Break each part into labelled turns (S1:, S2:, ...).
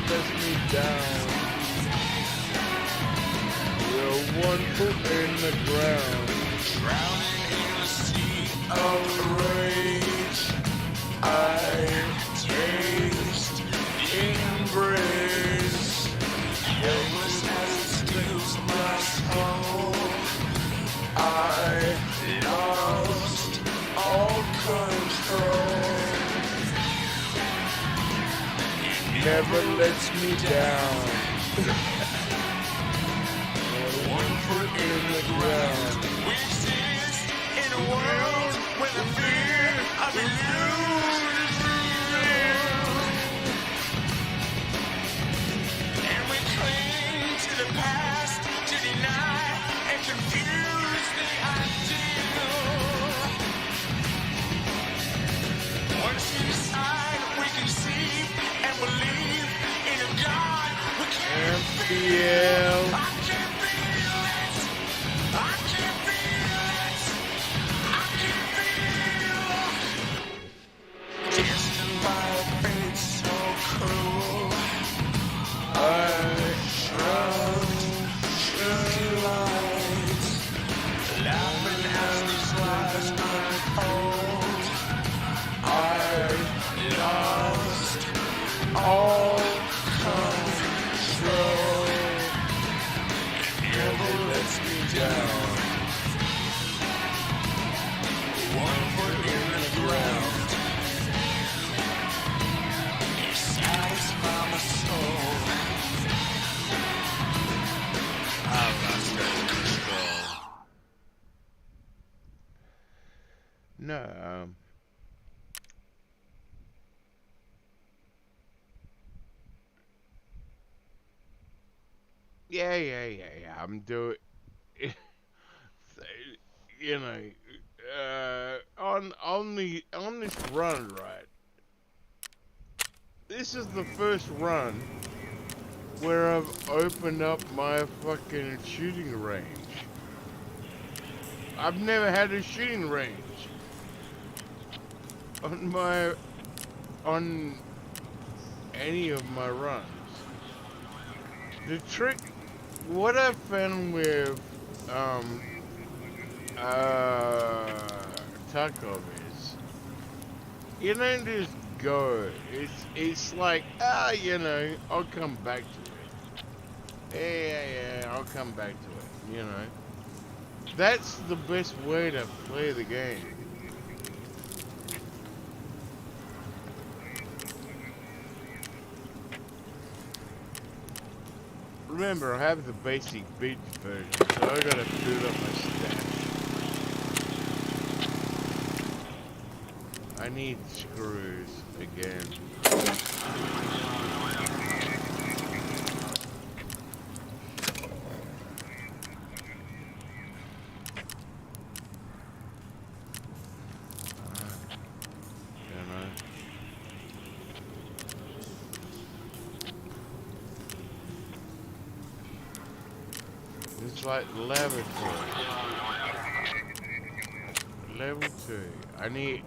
S1: lets me down. You're one foot in the ground.
S2: Drowning in a sea of rage, I taste embrace. Helpless as it steals my soul, I lost all control.
S1: Never lets me down. One foot in the ground.
S2: We exist in a world where the fear of illusion is real, and we cling to the past to deny and confuse the ideal. Once inside, we conceive and believe in a God we can't
S1: MPL.
S2: I can't feel it. I can't feel it. I can't feel. Tested by a fate so cruel, I shine light, laughing as these lies unfold. I lost all control. Never lets me down. One foot in the ground. You satisfy my soul. I've lost all control.
S1: No, yeah. I'm doing, you know, on this run, right? This is the first run where I've opened up my fucking shooting range. I've never had a shooting range on any of my runs. The trick, what I found with tarkov is, you don't just go. It's like, I'll come back to it. Yeah, I'll come back to it. You know, that's the best way to play the game. Remember, I have the basic beat version, so I gotta build up my stash. I need screws again. It's like laboratory. Level 2. I need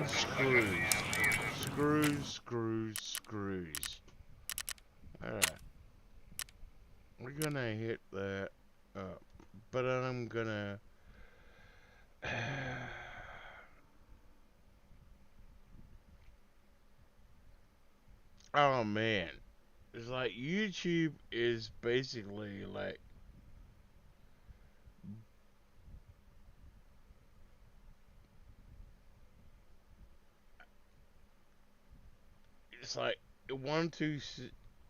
S1: screws. Alright. We're gonna hit that up. But I'm gonna... Oh man. It's like YouTube is basically like... It's like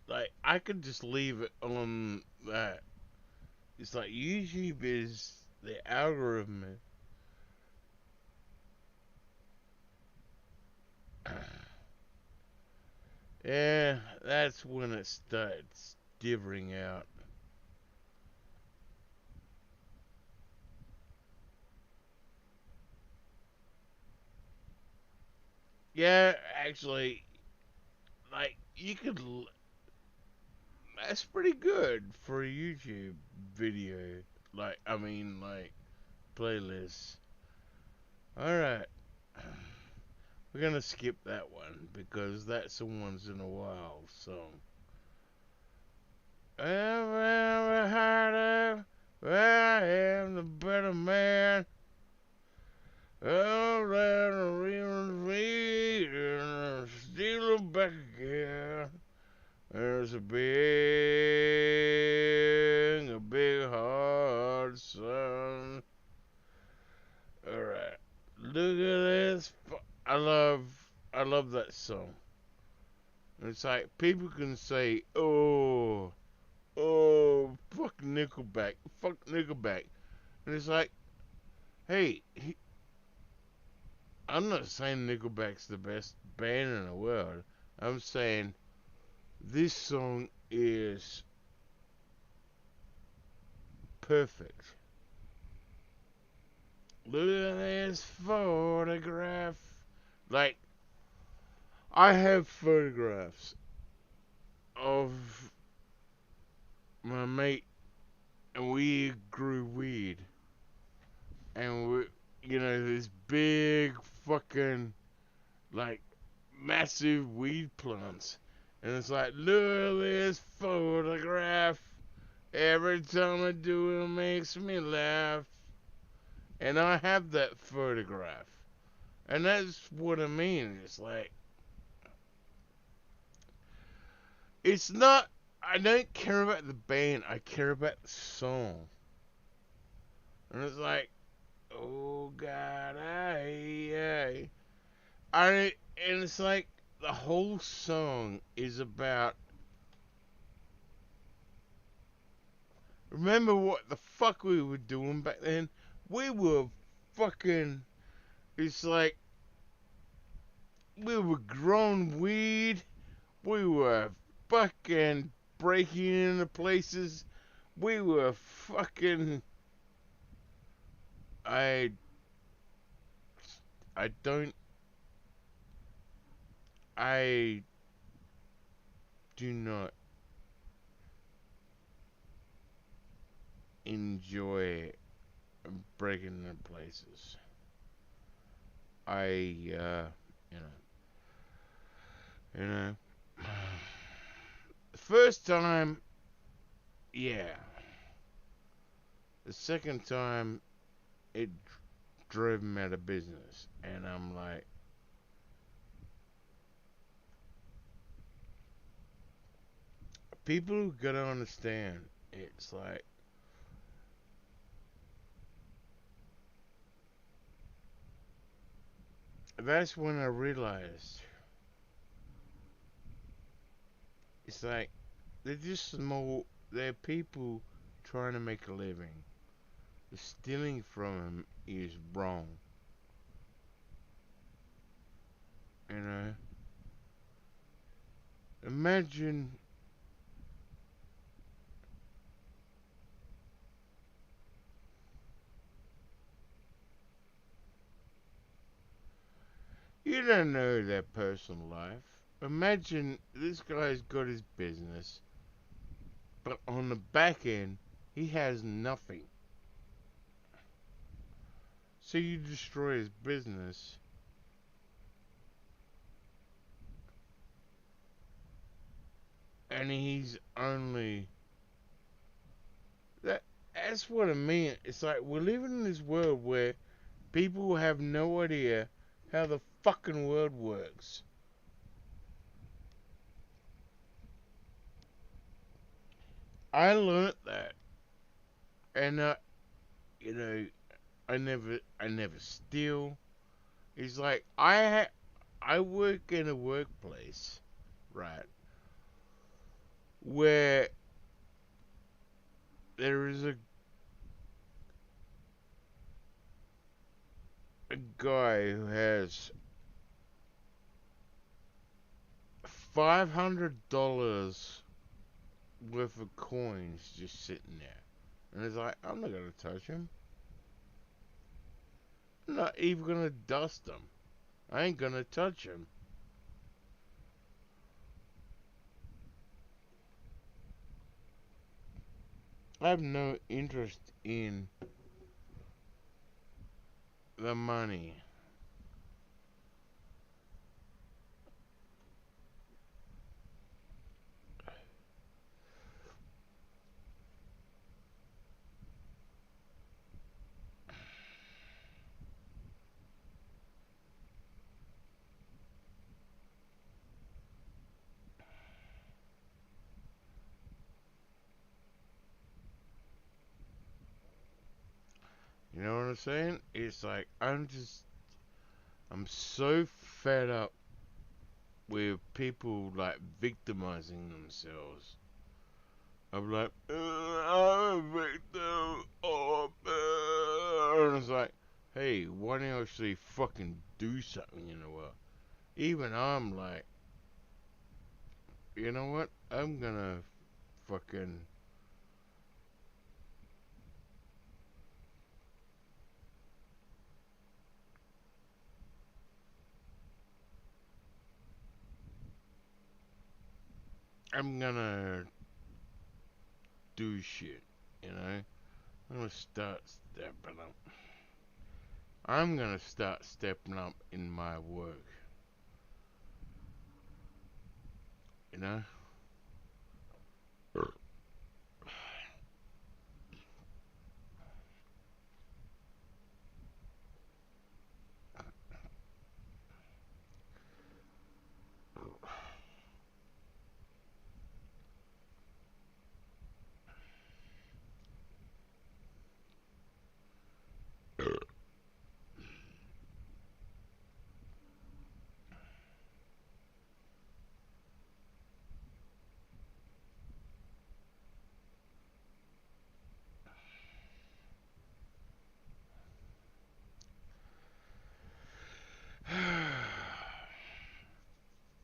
S1: like I could just leave it on that. It's like YouTube is the algorithm. Yeah, that's when it starts divvying out. Yeah, actually, like you could. That's pretty good for a YouTube video. Like, I mean, like playlists. All right. We're gonna skip that one because that's a once in a while song. Ever heard of where I am the better man? Oh, that a real me and steal it back again. There's a big hard sun. Alright. Look at this. I love that song. It's like people can say, oh, fuck Nickelback. And it's like, hey, I'm not saying Nickelback's the best band in the world. I'm saying this song is perfect. Look at this photograph. Like, I have photographs of my mate, and we grew weed. And we, this big fucking, like, massive weed plants. And it's like, look at this photograph. Every time I do it, it makes me laugh. And I have that photograph. And that's what I mean. It's like, it's not, I don't care about the band, I care about the song. And it's like, oh God, and it's like, the whole song is about, remember what the fuck we were doing back then? We were fucking, it's like, we were growing weed, we were fucking breaking into places, we were fucking, I, I don't, I do not enjoy breaking into places. You know, you know, the first time, yeah. The second time, it drove me out of business, and I'm like, people gotta understand. It's like, that's when I realized, it's like, they're just small. They're people trying to make a living. Stealing from them is wrong. You know, imagine you don't know their personal life. Imagine this guy's got his business, but on the back end, he has nothing. So you destroy his business, and he's only that. That's what I mean. It's like we're living in this world where people have no idea how the fucking world works. I learnt that, and you know, I never steal. It's like I work in a workplace, right, where there is a guy who has $500 worth of coins just sitting there, and it's like I'm not gonna touch him. I'm not even gonna dust him. I ain't gonna touch him. I have no interest in the money. You know what I'm saying? It's like I'm so fed up with people like victimizing themselves. I'm like, I'm a victim. Oh, and it's like, hey, why don't you actually fucking do something in the world? Even I'm like, you know what? Fucking, I'm gonna do shit. You know, I'm gonna start stepping up. I'm gonna start stepping up in my work. You know.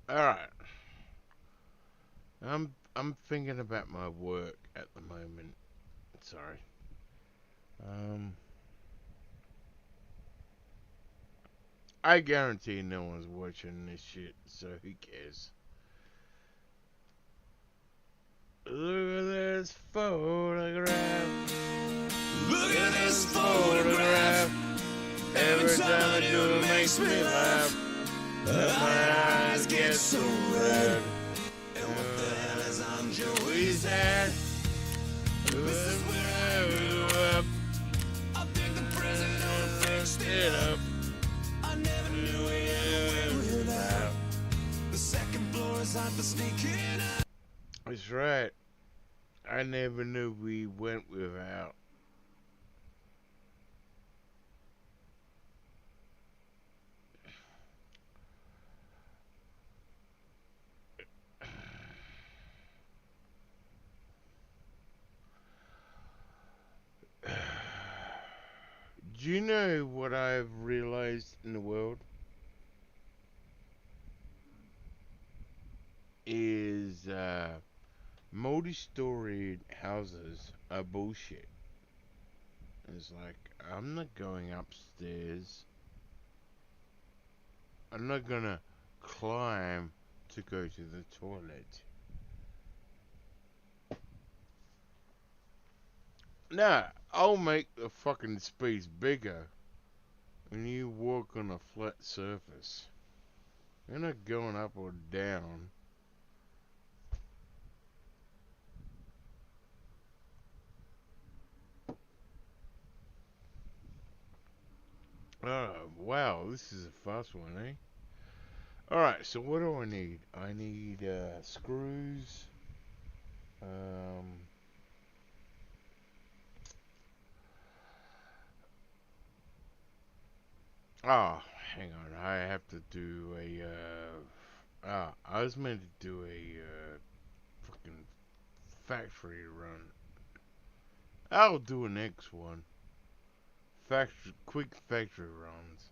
S1: All right. I'm thinking about my work at the moment. Sorry. Um, I guarantee no one's watching this shit, so who cares? Look at this photograph.
S2: Look at this photograph.
S1: Every time I do it makes me laugh. My eyes get so red.
S2: And what the hell is on
S1: Joey's
S2: Joey's
S1: head?
S2: head? This is where I grew up. I think the president fixed it up. I never knew we ever went without. The second floor is hot for sneaking out.
S1: That's right. I never knew we went without. Do you know what I've realized in the world? Is multi-storied houses are bullshit. It's like, I'm not going upstairs. I'm not gonna climb to go to the toilet. Nah, I'll make the fucking space bigger when you walk on a flat surface. You're not going up or down. Oh, wow, this is a fast one, eh? Alright, so what do I need? I need screws. Um, oh, hang on. I have to do a. I was meant to do a fucking factory run. I'll do a next one. Quick factory runs.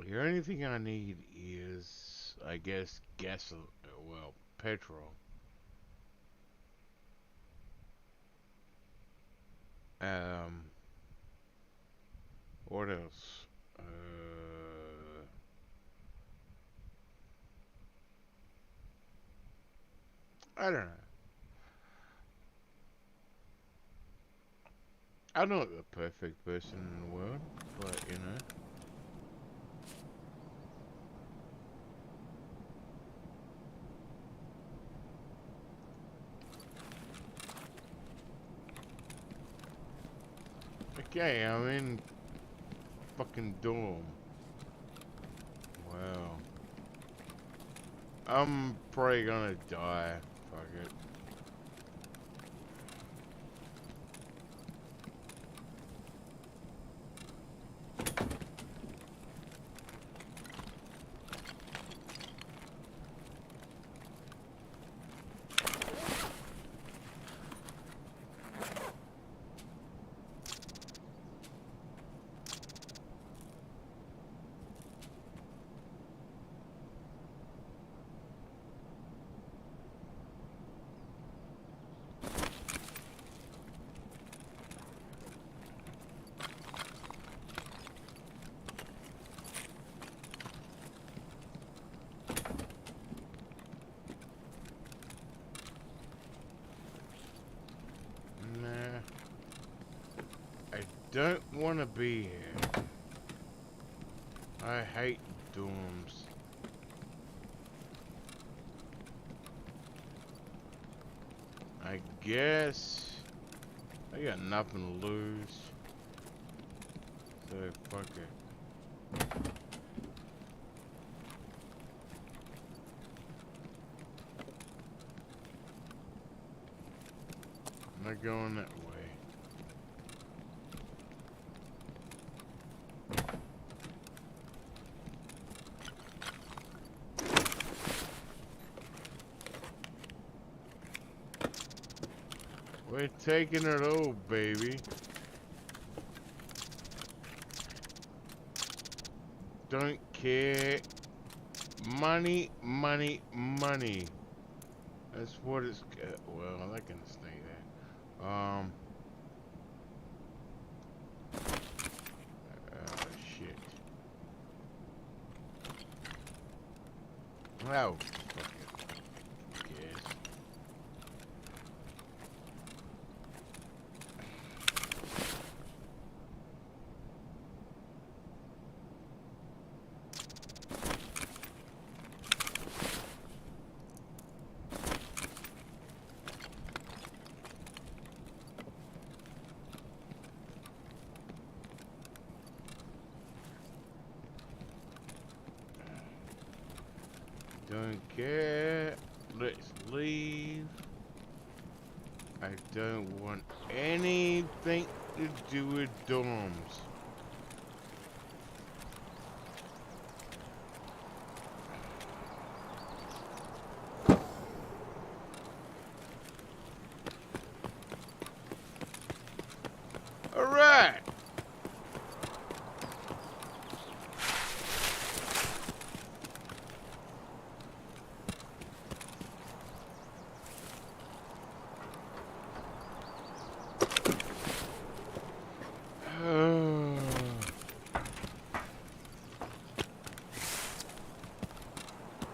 S1: The only thing I need is, I guess, well, petrol. Um, what else? I don't know. I'm not the perfect person in the world, but you know. Okay, I'm in fucking dorm. Wow. I'm probably gonna die. Fuck it. Nah, I don't want to be here. I hate dorms. I guess I got nothing to lose. So fuck it. I'm not going that way. We're taking it all, baby. Don't care. Money, money, money. That's what it's. Well, that can stay there. Oh shit. Oh, fuck it. Yes. Don't care. Let's leave. I don't want anything to do with dorms. Alright.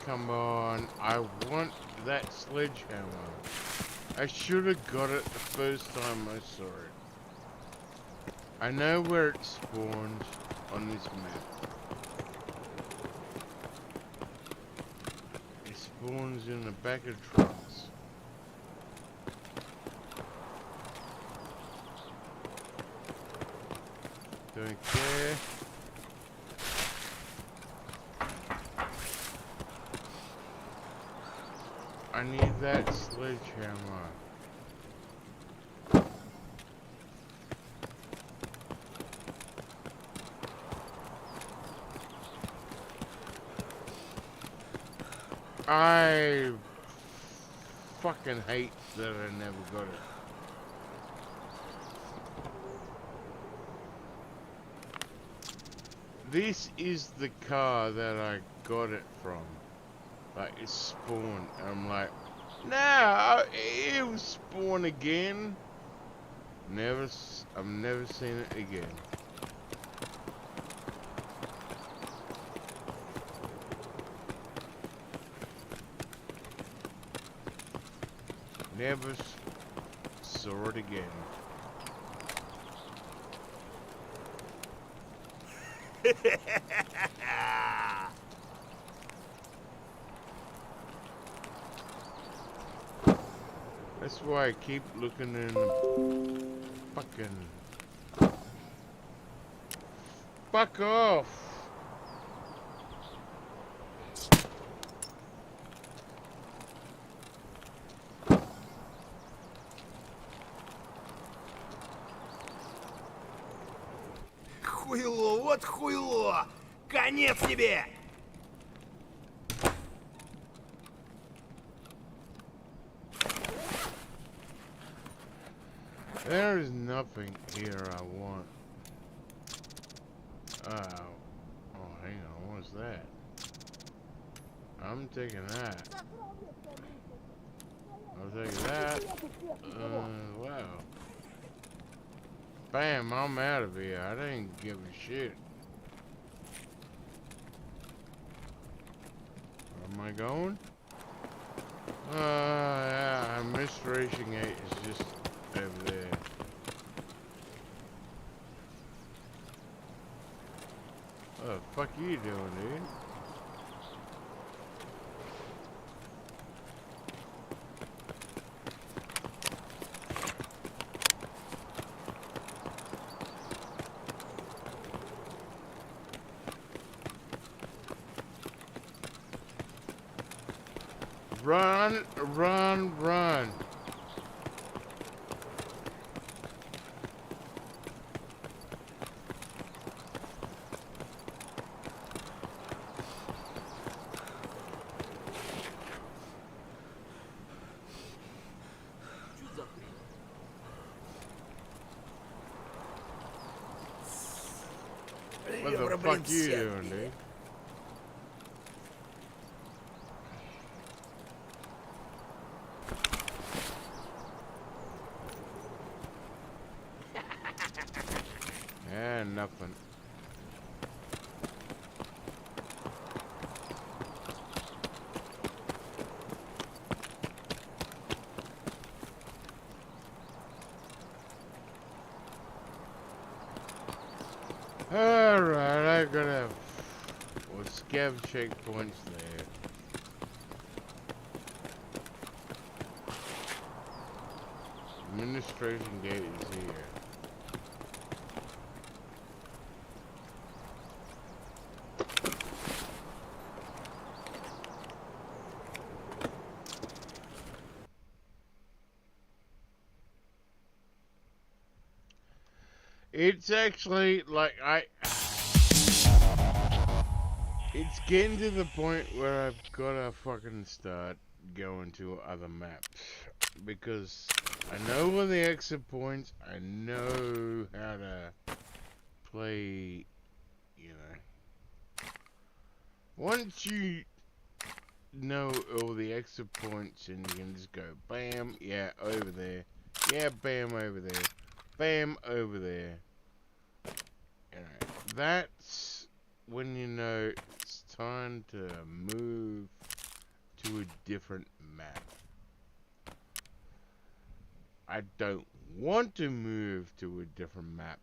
S1: Come on, I want that sledgehammer. I should have got it the first time I saw it. I know where it spawns on this map. It spawns in the back of trucks. Don't care. I need that sledgehammer. I fucking hate that I never got it. This is the car that I got it from. Like, it spawned. I'm like, nah, it'll spawn again. I've never seen it again. Never saw it again. That's why I keep looking in the fucking... Fuck off!
S2: хуйло, вот хуйло! Конец тебе!
S1: There is nothing here I want. Oh, hang on, what's that? I'm taking that. I'll take that. Wow. Bam, I'm out of here. I didn't give a shit. Where am I going? Yeah, Restoration Gate is just over there. What the fuck are you doing, dude? Run, run, run. What the fuck you doing, dude? Yeah, nothing. Alright, I gotta scav checkpoints there. Administration gate is here. It's actually like it's getting to the point where I've gotta fucking start going to other maps because I know where the exit points. I know how to play. You know, once you know all the exit points and you can just go bam, yeah, over there, yeah, bam, over there, bam, over there. You know, that's when you know it's time to move to a different map. I don't want to move to a different map.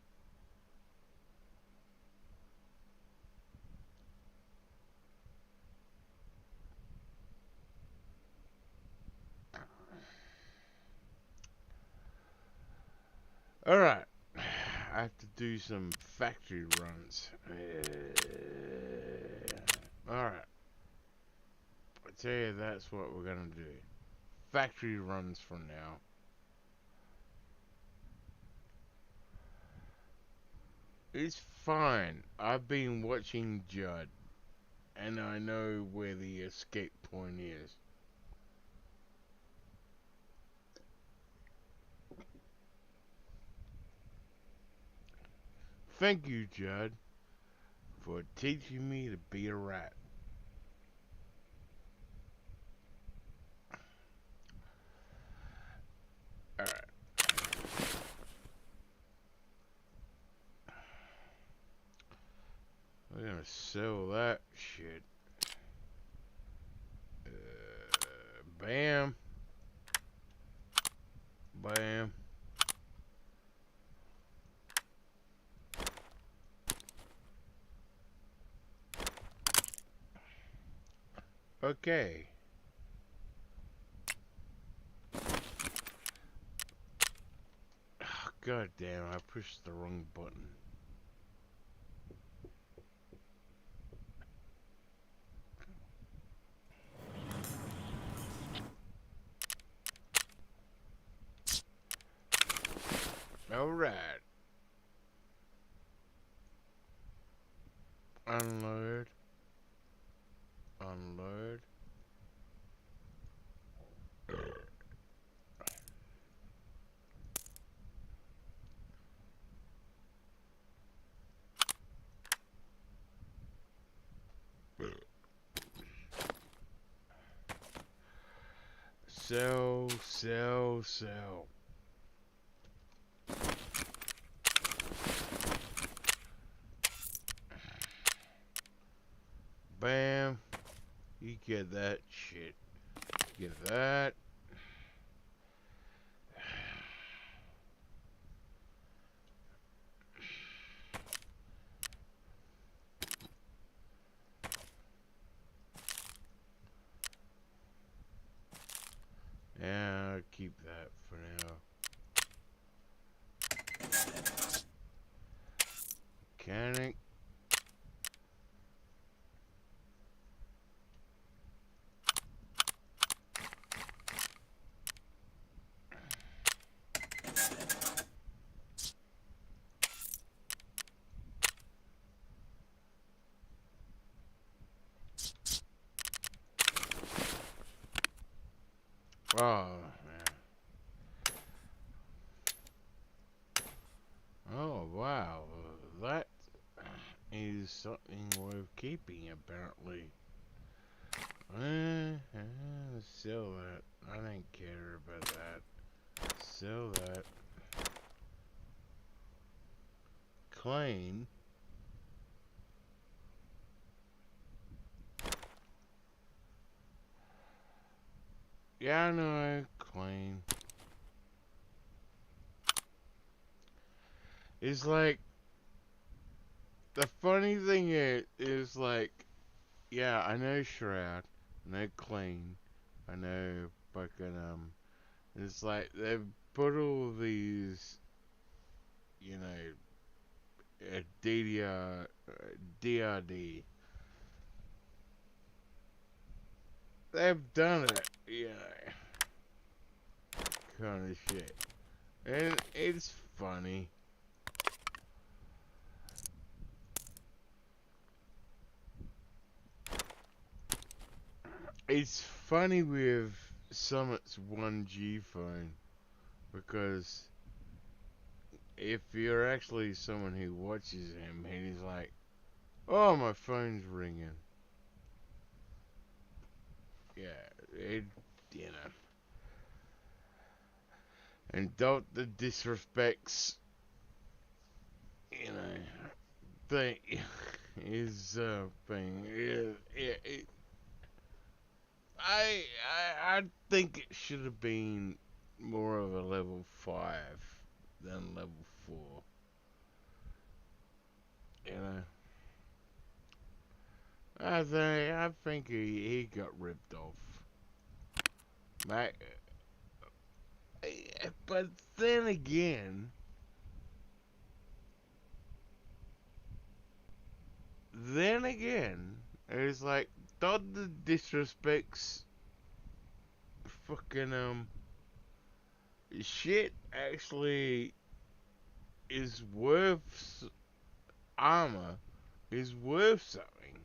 S1: Alright, I have to do some factory runs. Alright, I tell you, that's what we're gonna do. Factory runs for now. It's fine. I've been watching Judd, and I know where the escape point is. Thank you, Judd, for teaching me to be a rat. Alright. We're gonna sell that shit. Bam. Bam. Okay. Oh, God damn, I pushed the wrong button. Alright. Sell, sell, sell. Bam. You get that shit. Get that. Yeah, I'll keep that for now. Mechanic. Oh, man. Oh, wow. That is something worth keeping, apparently. Sell that. I don't care about that. Sell that. Clean. Yeah, I know. Clean. It's like, the funny thing is like, yeah, I know Shroud. I know Clean. I know fucking, it's like, they've put all these, you know, DRD. They've done it, you know, kind of shit. And it's funny. It's funny with Summit's 1G phone because if you're actually someone who watches him, he's like, oh, my phone's ringing. Yeah, you know. And don't the disrespects, you know, thing is thing. I think it should have been more of a level 5 than level 4. You know, I think he got ripped off. But, but then again, it's like, don't the disrespects fucking shit actually is worth armor is worth something.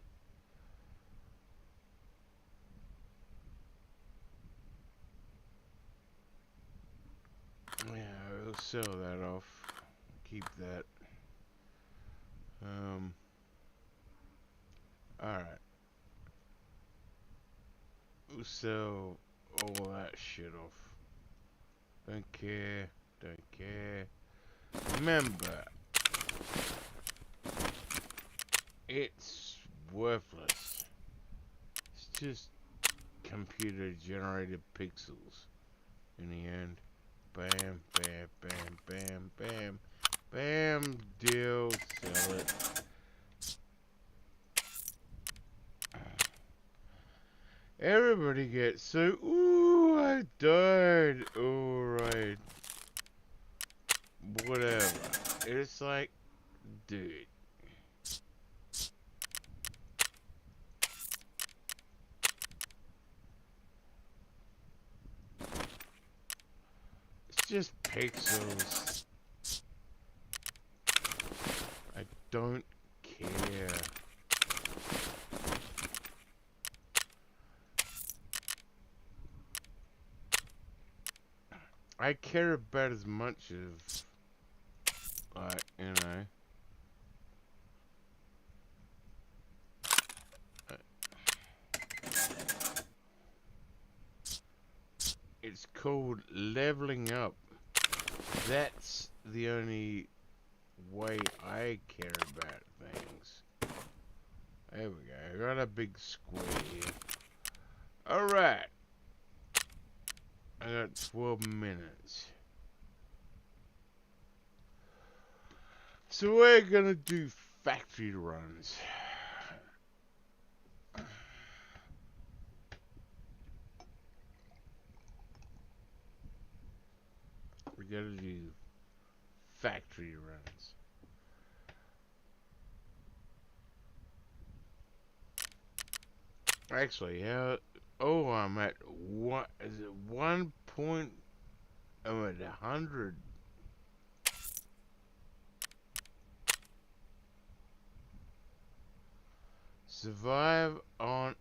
S1: Yeah, we'll sell that off. Keep that. Alright. We'll sell all that shit off. Don't care. Don't care. Remember, it's worthless. It's just computer generated pixels in the end. Bam, bam, bam, bam, bam. Bam, deal, sell it. Everybody gets so, ooh, I died. Alright. Whatever. It's like, dude. It's just pixels. I don't care. I care about as much as, like, you know. called leveling up. That's the only way I care about things. There we go. I got a big square here. Alright. I got 12 minutes. So we're gonna do factory runs. We gotta do factory runs. Actually, oh, I'm at one. Is it 1 point? I'm at 100. Survive on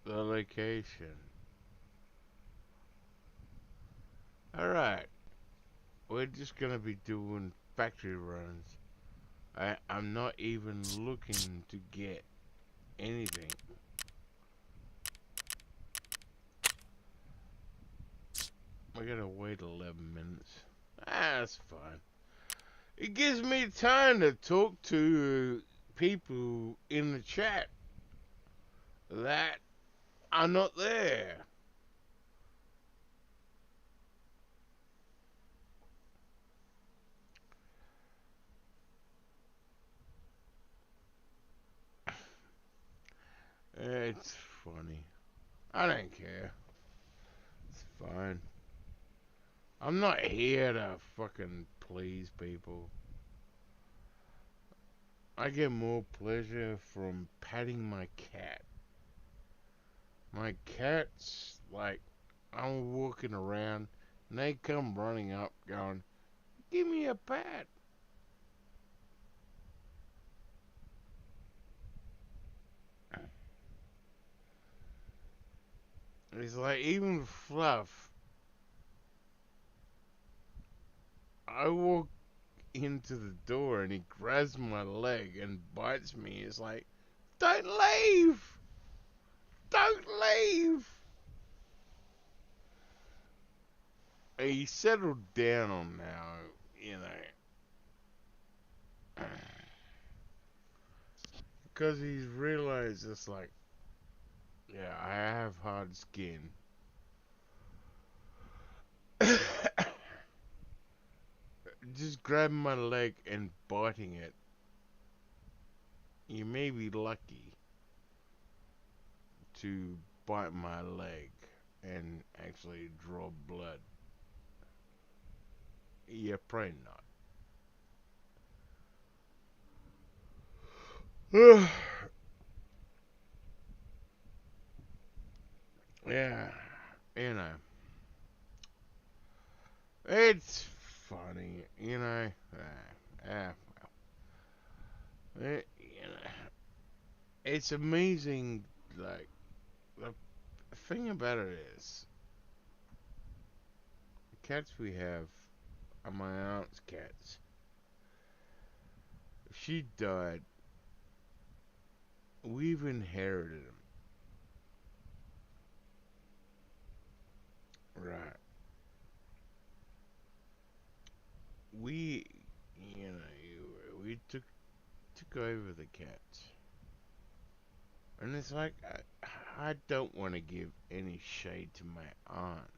S1: the location. Alright. We're just gonna be doing factory runs. I'm not even looking to get anything. I gotta wait 11 minutes. That's fine. It gives me time to talk to people in the chat that are not there. It's funny. I don't care. It's fine. I'm not here to fucking please people. I get more pleasure from patting my cat. My cat's like, I'm walking around and they come running up going, give me a pat. It's like, even Fluff, I walk into the door and he grabs my leg and bites me. It's like, don't leave! Don't leave! He settled down on now, you know. Because he's realized it's like, yeah, I have hard skin. Just grabbing my leg and biting it. You may be lucky to bite my leg and actually draw blood. Yeah, probably not. Yeah, you know. It's funny, you know. You know. It's amazing, like, the thing about it is, the cats we have are my aunt's cats. If she died, we've inherited them. Right. We, you know, we took over the cats. And it's like, I don't want to give any shade to my aunt.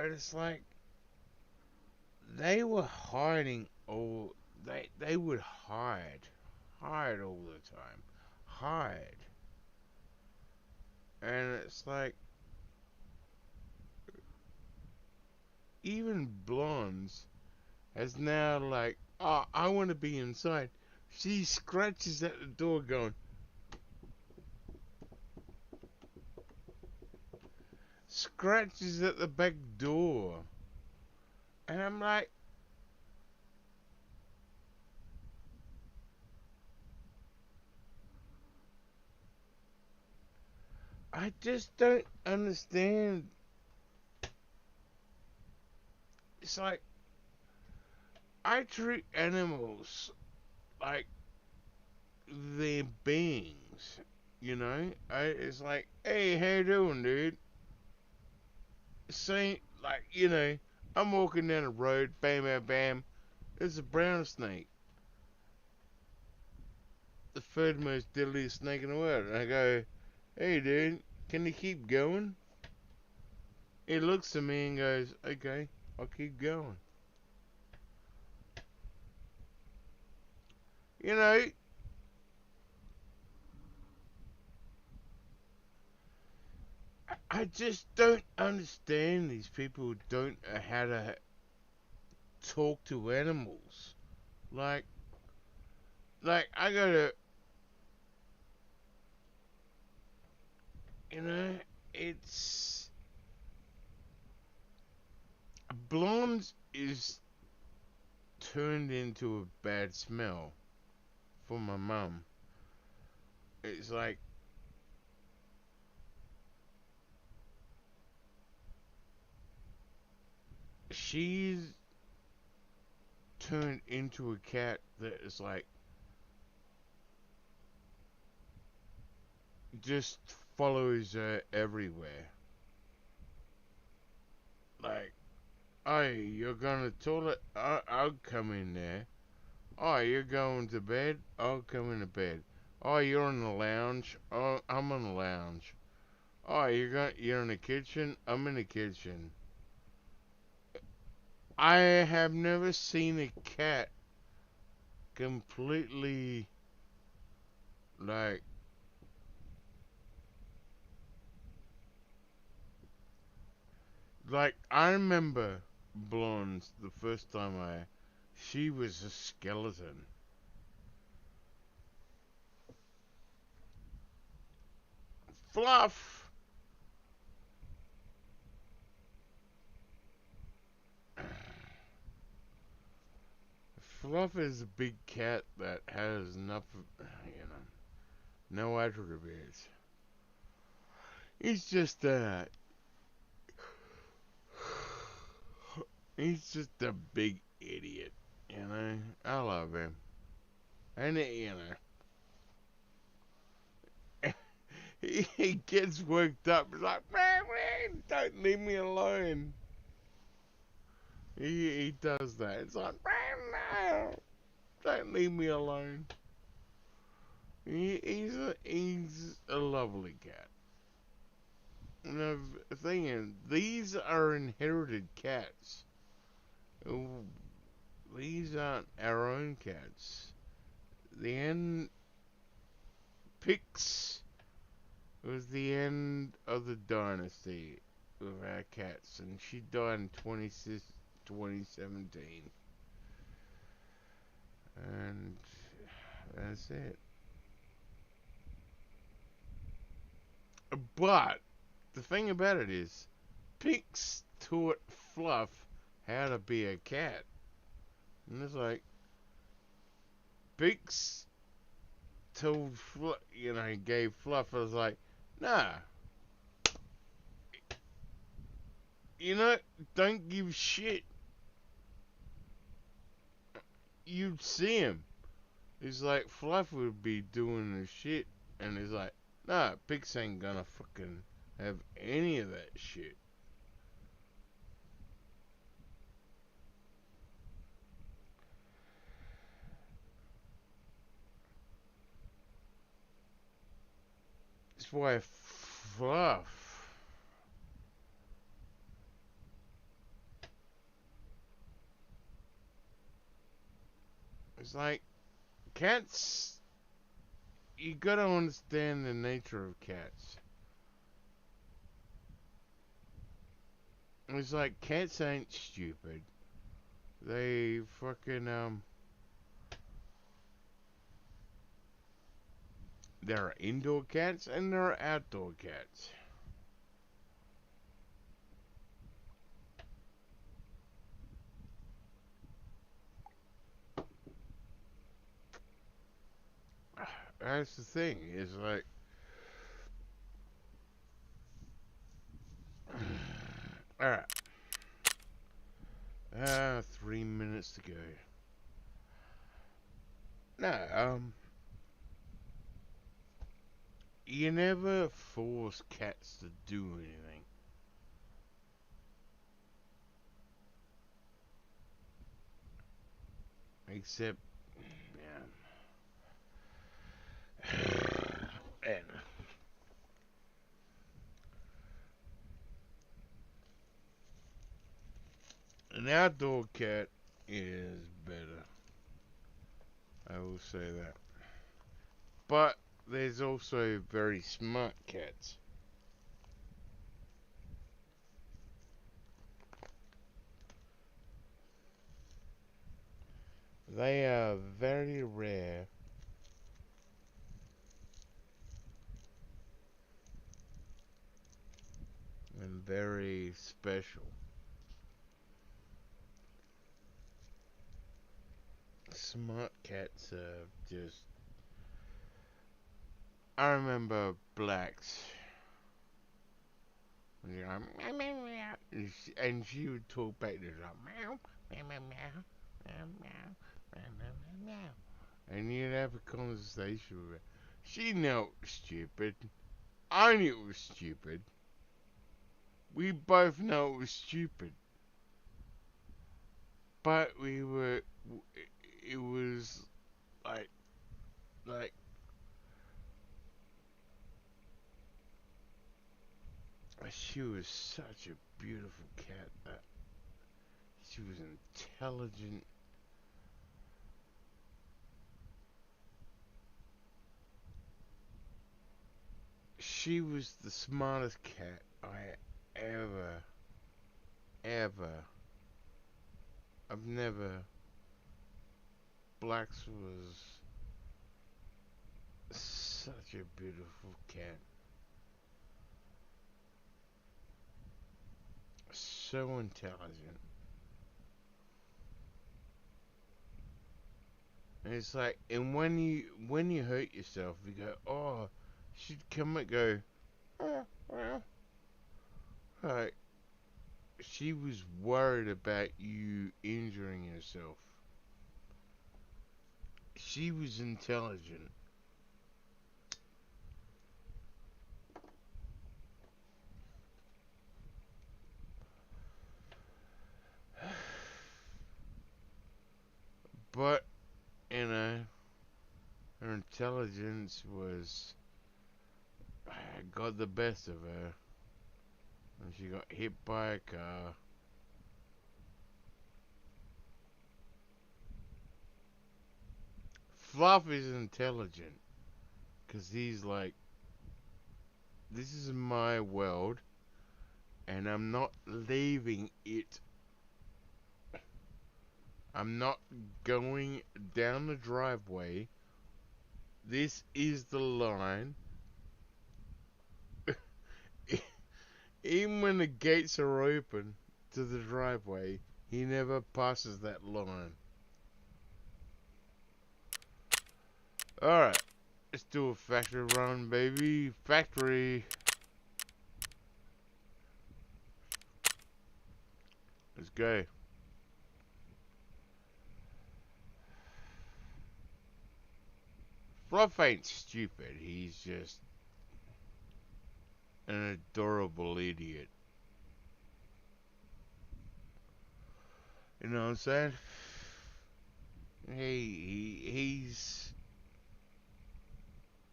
S1: It's like, they were hiding all, they would hide all the time. Hide. And it's like, even Blondes has now like, oh, I want to be inside. She scratches at the door going, scratches at the back door. And I'm like, I just don't understand. It's like, I treat animals like they're beings, you know? It's like, hey, how you doing, dude? Same, like, you know, I'm walking down the road, bam, bam, bam. There's a brown snake, the third most deadliest snake in the world. And I go, hey, dude, can you keep going? He looks at me and goes, okay, I'll keep going. You know, I just don't understand these people who don't know how to talk to animals. Like, I gotta, you know, it's blonde is turned into a bad smell for my mum. It's like she's turned into a cat that is like just follows her everywhere. Like, oh, you're going to toilet? I'll come in there. Oh, you're going to bed? I'll come into bed. Oh, you're in the lounge? Oh, I'm in the lounge. Oh, you're in the kitchen? I'm in the kitchen. I have never seen a cat completely like I remember Blonde the first time she was a skeleton. Fluff. Fluff is a big cat that has enough, no attributes. He's just he's just a big idiot, you know. I love him, and he gets worked up. He's like, man, don't leave me alone. He does that. It's like, no, don't leave me alone. He's a lovely cat. And the thing is, these are inherited cats. Oh, these aren't our own cats. The end Pix was the end of the dynasty of our cats, and she died in 2017. And that's it. But the thing about it is, Pix taught Fluff how to be a cat. And it's like, Pix told Fluff, gave Fluff, I was like, nah, you know, don't give shit. You'd see him. He's like, Fluff would be doing the shit. And he's like, nah, Pix ain't gonna fucking have any of that shit. That's why Fluff. It's like, cats, you gotta understand the nature of cats. It's like, cats ain't stupid. They fucking, there are indoor cats and there are outdoor cats. That's the thing, is like, alright. 3 minutes to go. No, you never force cats to do anything. Except, and an outdoor cat is better. I will say that. But there's also very smart cats. They are very rare and very special. Smart cats are just. I remember Blacks. When you're like, meow, meow, meow. And she would talk back to her like, meow, meow, meow, meow, meow, meow, meow, meow, meow. And you'd have a conversation with her. She knew it was stupid. I knew it was stupid. We both know it was stupid. But we were. It was like, she was such a beautiful cat. She was intelligent. She was the smartest cat I ever. I've never. Blacks was such a beautiful cat. So intelligent. And it's like, and when you hurt yourself, you go, oh, she'd come and go, oh, well, like she was worried about you injuring yourself. She was intelligent. But, you know, her intelligence got the best of her. And she got hit by a car. Fluff is intelligent. Because he's like, this is my world. And I'm not leaving it. I'm not going down the driveway. This is the line. Even when the gates are open to the driveway, he never passes that line. Alright, let's do a factory run, baby. Factory. Let's go. Fluff ain't stupid. He's just an adorable idiot. You know what I'm saying?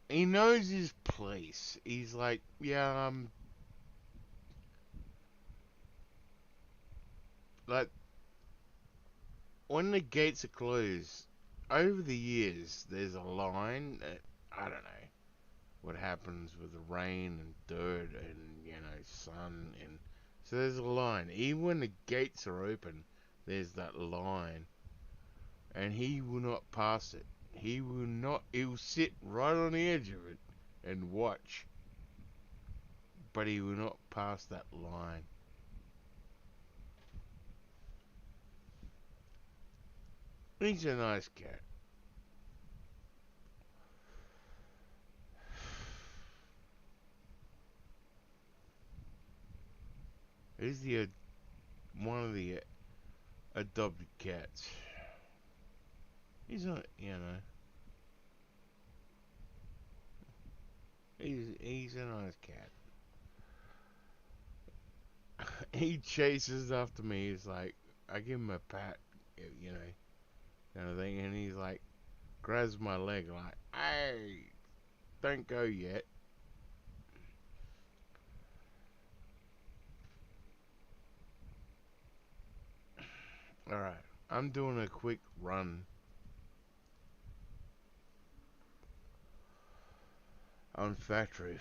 S1: He knows his place. He's like, yeah, like when the gates are closed. Over the years, there's a line that I don't know what happens with the rain and dirt and sun, and so there's a line. Even when the gates are open, there's that line, and he will not pass it. He will not. He will sit right on the edge of it and watch, but he will not pass that line. He's a nice cat. He's the one of the adopted cats. He's not, he's a nice cat. He chases after me. He's like, I give him a pat, you know, kind of thing. And he's like, grabs my leg, like, hey, don't go yet. Alright, I'm doing a quick run on factory.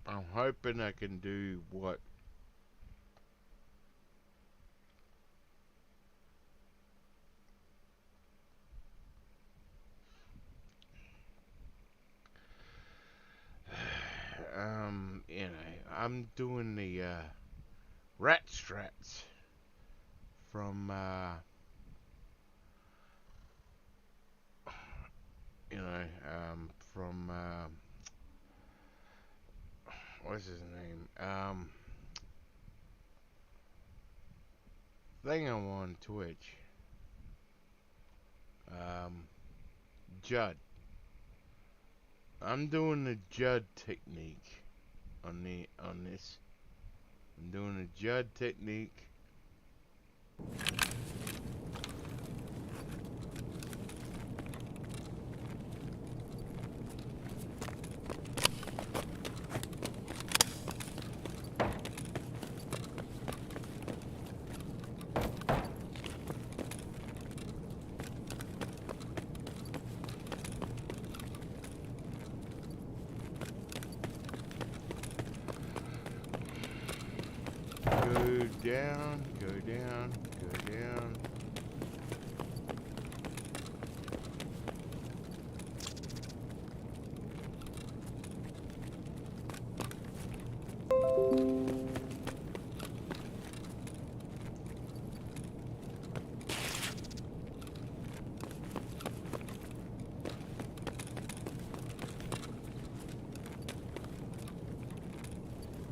S1: I'm hoping I can do what you know, I'm doing the rat strats from you know, from what's his name? Thing I'm on Twitch. Judd. I'm doing the Judd technique on this. I'm doing the Judd technique. Go down, go down, go down.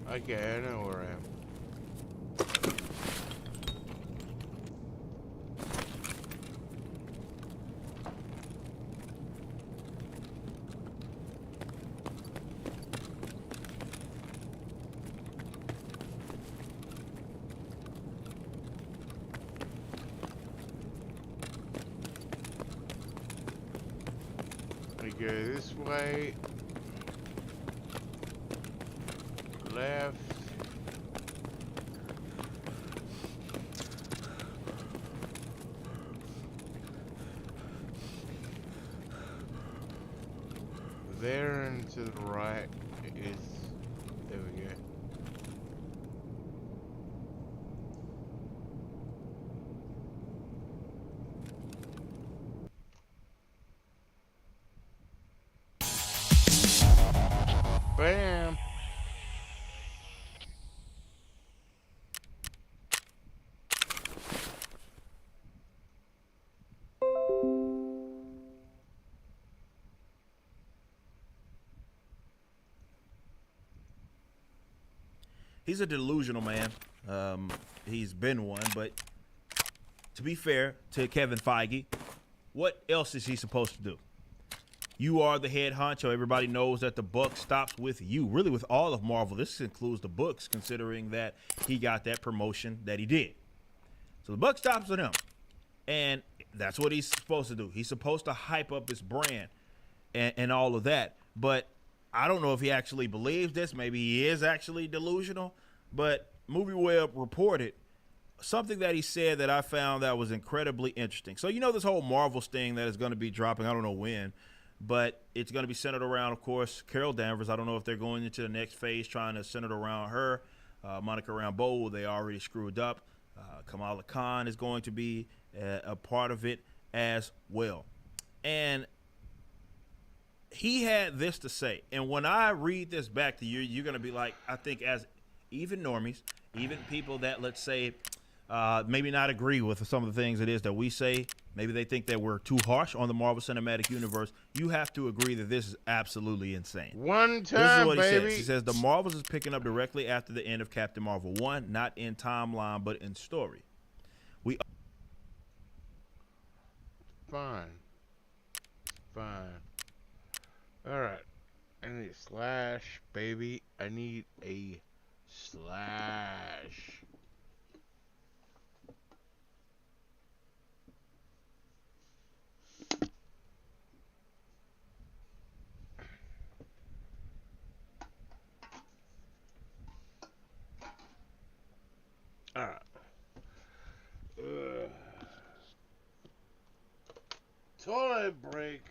S1: Okay, I know where I am. I go this way, left, there and to the right is, there we go. Bam!
S3: He's a delusional man. He's been one, but to be fair to Kevin Feige, what else is he supposed to do? You are the head honcho. Everybody knows that the buck stops with you. Really, with all of Marvel, this includes the books, considering that he got that promotion that he did. So the buck stops with him, and that's what he's supposed to do. He's supposed to hype up his brand and all of that. But I don't know if he actually believes this. Maybe he is actually delusional. But MovieWeb reported something that he said that I found that was incredibly interesting. So, you know, this whole Marvel thing that is going to be dropping, I don't know when, but it's going to be centered around, of course, Carol Danvers. I don't know if they're going into the next phase trying to center it around her. Monica Rambeau, they already screwed up. Kamala Khan is going to be a part of it as well. And he had this to say. And when I read this back to you, you're going to be like, I think as even normies, even people that, let's say, maybe not agree with some of the things it is that we say, maybe they think that we're too harsh on the Marvel Cinematic Universe, you have to agree that this is absolutely insane.
S1: One time,
S3: this is what
S1: baby.
S3: he says. He says the Marvels is picking up directly after the end of Captain Marvel 1, not in timeline, but in story.
S1: Fine. Fine. Alright. I need a slash, baby. I need a slash. Alright. Toilet break.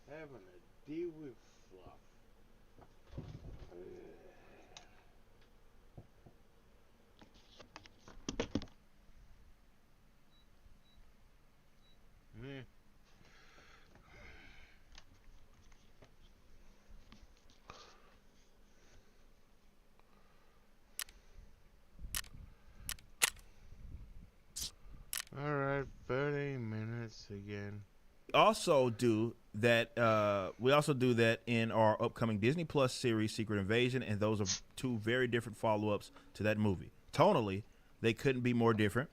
S1: Having a deal with fluff. Man.
S3: also do that. We also do that in our upcoming Disney Plus series, Secret Invasion, and those are two very different follow-ups to that movie. Tonally, they couldn't be more different.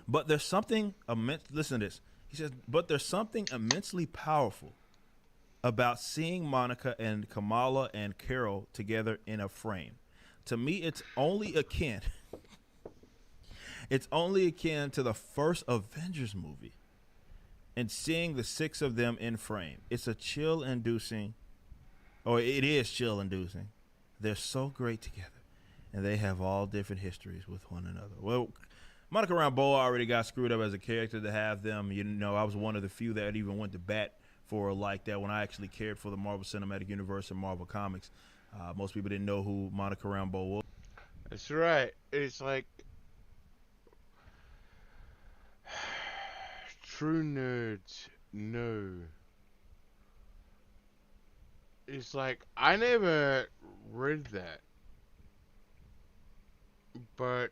S3: But there's something immense. Listen to this. He says, but there's something immensely powerful about seeing Monica and Kamala and Carol together in a frame. To me, it's only akin. It's only akin to the first Avengers movie, and seeing the six of them in frame. It's a chill-inducing, or it is chill-inducing. They're so great together, and they have all different histories with one another. Well, Monica Rambeau already got screwed up as a character to have them. You know, I was one of the few that even went to bat for her like that when I actually cared for the Marvel Cinematic Universe and Marvel Comics. Most people didn't know who Monica Rambeau was.
S1: That's right. It's like true nerds know. It's like I never read that, but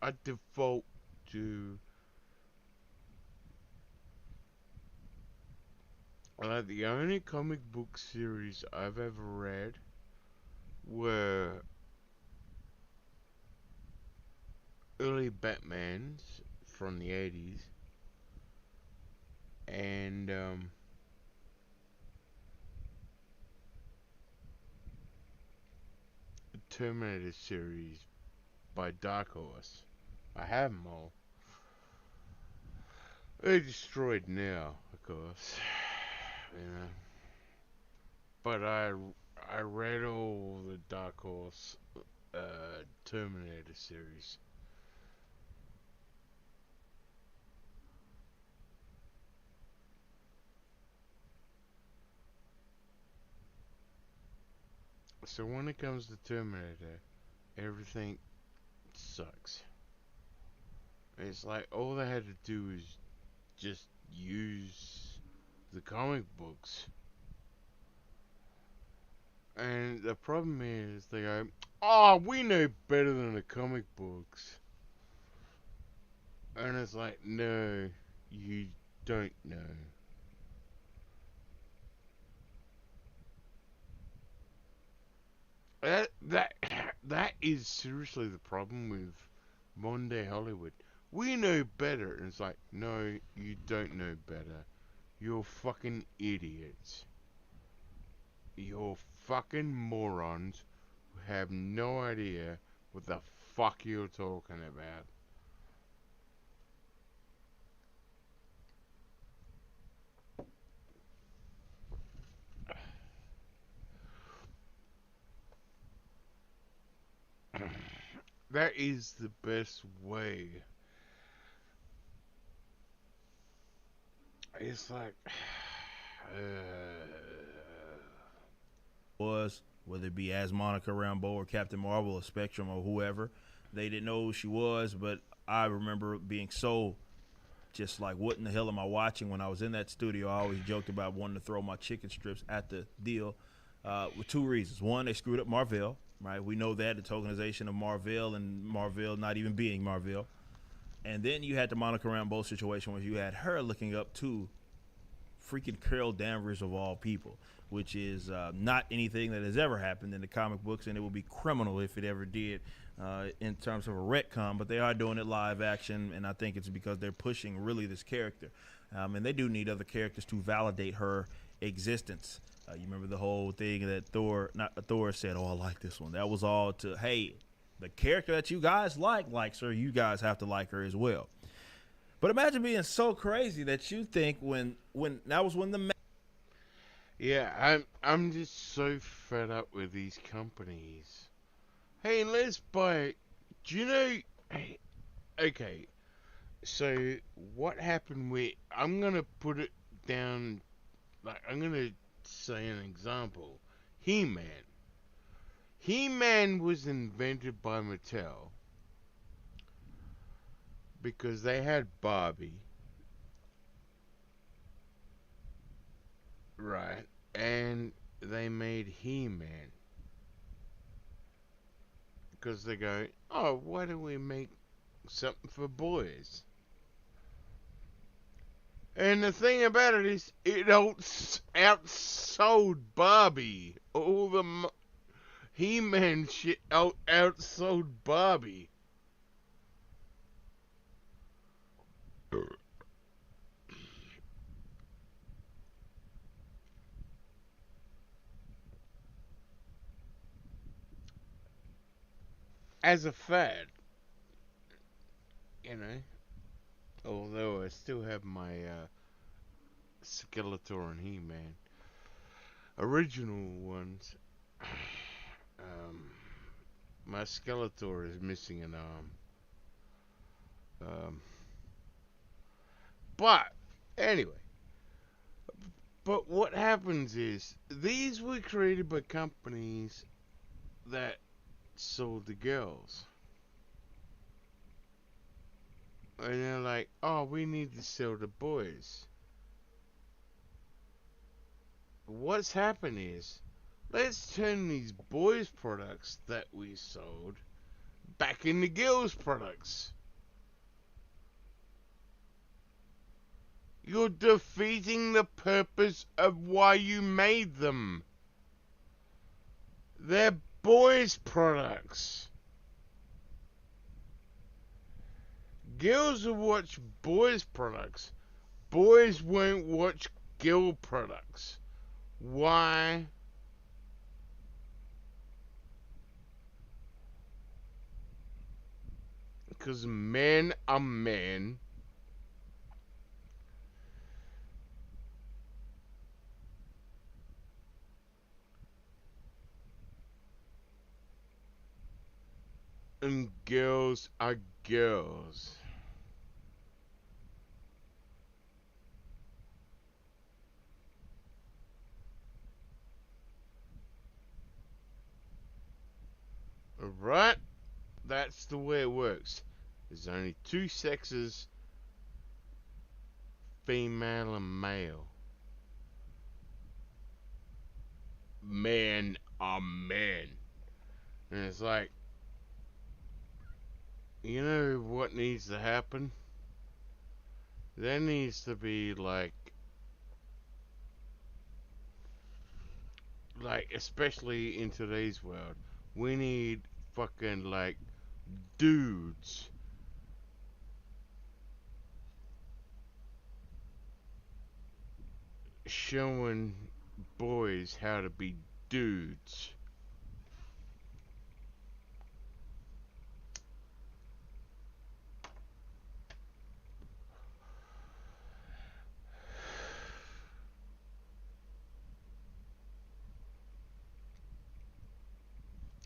S1: I default to the only comic book series I've ever read were early Batmans from the 80s and the Terminator series by Dark Horse. I have them all. They're destroyed now, of course. You know. But I read all the Dark Horse Terminator series. So when it comes to Terminator, everything sucks. It's like all they had to do is just use the comic books. And the problem is they go, oh, we know better than the comic books. And it's like, no, you don't know. That that is seriously the problem with modern day Hollywood. We know better, and it's like, no, you don't know better. You're fucking idiots. You're fucking morons who have no idea what the fuck you're talking about. That is the best way. It's like,
S3: Was, whether it be as Monica Rambeau or Captain Marvel or Spectrum or whoever. They didn't know who she was, but I remember being so just like, what in the hell am I watching? When I was in that studio, I always joked about wanting to throw my chicken strips at the deal with two reasons. One, they screwed up Marvel, right? We know that, the tokenization of Marvel and Marvel not even being Marvel. And then you had the Monica Rambeau situation where you had her looking up to freaking Carol Danvers of all people, which is not anything that has ever happened in the comic books, and it would be criminal if it ever did in terms of a retcon, but they are doing it live action, and I think it's because they're pushing really this character. And they do need other characters to validate her existence. You remember the whole thing that Thor said, oh, I like this one. That was all to, hey, the character that you guys likes her, you guys have to like her as well. But imagine being so crazy that you think when that was when the
S1: yeah, I'm just so fed up with these companies. Hey, let's buy. Do you know? Hey, okay, so what happened with? I'm gonna put it down. Like I'm gonna say an example. He-Man. He-Man was invented by Mattel because they had Barbie, right? And they made He-Man because they go, oh, why don't we make something for boys? And the thing about it is, it outsold Barbie. All the He-Man shit outsold Barbie. As a fad, you know. Although I still have my Skeletor and He-Man original ones. um, my Skeletor is missing an arm. But anyway, but what happens is these were created by companies that sold the girls. And they're like, oh, we need to sell the boys. What's happened is, let's turn these boys' products that we sold back into girls' products. You're defeating the purpose of why you made them. They're boys' products. Girls will watch boys' products. Boys won't watch girl products. Why? Because men are men. And girls are girls. Alright? That's the way it works. There's only two sexes, female and male. Men are men. And it's like, you know what needs to happen? There needs to be like especially in today's world, we need fucking like dudes showing boys how to be dudes.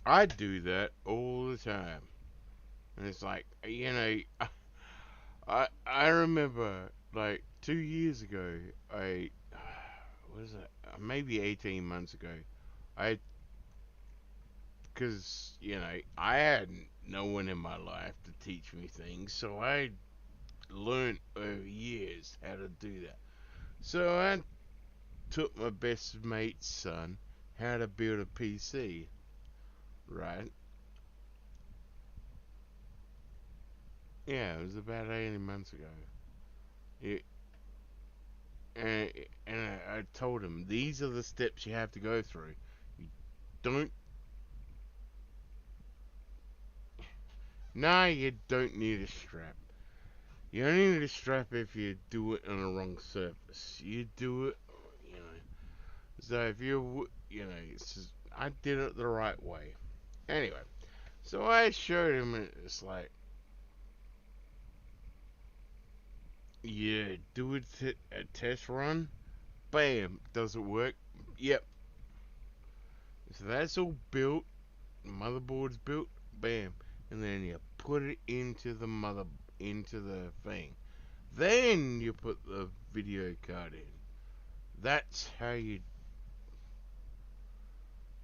S1: I do that all the time. And it's like, you know, I remember like 2 years ago, what is it? Maybe 18 months ago, because, you know, I had no one in my life to teach me things, so I learned over years how to do that. So I taught my best mate's son how to build a PC, right? Yeah, it was about 18 months ago. It, and I told him, these are the steps you have to go through. You don't. Nah, you don't need a strap. You only need a strap if you do it on the wrong surface. You do it, you know. So if you know, I did it the right way. Anyway, so I showed him, and it's like, yeah, do a test run. Bam, does it work? Yep. So that's all built. Motherboard's built. Bam, and then you put it into the thing. Then you put the video card in. That's how you,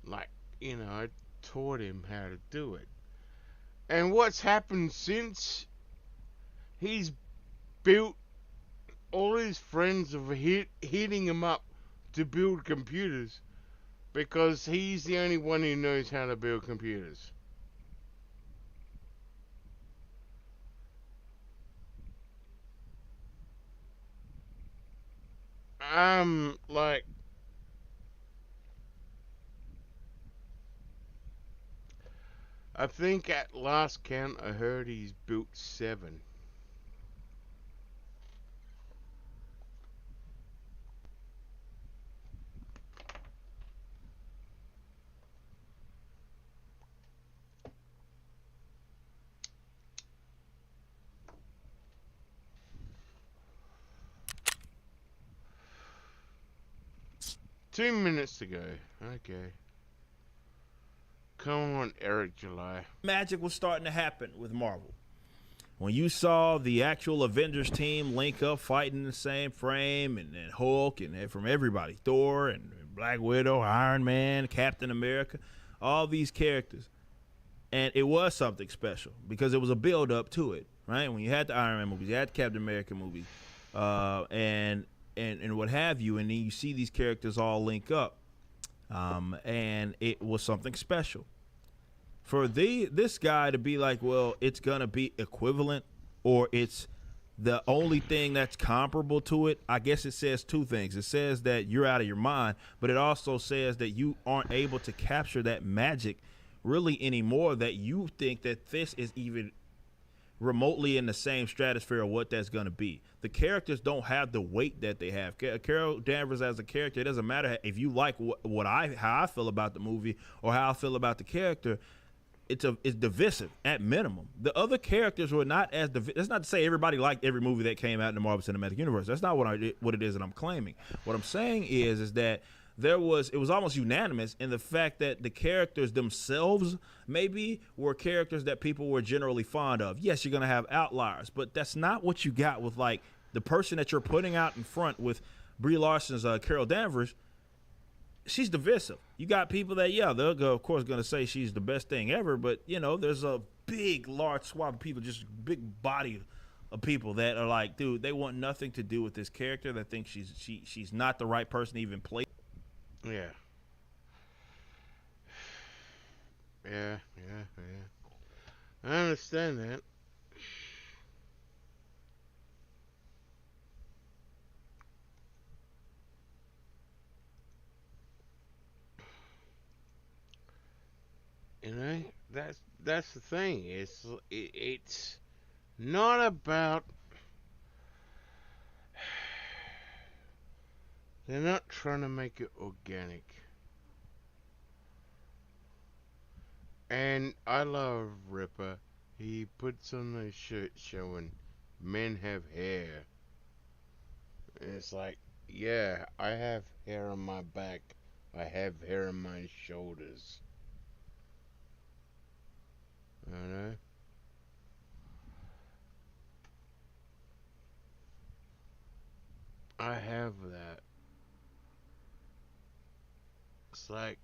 S1: like, you know, I taught him how to do it. And what's happened since? He's built, all his friends are hitting him up to build computers because he's the only one who knows how to build computers. like, I think at last count I heard he's built 7. 2 minutes to go. Okay. Come on, Eric July.
S3: Magic was starting to happen with Marvel. When you saw the actual Avengers team link up, fighting in the same frame, and Hulk, and from everybody, Thor, and Black Widow, Iron Man, Captain America, all these characters. And it was something special because it was a build up to it, right? When you had the Iron Man movies, you had the Captain America movies, and what have you, and then you see these characters all link up, and it was something special. For this guy to be like, well, it's gonna be equivalent, or it's the only thing that's comparable to it, I guess it says two things. It says that you're out of your mind, but it also says that you aren't able to capture that magic really anymore, that you think that this is even remotely in the same stratosphere of what that's going to be. The characters don't have the weight that they have. Carol Danvers as a character, it doesn't matter if you like how I feel about the movie or how I feel about the character. It's divisive at minimum. The other characters were not as divisive. That's not to say everybody liked every movie that came out in the Marvel Cinematic Universe. That's not what it is that I'm claiming. What I'm saying is that it was almost unanimous in the fact that the characters themselves maybe were characters that people were generally fond of. Yes, you're going to have outliers, but that's not what you got with, like, the person that you're putting out in front with Brie Larson's Carol Danvers. She's divisive. You got people that, they're of course going to say she's the best thing ever, but, there's a big, large swath of people, just big body of people that are like, dude, they want nothing to do with this character. They think she's not the right person to even play.
S1: Yeah. Yeah. I understand that. That's the thing. It's not about. They're not trying to make it organic. And I love Ripper. He puts on those shirts showing men have hair. And it's like, yeah, I have hair on my back. I have hair on my shoulders. You know? I have that. It's like,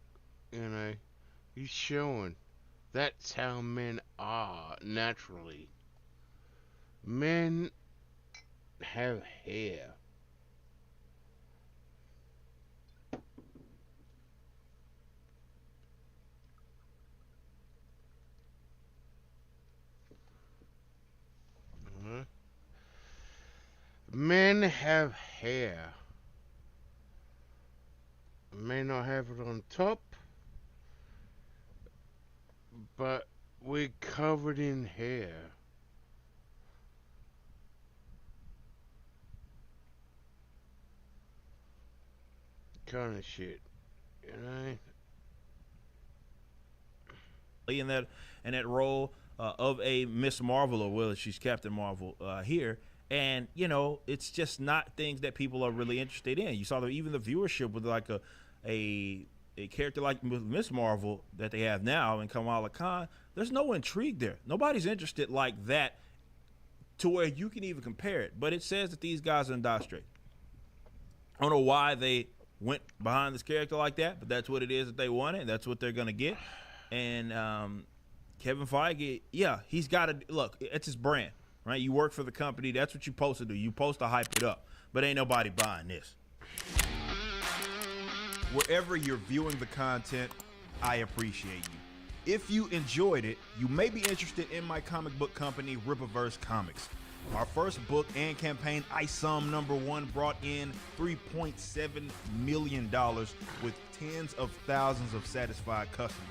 S1: he's showing that's how men are naturally. Men have hair. Men have hair. May not have it on top, but we're covered in hair. Kind of shit,
S3: In that role of a Miss Marvel, or whether she's Captain Marvel here. And, it's just not things that people are really interested in. You saw even the viewership with like a character like Miss Marvel that they have now and Kamala Khan. There's no intrigue there. Nobody's interested like that to where you can even compare it. But it says that these guys are in dire straits. I don't know why they went behind this character like that, but that's what it is that they wanted. That's what they're going to get. And Kevin Feige, he's got to look. It's his brand. Right, you work for the company. That's what you're supposed to do. You're supposed to hype it up. But ain't nobody buying this.
S4: Wherever you're viewing the content, I appreciate you. If you enjoyed it, you may be interested in my comic book company, Rippaverse Comics. Our first book and campaign, ISOM #1, brought in $3.7 million with tens of thousands of satisfied customers.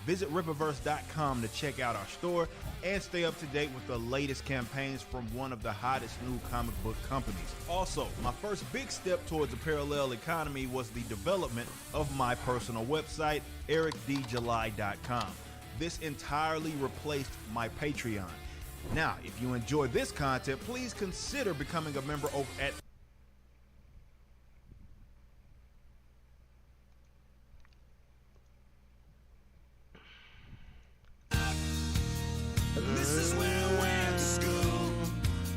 S4: Visit Rippaverse.com to check out our store and stay up to date with the latest campaigns from one of the hottest new comic book companies. Also, my first big step towards a parallel economy was the development of my personal website, ericdjuly.com. This entirely replaced my Patreon. Now, if you enjoy this content, please consider becoming a member over at
S2: This is where I went to school.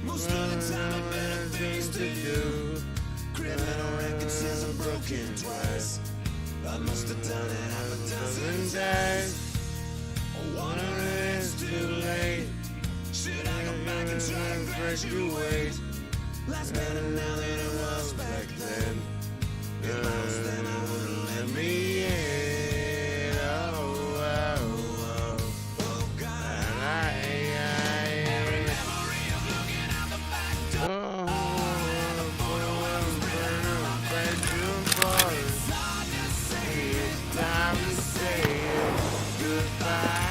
S2: Most of the time I better things to do. Criminal record says I'm broken twice. I must have done it half a dozen times. Wonder if it's too late. Should I go back and try and graduate? Life's better now than it was back then. If I was then, I wouldn't let me in. Oh, oh, oh. Oh, God. Every memory of looking out the back door. It's hard to say. It's time to say goodbye.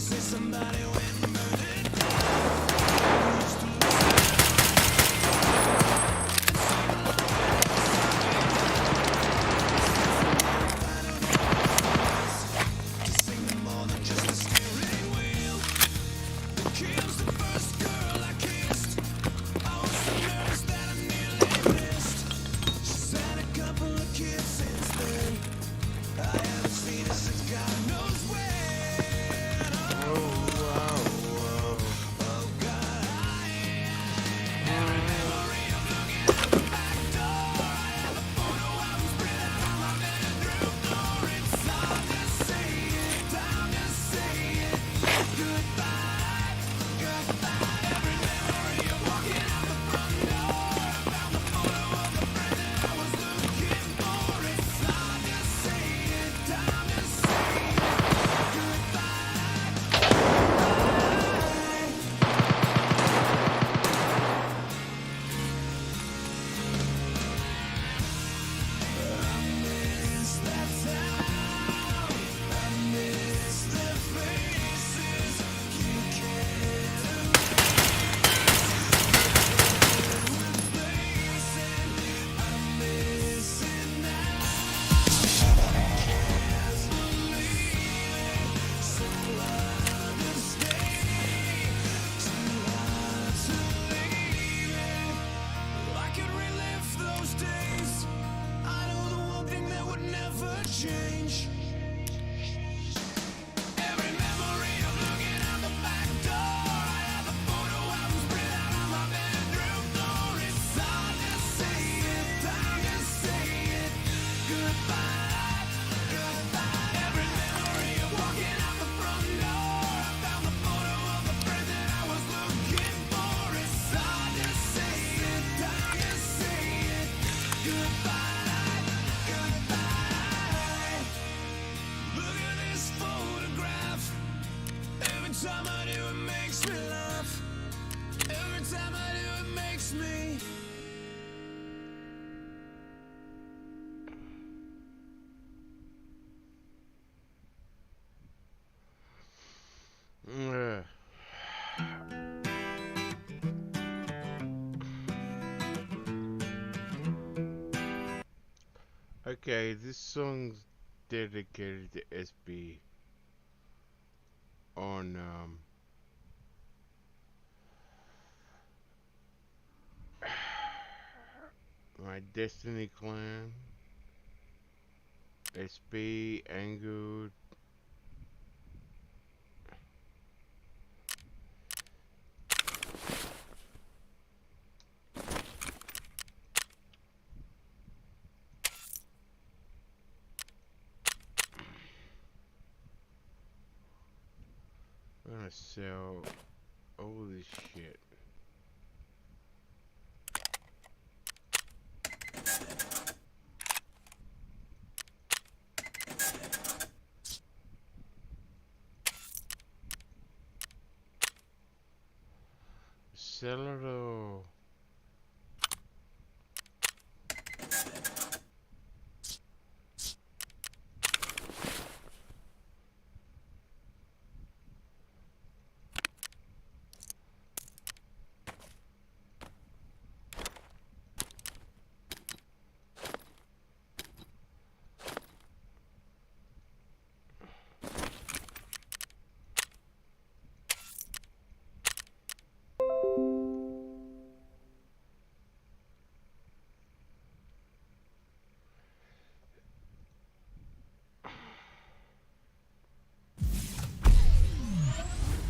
S2: Somebody went and murdered. To sing them more than just a steering wheel. Kim's the first girl I kissed. I was so nervous that I nearly missed. She's had a couple of kids since then. I haven't seen her since God knows when. Change. Every memory of looking out the back door. I have a photo album spread out on my bedroom floor. It's hard to say it, time to say it. Goodbye, goodbye. Every memory of walking out the front door. I found the photo of the friend that I was looking for. It's hard to say it, time to say it. Goodbye. Every time I do, it makes me laugh. Every time I do, it makes me.
S1: Okay, this song's dedicated to SB on my Destiny clan SB angled. I'm gonna sell all this shit. Sell it all.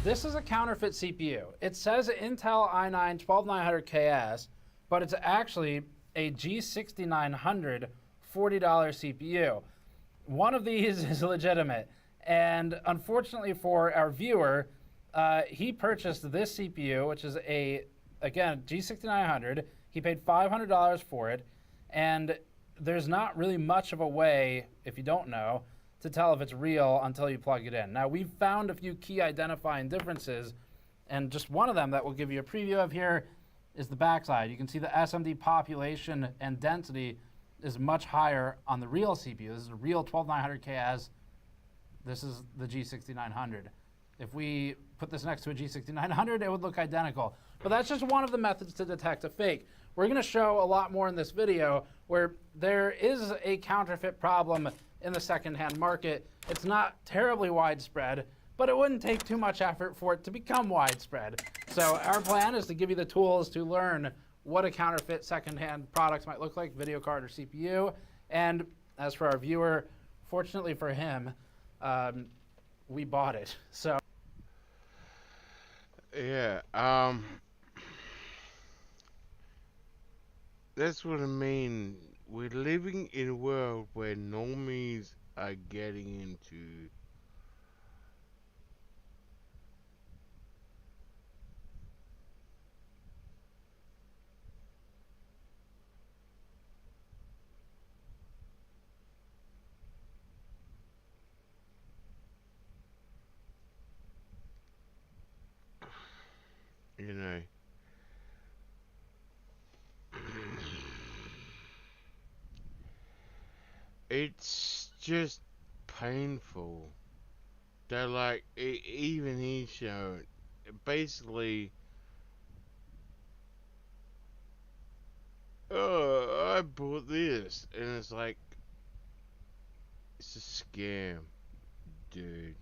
S5: This is a counterfeit CPU. It says Intel i9 12900KS, but it's actually a G6900 $40 CPU. One of these is legitimate, and unfortunately for our viewer, he purchased this CPU, which is again, G6900. He paid $500 for it, and there's not really much of a way, if you don't know, to tell if it's real until you plug it in. Now, we've found a few key identifying differences, and just one of them that we'll give you a preview of here is the backside. You can see the SMD population and density is much higher on the real CPU. This is a real 12900KS. This is the G6900. If we put this next to a G6900, it would look identical. But that's just one of the methods to detect a fake. We're gonna show a lot more in this video where there is a counterfeit problem in the secondhand market. It's not terribly widespread, but it wouldn't take too much effort for it to become widespread. So our plan is to give you the tools to learn what a counterfeit secondhand products might look like, video card or CPU. And as for our viewer, fortunately for him, we bought it. So
S1: Yeah, that's what I mean. We're living in a world where normies are getting into you know. It's just painful. They're like, even he showed, basically, oh, I bought this, and it's like, it's a scam, dude.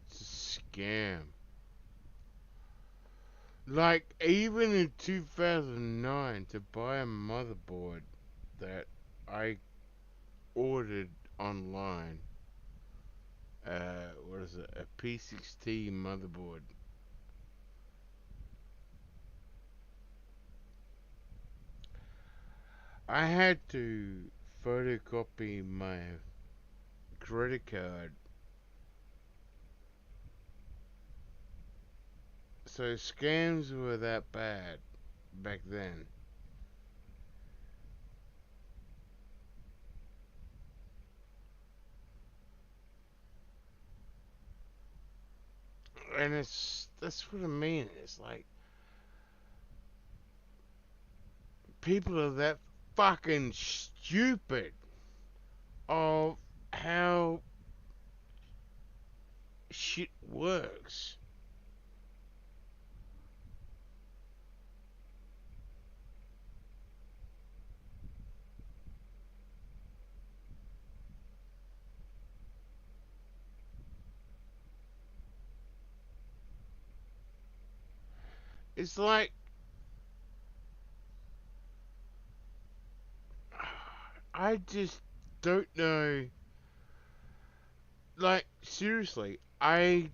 S1: It's a scam. Like, even in 2009, to buy a motherboard that I ordered online, what is it, a P60 motherboard. I had to photocopy my credit card. So scams were that bad back then. And that's what I mean. It's like people are that fucking stupid of how shit works. It's like I just don't know. Like seriously, I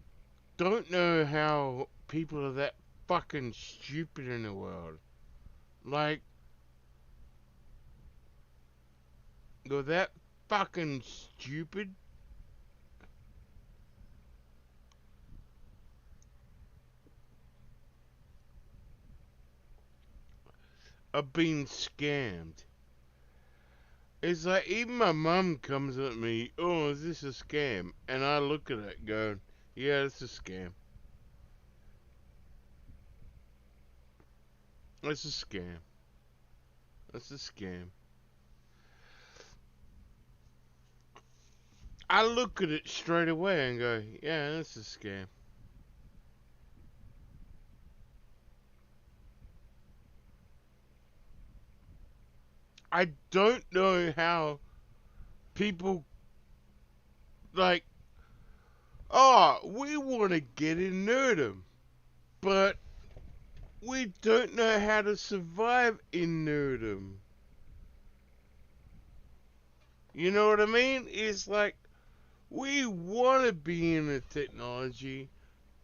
S1: don't know how people are that fucking stupid in the world. Like they're that fucking stupid. Of being scammed. It's like even my mum comes at me, oh, is this a scam? And I look at it going, yeah, it's a scam. It's a scam. It's a scam. I look at it straight away and go, yeah, that's a scam. I don't know how people like, oh, we want to get in Nerdum, but we don't know how to survive in Nerdum. You know what I mean? It's like we want to be in the technology,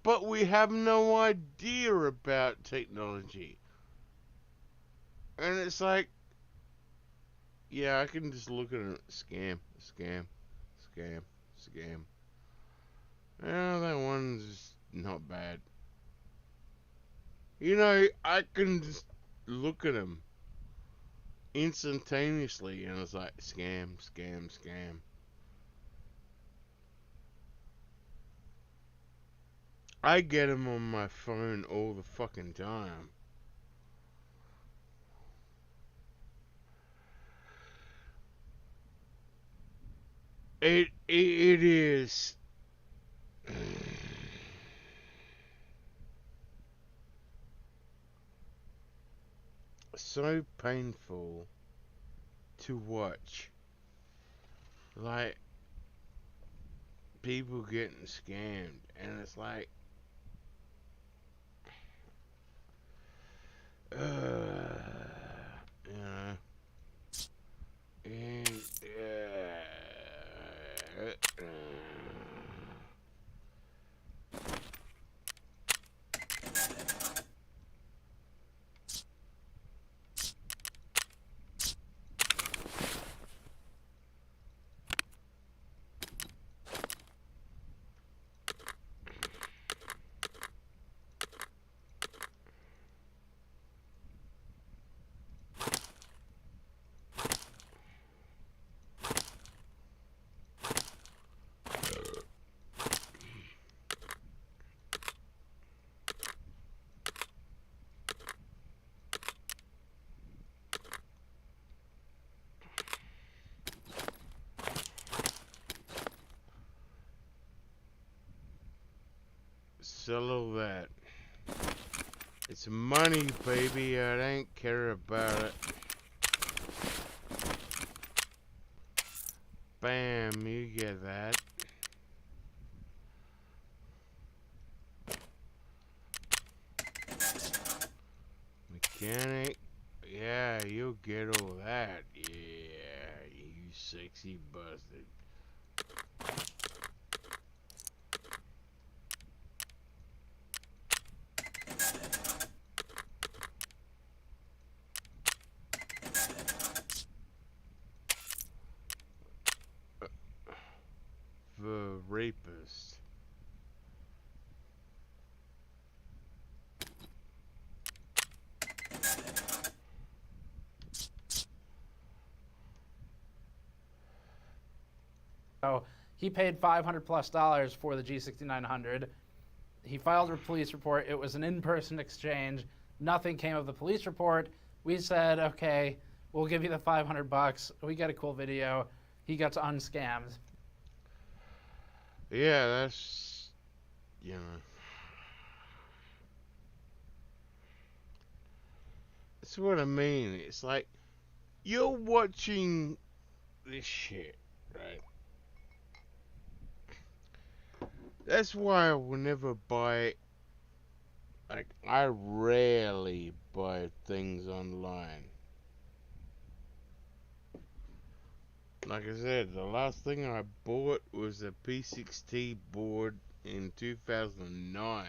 S1: but we have no idea about technology. And it's like, yeah, I can just look at it, scam, scam, scam, scam. Oh, that one's just not bad. You know, I can just look at them instantaneously, and it's like, scam, scam, scam. I get them on my phone all the fucking time. It is so painful to watch, like people getting scammed, and it's like, you know, and sell all that. It's money, baby. I don't care about it. Bam, you get that. Mechanic. Yeah, you'll get all that. Yeah, you sexy bastard. The rapist.
S5: So he paid $500+ for the G6900. He filed a police report. It was an in-person exchange. Nothing came of the police report. We said, okay, we'll give you the $500. We got a cool video. He gets unscammed.
S1: Yeah, that's, you know. That's what I mean. It's like, you're watching this shit, right? That's why I will never buy Like, I rarely buy things online. Like I said, the last thing I bought was a P6T board in 2009.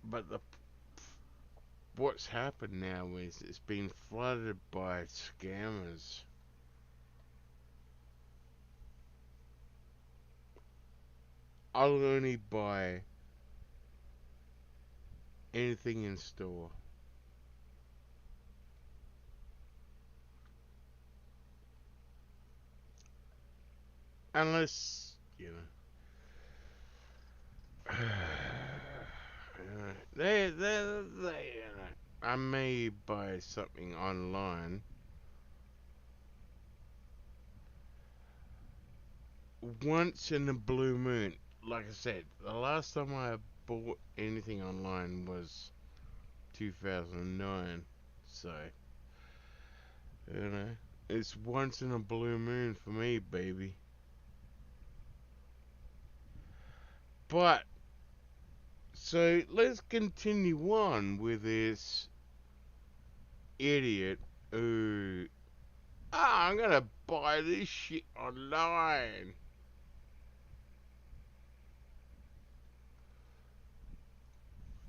S1: But what's happened now is it's been flooded by scammers. I'll only buy anything in store. Unless, I may buy something online. Once in a blue moon. Like I said, the last time I bought anything online was 2009. So, it's once in a blue moon for me, baby. But, so let's continue on with this idiot who, I'm gonna buy this shit online.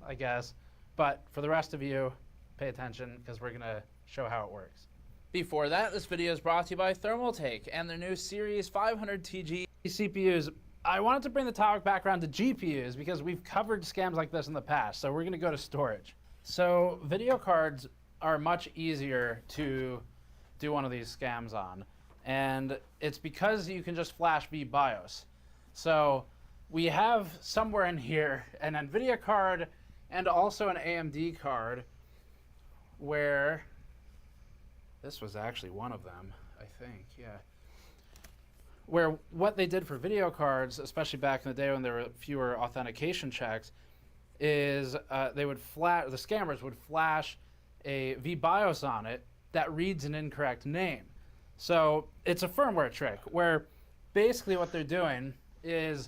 S5: I guess. But for the rest of you, pay attention because we're going to show how it works. Before that, this video is brought to you by Thermaltake and their new Series 500TG CPUs. I wanted to bring the topic back around to GPUs because we've covered scams like this in the past, so we're going to go to storage. So video cards are much easier to do one of these scams on, and it's because you can just flash vBIOS. So we have somewhere in here an NVIDIA card and also an AMD card where this was actually one of them, I think, yeah. Where what they did for video cards, especially back in the day when there were fewer authentication checks, is the scammers would flash a vBIOS on it that reads an incorrect name. So it's a firmware trick where basically what they're doing is,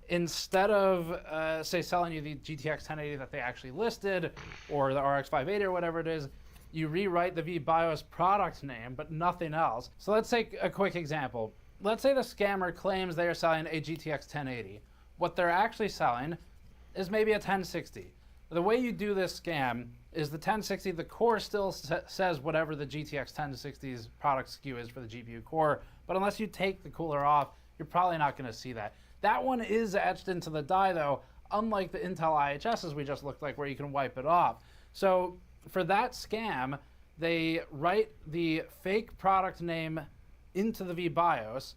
S5: instead of, say, selling you the GTX 1080 that they actually listed, or the RX 580 or whatever it is, you rewrite the vBIOS product name, but nothing else. So let's take a quick example. Let's say the scammer claims they are selling a GTX 1080. What they're actually selling is maybe a 1060. The way you do this scam is the 1060, the core still says whatever the GTX 1060's product SKU is for the GPU core, but unless you take the cooler off, you're probably not going to see that. That one is etched into the die though, unlike the Intel IHSs we just looked like where you can wipe it off. So for that scam, they write the fake product name into the vBIOS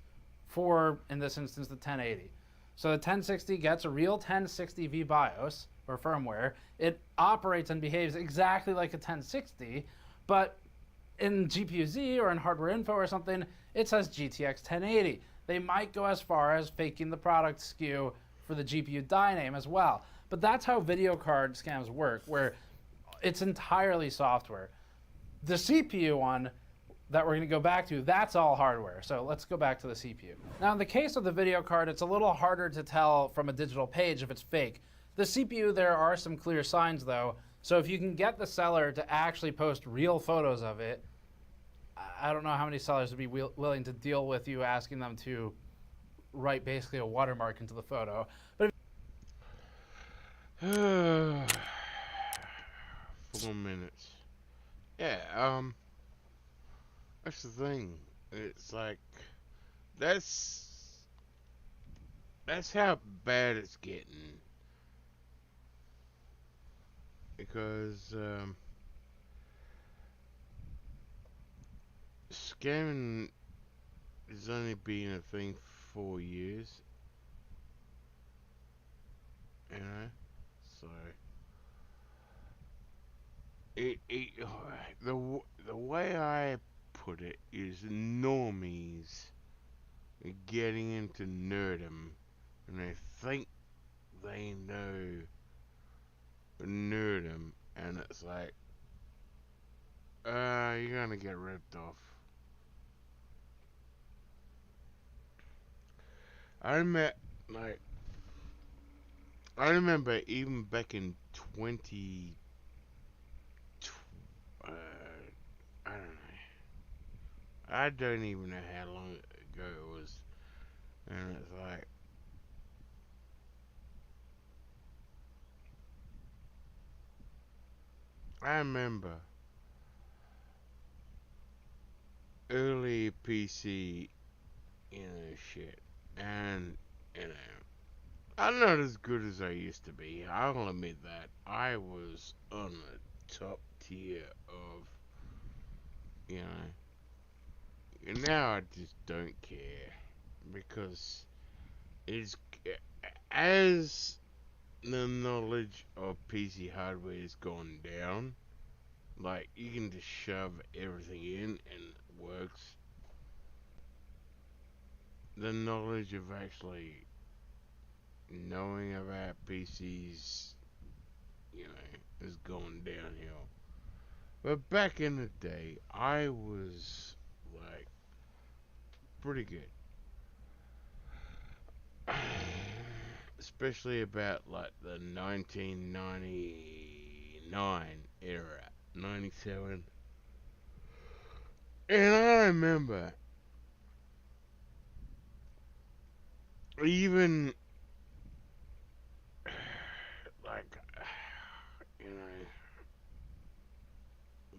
S5: for, in this instance, the 1080. So the 1060 gets a real 1060 vBIOS or firmware. It operates and behaves exactly like a 1060, but in GPU-Z or in hardware info or something, it says GTX 1080. They might go as far as faking the product SKU for the GPU die name as well. But that's how video card scams work, where it's entirely software. The CPU one that we're going to go back to, that's all hardware. So let's go back to the CPU. Now in the case of the video card, it's a little harder to tell from a digital page if it's fake. The CPU, there are some clear signs though. So if you can get the seller to actually post real photos of it, I don't know how many sellers would be willing to deal with you asking them to write basically a watermark into the photo. But
S1: 4 minutes. Yeah, that's the thing. It's like, that's how bad it's getting. Because, scamming has only been a thing for 4 years. So the way I put it is normies getting into nerdom, and they think they know nerdom, and it's like, you're gonna get ripped off. I met, like, I remember even back in 20, I don't know. I don't even know how long ago it was, and it's like I remember early PC, shit, and you know, I'm not as good as I used to be. I'll admit that. I was on the top tier of, you know, and now I just don't care because it's as the knowledge of PC hardware has gone down. Like you can just shove everything in and it works. The knowledge of actually knowing about PCs, has gone downhill. But back in the day, I was like pretty good. Especially about like the 1999 era, 97. And I remember even like you know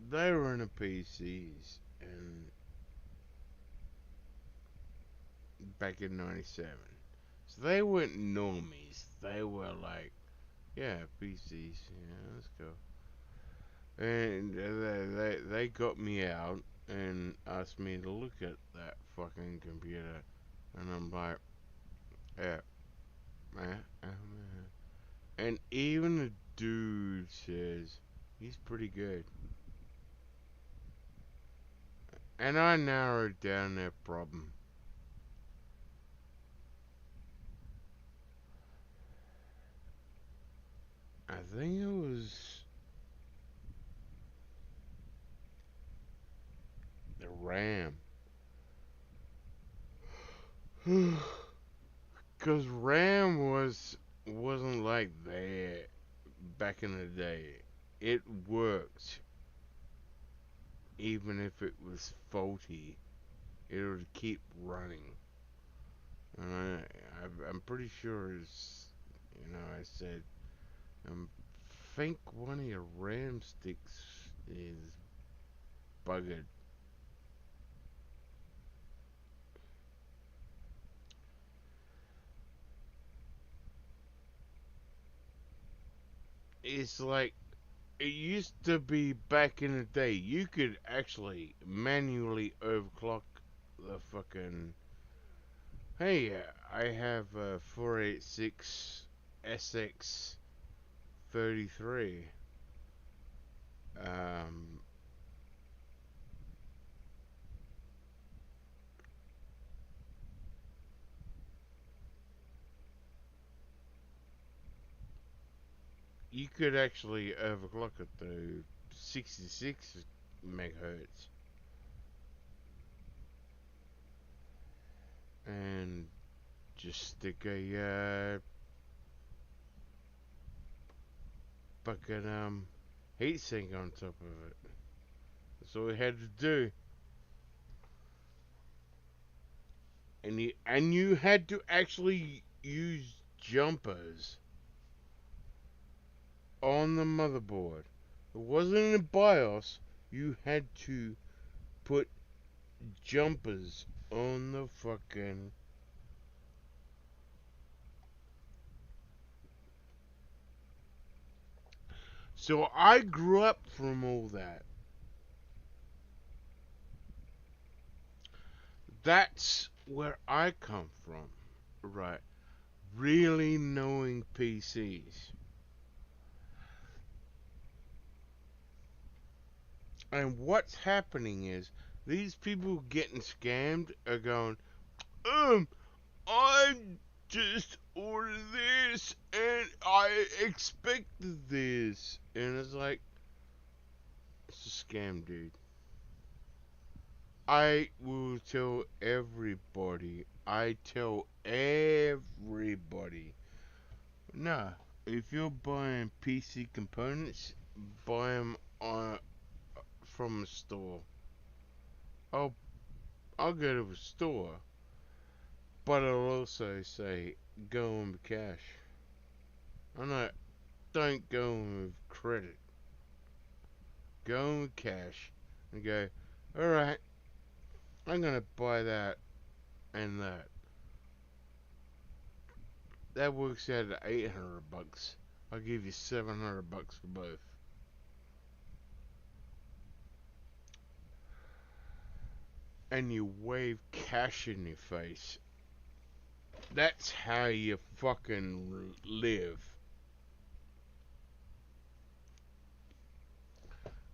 S1: they were in the PCs and back in 97. So they weren't normies. They were like, yeah, PCs, yeah, let's go. And they got me out and asked me to look at that fucking computer. And I'm like, yeah, and even the dude says he's pretty good. And I narrowed down their problem. I think it was the RAM. Cause RAM wasn't like that back in the day. It worked even if it was faulty. It would keep running. And I'm pretty sure I said, I think one of your RAM sticks is buggered. It's like it used to be back in the day. You could actually manually overclock the fucking. Hey, I have a 486 SX 33. Um, you could actually overclock it to 66 megahertz and just stick a fucking heatsink on top of it. That's all we had to do. And you had to actually use jumpers on the motherboard. It wasn't in the BIOS. You had to put jumpers on the fucking. So I grew up from all that. That's where I come from, right? Really knowing PCs. And what's happening is these people getting scammed are going, um, I just ordered this and I expected this. And it's like, it's a scam, dude. I will tell everybody. I tell everybody. Nah, if you're buying PC components, buy them from a store. I'll I'll go to a store, but I'll also say go on with cash. I'm not. Don't go on with credit. Go on with cash and go. All right, I'm gonna buy that and that. That works out at $800. I'll give you $700 for both. And you wave cash in your face. That's how you fucking live.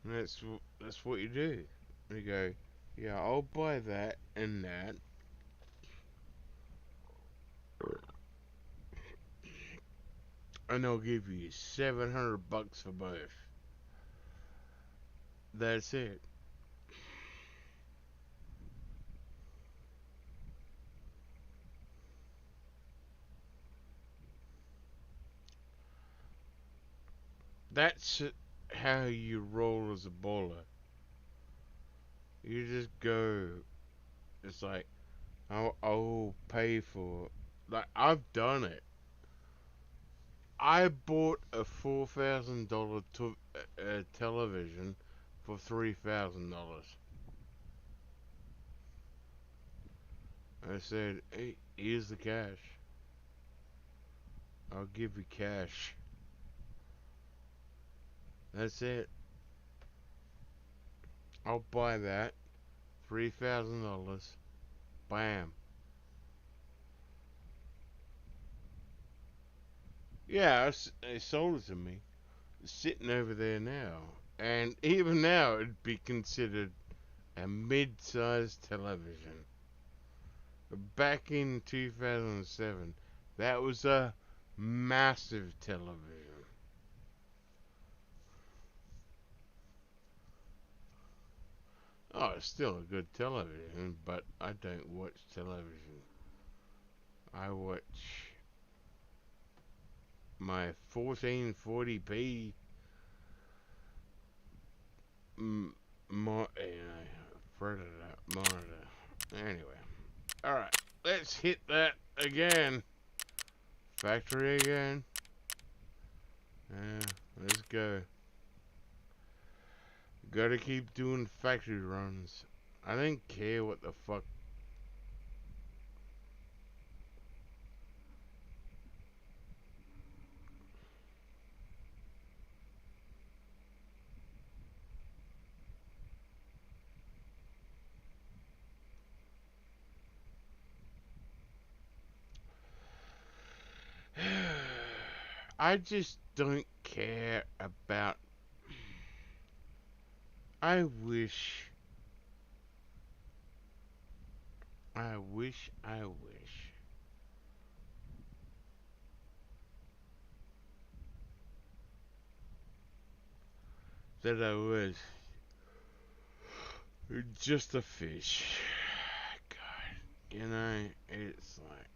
S1: And that's what you do. You go, yeah, I'll buy that and that. And I'll give you $700 for both. That's it. That's how you roll as a bowler. You just go. It's like I'll pay for. Like I've done it. I bought a $4,000 television for $3,000. I said, "Hey, here's the cash. I'll give you cash. That's it. I'll buy that. $3,000. Bam." Yeah, they sold it to me. It's sitting over there now. And even now, it'd be considered a mid-sized television. Back in 2007, that was a massive television. Oh, it's still a good television, but I don't watch television. I watch my 1440p monitor. Anyway, all right, let's hit that again. Factory again. Yeah, let's go. Gotta keep doing factory runs. I don't care what the fuck. I just don't care about. I wish. I wish. I wish. That I was just a fish. God, you know, it's like.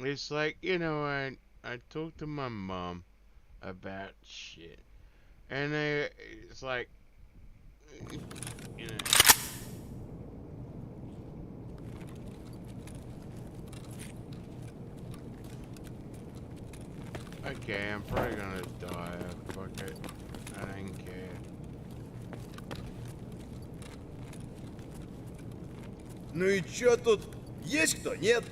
S1: It's like, you know, I talked to my mom about shit. And it's like, you know. Okay, I'm probably gonna die. Fuck it. I don't care.
S2: Ну и чё тут? Есть кто, нет?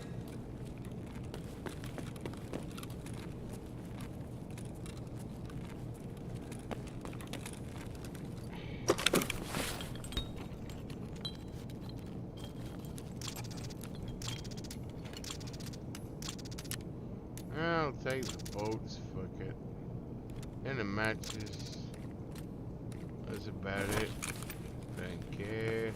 S1: I'll take the bolts, fuck it. And the matches. That's about it. Don't care.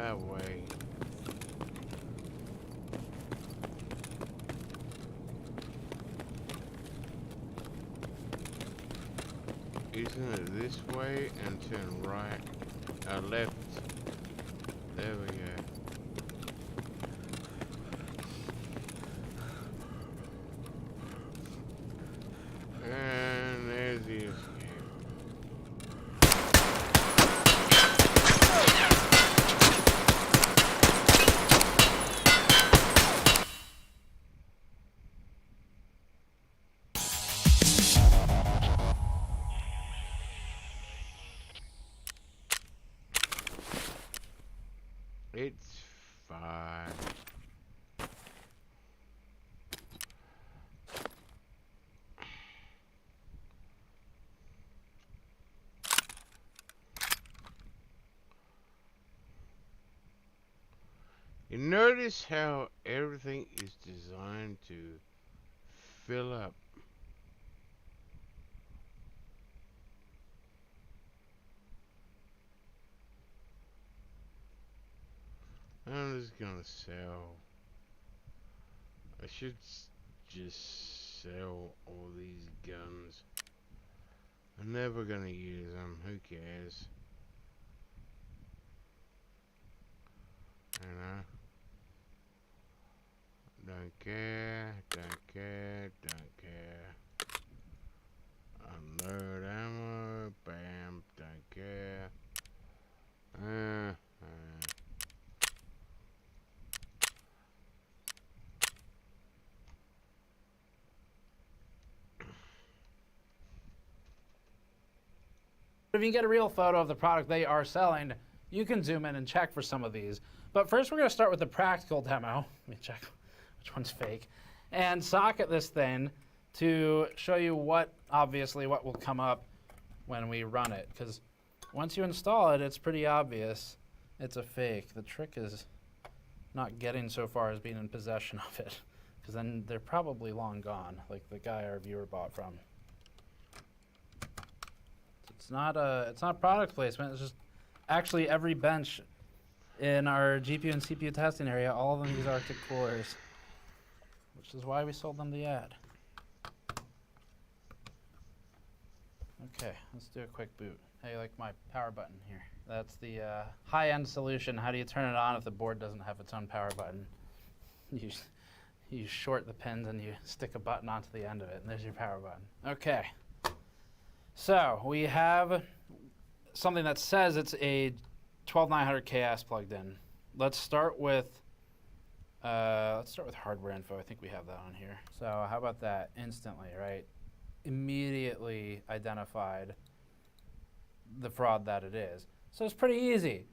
S1: that way. Isn't it this way and turn right? Left. There we go. And there's the escape. It's fine. You notice how everything is designed to fill up. I'm just gonna sell. I should just sell all these guns. I'm never gonna use them. Who cares? You know? Don't care. Don't care. Don't care. Unload ammo. Bam. Don't care.
S5: If you can get a real photo of the product they are selling, you can zoom in and check for some of these. But first we're going to start with the practical demo. Let me check which one's fake. And socket this thing to show you obviously what will come up when we run it. Because once you install it, it's pretty obvious it's a fake. The trick is not getting so far as being in possession of it. Because then they're probably long gone, like the guy our viewer bought from. It's not product placement. It's just actually every bench in our GPU and CPU testing area, all of them use Arctic coolers, which is why we sold them the ad. Okay, let's do a quick boot. How do you like my power button here? That's the high-end solution. How do you turn it on if the board doesn't have its own power button? You short the pins and you stick a button onto the end of it, and there's your power button. Okay. So we have something that says it's a 12900KS plugged in. Let's start with hardware info. I think we have that on here. So how about that? Instantly, right? Immediately identified the fraud that it is. So it's pretty easy.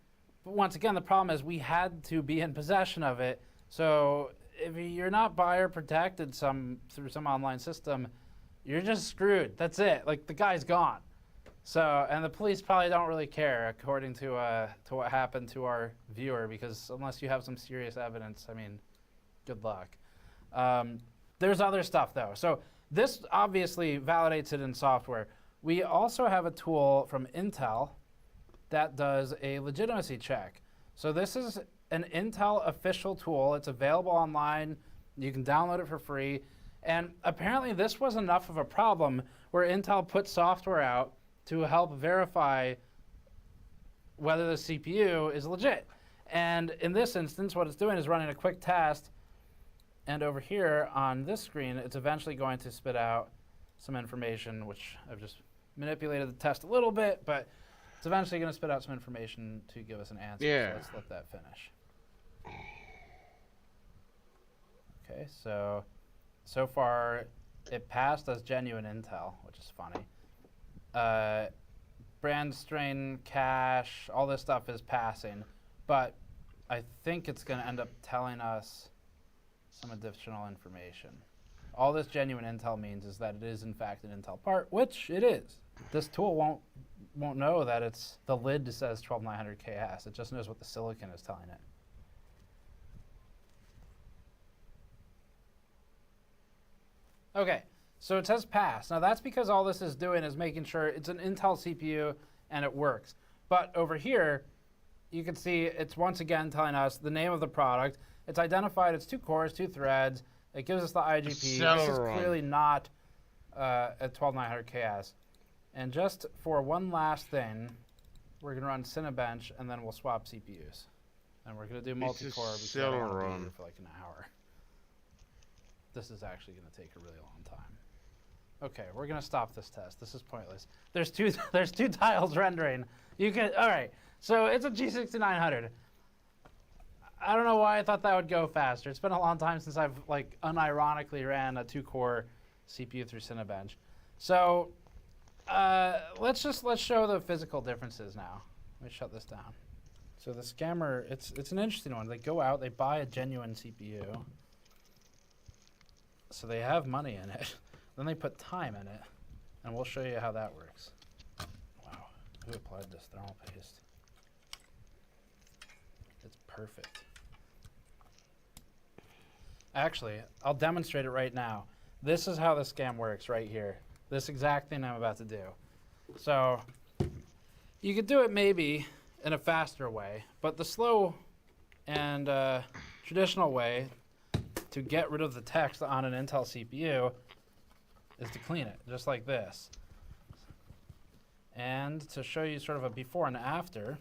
S5: But once again, the problem is we had to be in possession of it. So if you're not buyer protected through some online system, you're just screwed. That's it. Like, the guy's gone. So, and the police probably don't really care, according to what happened to our viewer, because unless you have some serious evidence, I mean, good luck. There's other stuff, though. So this obviously validates it in software. We also have a tool from Intel that does a legitimacy check. So this is an Intel official tool. It's available online. You can download it for free. And apparently this was enough of a problem where Intel put software out to help verify whether the CPU is legit. And in this instance, what it's doing is running a quick test. And over here on this screen, it's eventually going to spit out some information, which I've just manipulated the test a little bit, but it's eventually going to spit out some information to give us an answer.
S1: Yeah.
S5: So let's let that finish. Okay, so far, it passed as genuine Intel, which is funny. Brand strain, cache, all this stuff is passing, but I think it's going to end up telling us some additional information. All this genuine Intel means is that it is in fact an Intel part, which it is. This tool won't know that it's the lid says 12900KS. It just knows what the silicon is telling it. Okay, so it says pass. Now that's because all this is doing is making sure it's an Intel CPU and it works. But over here, you can see it's once again telling us the name of the product. It's identified it's 2 cores, 2 threads. It gives us the IGP. This is
S1: Celeron.
S5: clearly not a 12900 KS. And just for one last thing, we're going to run Cinebench, and then we'll swap CPUs. And we're going to do multi-core because I don't want to be
S1: Celeron.
S5: here for like an hour. This is actually going to take a really long time. Okay, we're going to stop this test. This is pointless. There's two tiles rendering. You can, all right, so it's a G6900. I don't know why I thought that would go faster. It's been a long time since I've like unironically ran a 2-core CPU through Cinebench. So let's show the physical differences now. Let me shut this down. So the scammer, it's an interesting one. They go out, they buy a genuine CPU. So they have money in it. Then they put time in it, and we'll show you how that works. Wow, who applied this thermal paste? It's perfect. Actually, I'll demonstrate it right now. This is how the scam works right here. This exact thing I'm about to do. So you could do it maybe in a faster way, but the slow and traditional way to get rid of the text on an Intel CPU is to clean it, just like this. And to show you sort of a before and after,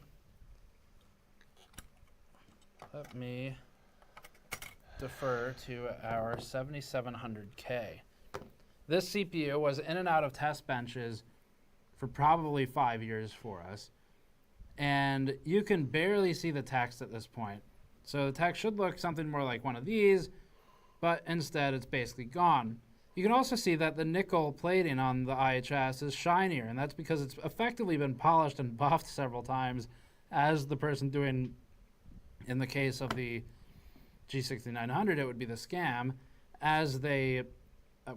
S5: let me defer to our 7700K. This CPU was in and out of test benches for probably 5 years for us. And you can barely see the text at this point. So the text should look something more like one of these, but instead it's basically gone. You can also see that the nickel plating on the IHS is shinier, and that's because it's effectively been polished and buffed several times, as the person doing, in the case of the G6900, it would be the scam. As they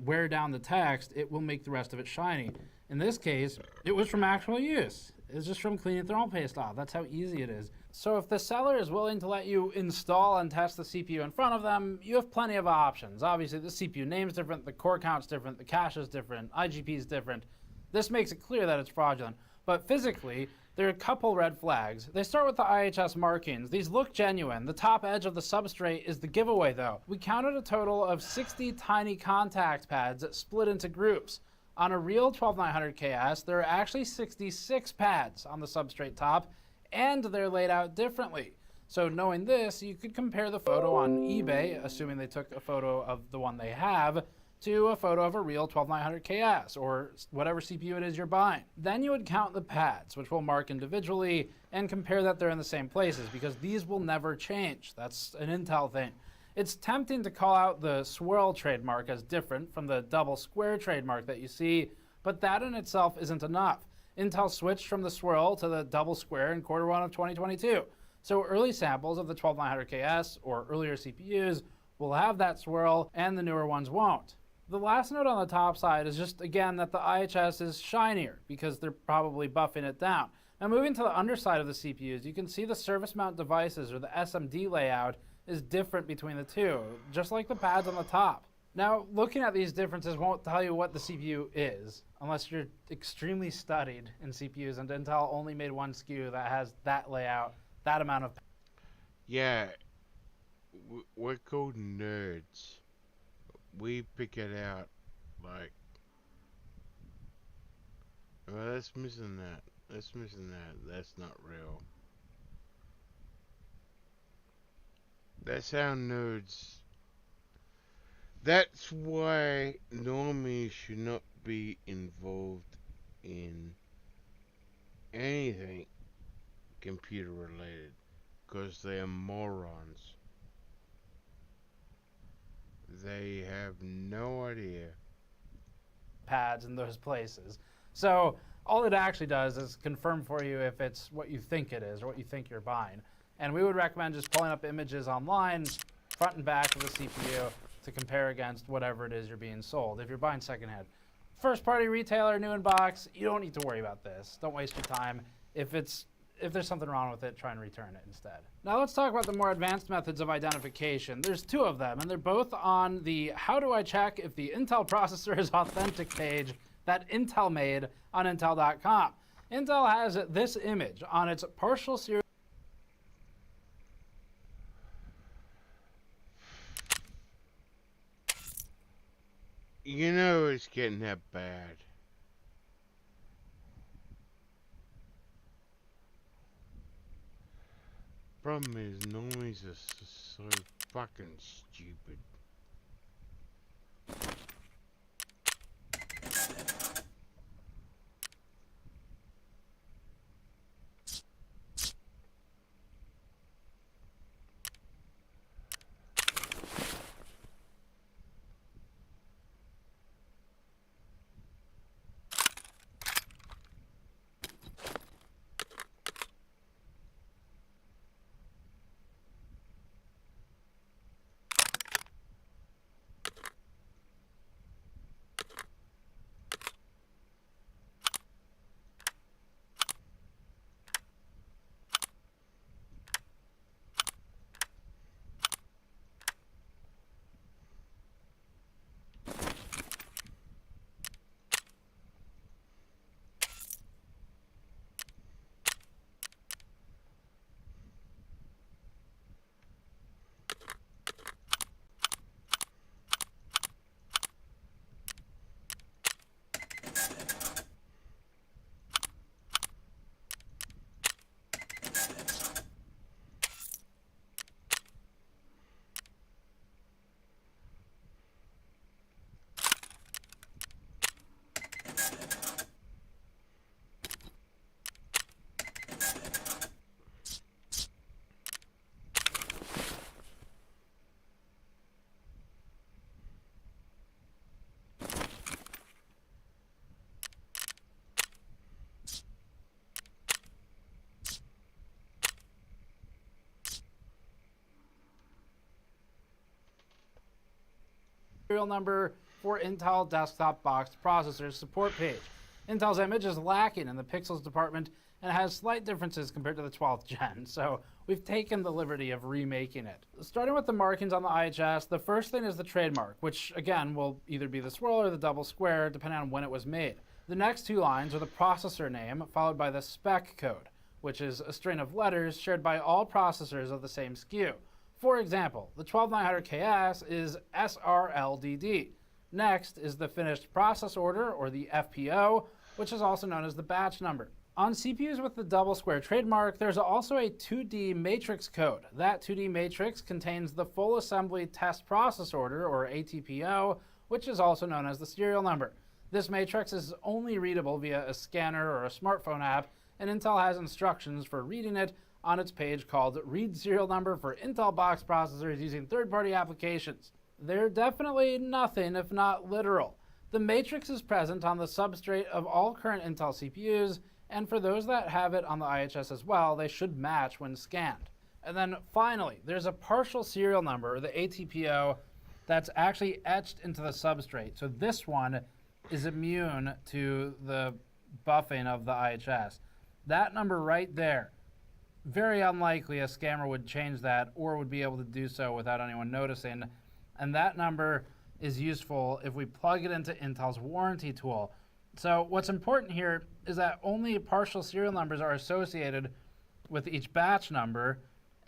S5: wear down the text, it will make the rest of it shiny. In this case, it was from actual use. It's just from cleaning thermal paste off. That's how easy it is. So if the seller is willing to let you install and test the CPU in front of them, you have plenty of options. Obviously, the CPU name's different, the core count's different, the cache is different, IGP's different. This makes it clear that it's fraudulent. But physically, there are a couple red flags. They start with the IHS markings. These look genuine. The top edge of the substrate is the giveaway, though. We counted a total of 60 tiny contact pads that split into groups. On a real 12900 KS, there are actually 66 pads on the substrate top, and they're laid out differently. So knowing this, you could compare the photo on eBay, assuming they took a photo of the one they have, to a photo of a real 12900 KS, or whatever CPU it is you're buying. Then you would count the pads, which we'll mark individually, and compare that they're in the same places, because these will never change. That's an Intel thing. It's tempting to call out the swirl trademark as different from the double square trademark that you see, but that in itself isn't enough. Intel switched from the swirl to the double square in Q1 of 2022. So early samples of the 12900 KS or earlier CPUs will have that swirl, and the newer ones won't. The last note on the top side is just, again, that the IHS is shinier because they're probably buffing it down. Now moving to the underside of the CPUs, you can see the service mount devices, or the SMD layout, is different between the two, just like the pads on the top. Now, looking at these differences won't tell you what the CPU is, unless you're extremely studied in CPUs, and Intel only made one SKU that has that layout, that amount of...
S1: Yeah, we're called nerds. We pick it out, like... Well, that's missing that. That's missing that. That's not real. That's how nerds... That's why normies should not be involved in anything computer related, because they are morons. They have no idea.
S5: pads in those places. So all it actually does is confirm for you if it's what you think it is or what you think you're buying. And we would recommend just pulling up images online, front and back of the CPU, to compare against whatever it is you're being sold if you're buying secondhand. First party retailer, new in box, you don't need to worry about this. Don't waste your time. If there's something wrong with it, try and return it instead. Now let's talk about the more advanced methods of identification. There's two of them, and they're both on the how do I check if the Intel processor is authentic page that Intel made on Intel.com. Intel has this image on its partial serial
S1: You know it's getting that bad. Problem is, normies are so fucking stupid.
S5: Serial number for Intel desktop boxed processors support page. Intel's image is lacking in the pixels department and has slight differences compared to the 12th gen, so we've taken the liberty of remaking it. Starting with the markings on the IHS, the first thing is the trademark, which again will either be the swirl or the double square depending on when it was made. The next two lines are the processor name followed by the spec code, which is a string of letters shared by all processors of the same SKU. For example, the 12900KS is SRLDD. Next is the finished process order, or the FPO, which is also known as the batch number. On CPUs with the double square trademark, there's also a 2D matrix code. That 2D matrix contains the full assembly test process order, or ATPO, which is also known as the serial number. This matrix is only readable via a scanner or a smartphone app, and Intel has instructions for reading it on its page called Read Serial Number for Intel Box Processors Using Third-Party Applications. They're definitely nothing if not literal. The matrix is present on the substrate of all current Intel CPUs, and for those that have it on the IHS as well, they should match when scanned. And then finally, there's a partial serial number, the ATPO, that's actually etched into the substrate. So this one is immune to the buffing of the IHS. That number right there, very unlikely a scammer would change that or would be able to do so without anyone noticing. And that number is useful if we plug it into Intel's warranty tool. So what's important here is that only partial serial numbers are associated with each batch number,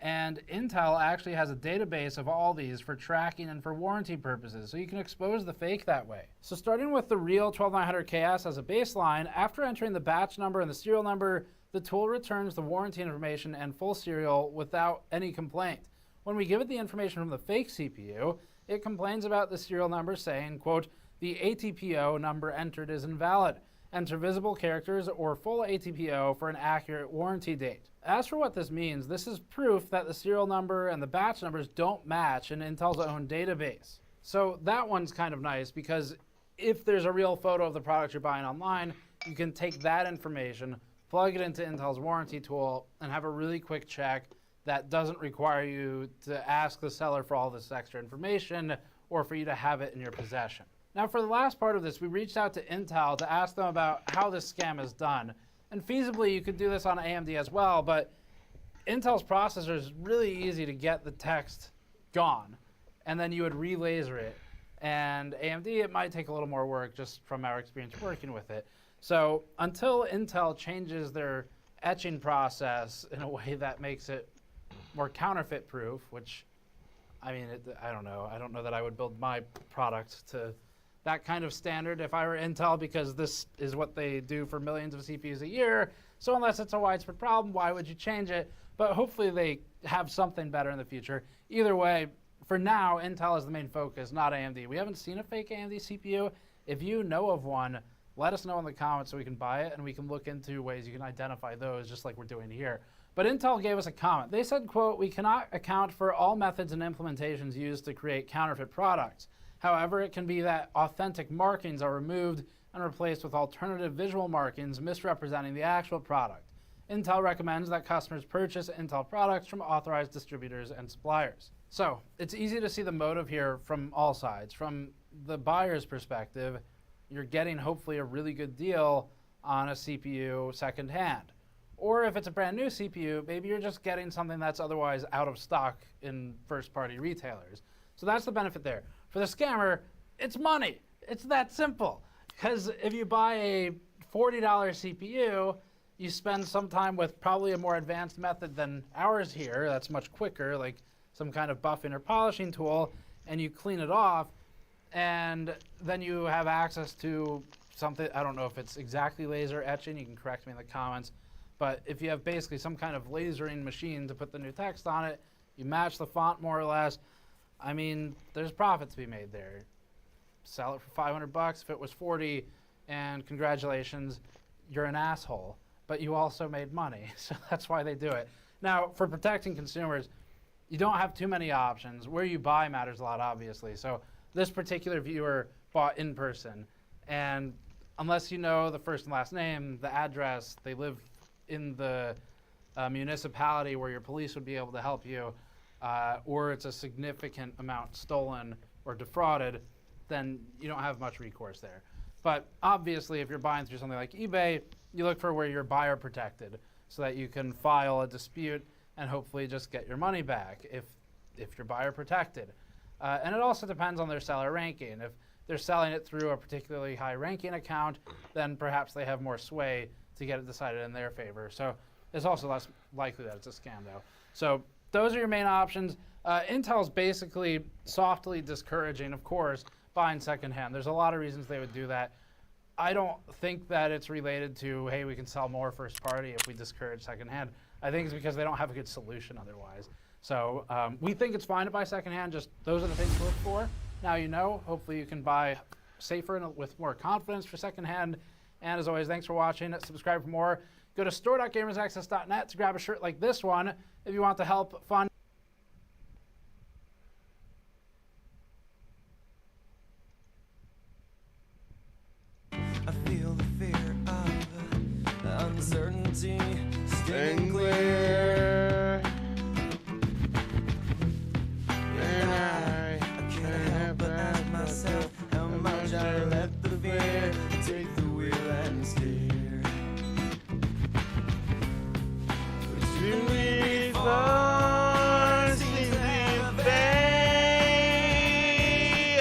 S5: and Intel actually has a database of all these for tracking and for warranty purposes, so you can expose the fake that way. So starting with the real 12900KS as a baseline, after entering the batch number and the serial number, the tool returns the warranty information and full serial without any complaint. When we give it the information from the fake CPU, it complains about the serial number saying, quote, the ATPO number entered is invalid. Enter visible characters or full ATPO for an accurate warranty date. As for what this means, this is proof that the serial number and the batch numbers don't match in Intel's own database. So that one's kind of nice because if there's a real photo of the product you're buying online, you can take that information, plug it into Intel's warranty tool, and have a really quick check that doesn't require you to ask the seller for all this extra information or for you to have it in your possession. Now for the last part of this, we reached out to Intel to ask them about how this scam is done. And feasibly, you could do this on AMD as well, but Intel's processor is really easy to get the text gone, and then you would re-laser it. And AMD, it might take a little more work just from our experience working with it. So until Intel changes their etching process in a way that makes it more counterfeit proof, which, I mean, I don't know. I don't know that I would build my product to that kind of standard if I were Intel, because this is what they do for millions of CPUs a year. So unless it's a widespread problem, why would you change it? But hopefully they have something better in the future. Either way, for now, Intel is the main focus, not AMD. We haven't seen a fake AMD CPU. If you know of one, let us know in the comments so we can buy it, and we can look into ways you can identify those, just like we're doing here. But Intel gave us a comment. They said, quote, "We cannot account for all methods and implementations used to create counterfeit products. However, it can be that authentic markings are removed and replaced with alternative visual markings misrepresenting the actual product. Intel recommends that customers purchase Intel products from authorized distributors and suppliers." So it's easy to see the motive here from all sides. From the buyer's perspective, you're getting hopefully a really good deal on a CPU secondhand. Or if it's a brand new CPU, maybe you're just getting something that's otherwise out of stock in first-party retailers. So that's the benefit there. For the scammer, it's money. It's that simple. Because if you buy a $40 CPU, you spend some time with probably a more advanced method than ours here that's much quicker, like some kind of buffing or polishing tool, and you clean it off, and then you have access to something. I don't know if it's exactly laser etching. You can correct me in the comments. But if you have basically some kind of lasering machine to put the new text on it, you match the font more or less, I mean, there's profit to be made there. Sell it for 500 bucks if it was 40, and congratulations, you're an asshole. But you also made money, so that's why they do it. Now, for protecting consumers, you don't have too many options. Where you buy matters a lot, obviously. So this particular viewer bought in person, and unless you know the first and last name, the address, they live in the municipality where your police would be able to help you, or it's a significant amount stolen or defrauded, then you don't have much recourse there. But obviously, if you're buying through something like eBay, you look for where you're buyer protected so that you can file a dispute and hopefully just get your money back if you're buyer protected. And it also depends on their seller ranking. If they're selling it through a particularly high ranking account, then perhaps they have more sway to get it decided in their favor. So it's also less likely that it's a scam, though. So those are your main options. Intel's basically softly discouraging, of course, buying secondhand. There's a lot of reasons they would do that. I don't think that it's related to, hey, we can sell more first party if we discourage secondhand. I think it's because they don't have a good solution otherwise. So we think it's fine to buy secondhand, just those are the things to look for. Now you know, hopefully you can buy safer and with more confidence for secondhand. And as always, thanks for watching. Subscribe for more. Go to store.gamersaccess.net to grab a shirt like this one if you want to help fund.
S2: I feel the fear of uncertainty staying clear. And I can't help but ask myself how much I let the fear take the wheel and steer. To me before seems to be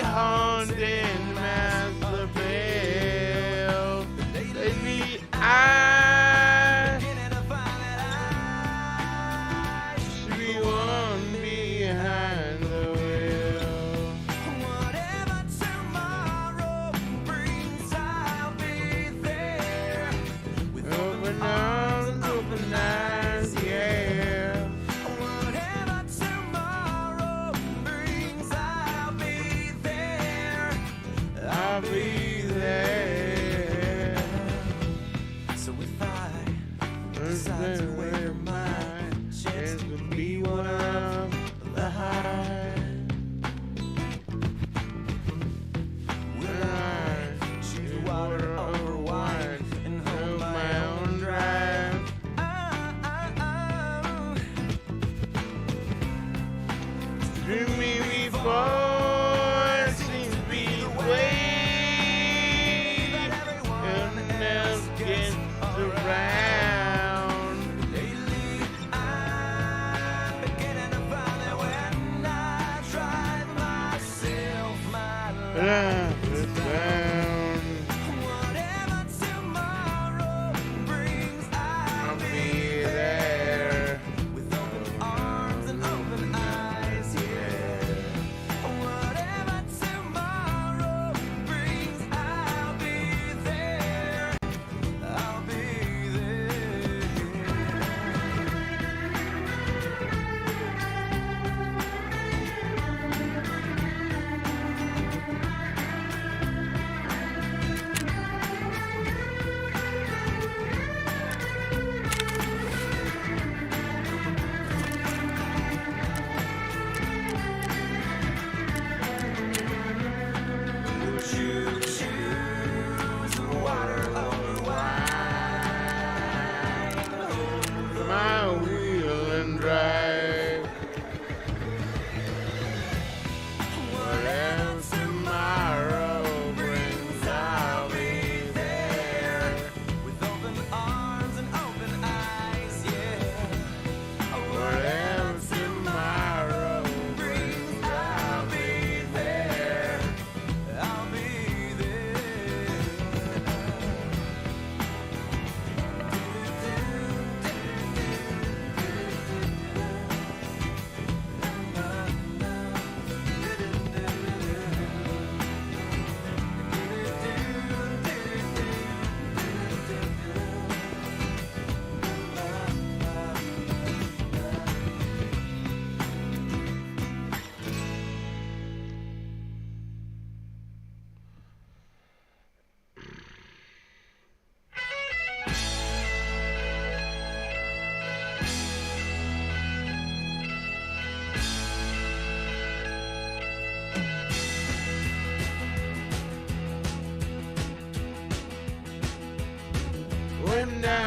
S2: haunted Masterville. Lately I should be one behind the wheel. Whatever tomorrow brings, I'll be there with open arms, open eyes, yeah. Whatever tomorrow brings, I'll be there. I'll be there. So if I decide to wear my chance to be one of the high, will I choose water over wine and hold my own drive? To me before seems to be the way that everyone else gets around. Lately I'm beginning to find that when I drive myself, my life is bound. Whatever tomorrow brings, I'll be there with open arms and open eyes, yeah. Whatever tomorrow brings,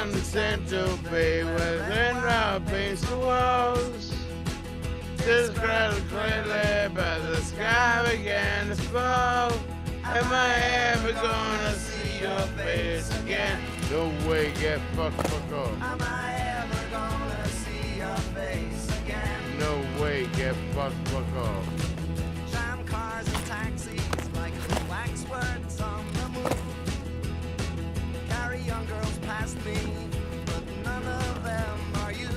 S1: on the Central Bay, within our base the walls. This crowd clearly, but the sky began to fall. Am I ever gonna see your face again? No way, get fuck off.
S2: Am I ever gonna see your face again?
S1: No way, get fuck off.
S2: Tram cars and taxis like the waxworks on the move. Carry young girls past me, but none of them are you.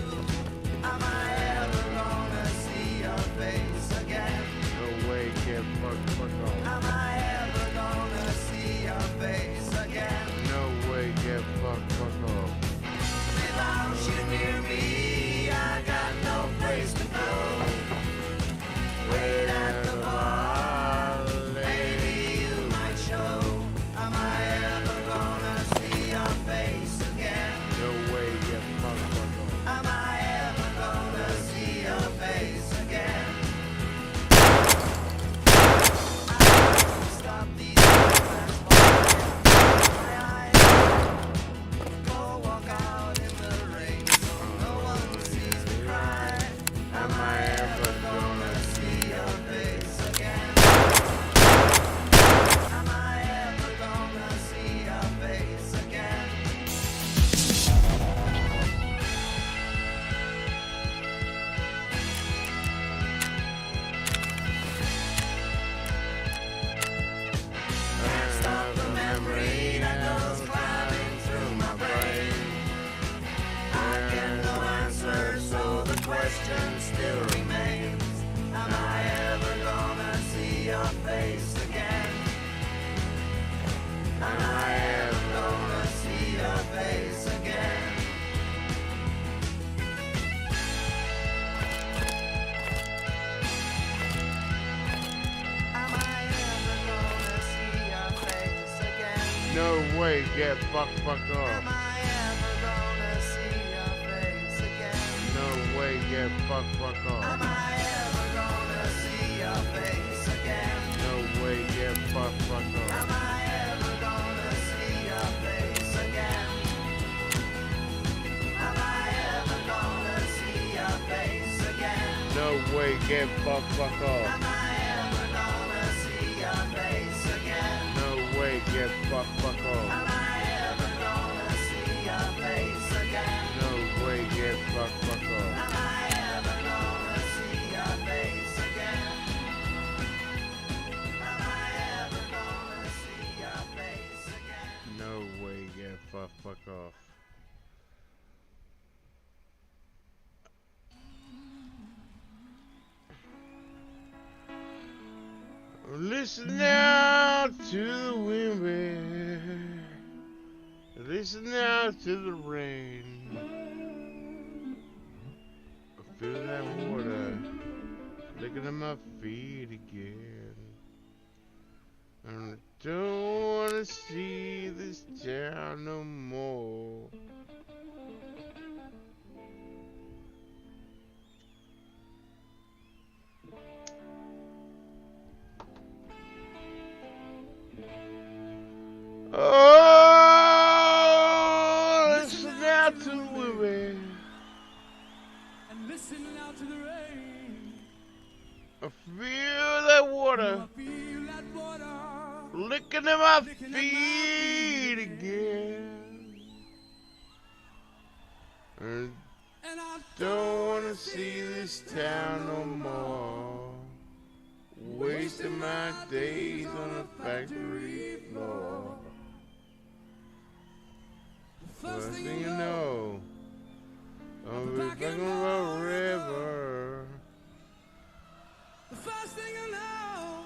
S2: Am I ever gonna see your face again?
S1: No way, get fuck off.
S2: Am I ever gonna see your face again?
S1: No way, get fuck off.
S2: Without you near me, I got no place to go. Wait at the bar, maybe you might show. Am I ever gonna see your face again?
S1: No way, get fuck off.
S2: Am I ever gonna see your face again? I can't stop these my eyes. Go walk out in the rain so no one sees me cry. Am I ever gonna see your face again? Am I ever gonna see your face again? Can't stop the memory that goes climbing through my brain. I get no answer, so the question still remains. Am I ever gonna see your face again? Am I ever gonna see your face again? Am I ever gonna see your face again?
S1: No way, get fuck
S2: Am
S1: off.
S2: I ever gonna see your face again?
S1: No way, get fuck
S2: Am
S1: off.
S2: I ever gonna see your face again?
S1: No way, get fuck
S2: Am
S1: off.
S2: I ever gonna see your face again? Am I ever gonna see your face again?
S1: No way, get fuck
S2: Am
S1: off.
S2: I ever gonna see your face again?
S1: No way, get fuck
S2: Am
S1: off.
S2: I ever gonna see your face again?
S1: No way, get fuck
S2: Am
S1: off.
S2: I ever gonna see your face again? Am I ever gonna see your face again?
S1: No way, get fuck off. Listen now to the wind, listen now to the rain. I feel that water licking at my feet again. And I don't wanna see this town no more. Oh, listen out to the women.
S6: And listen out to the rain.
S1: I feel that water
S6: I feel that water.
S1: licking at my feet again. And
S6: And I
S1: don't wanna see this town no more. Wasting my days on a factory floor. First thing you know, I'll be back on the river.
S6: the first thing you know,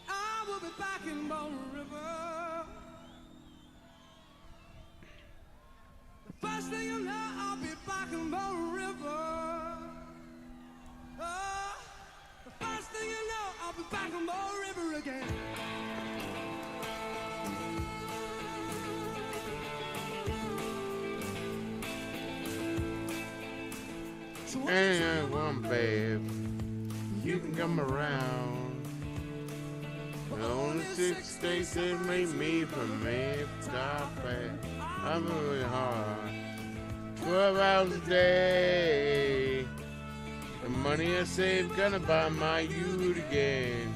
S6: I will be back in Bone River. The first thing you know, I'll be back in Bone River. Oh, the first thing you know, I'll be back in Bone River again. So
S1: Anyone, babe, you can come around. The only 6 states that made me from me stop it. I'm really hard. 12 hours a day. The money I save gonna buy my youth again.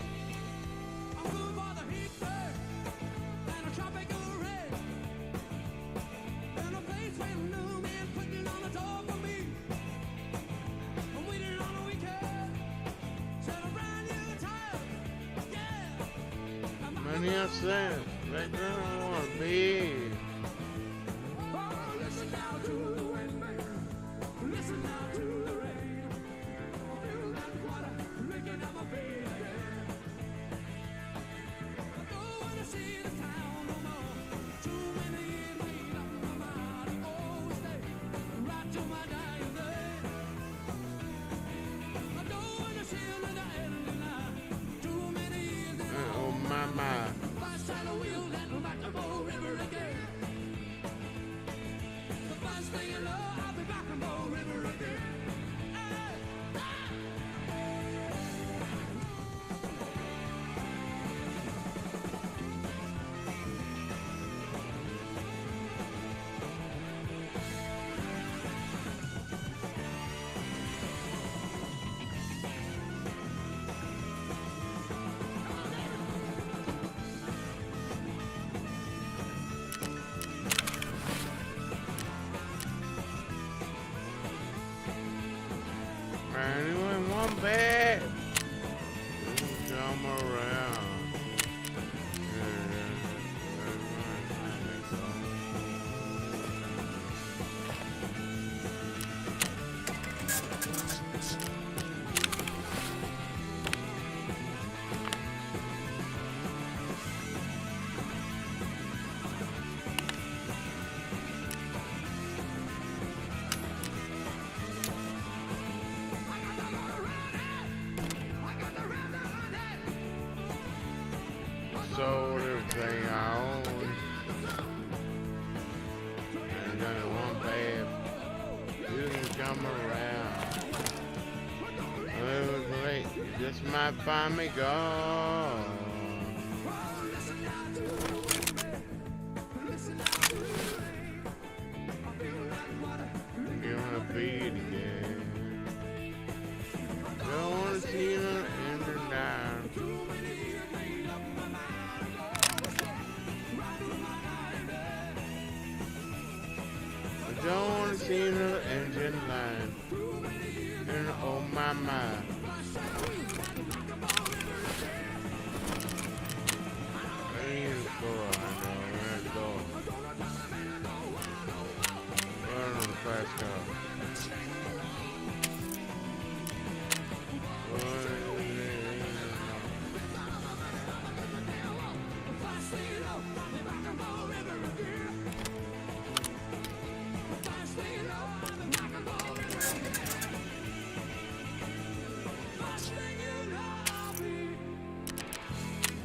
S1: Money I save, like I don't wanna be.
S6: Listen now to the wind, baby. Listen now to the rain. I feel that water making up my feet again. I don't wanna see the town no more. Too many years made up my mind. I always stay right to my dying day. I don't wanna see another ending now. Too many years
S1: Oh my.
S6: Fast time the wheels and back to Bow River again. The first thing you know, I'll be back in Bow River again.
S1: Anyone want bad? Come around. Sold everything I own. And then one bad. You can come around. It was late. You just might find me gone. You wanna beat again. Don't wanna see you in the night. Don't wanna see another engine line. And oh my mind. Where's the door? I know, where's the door? Run on the fast car.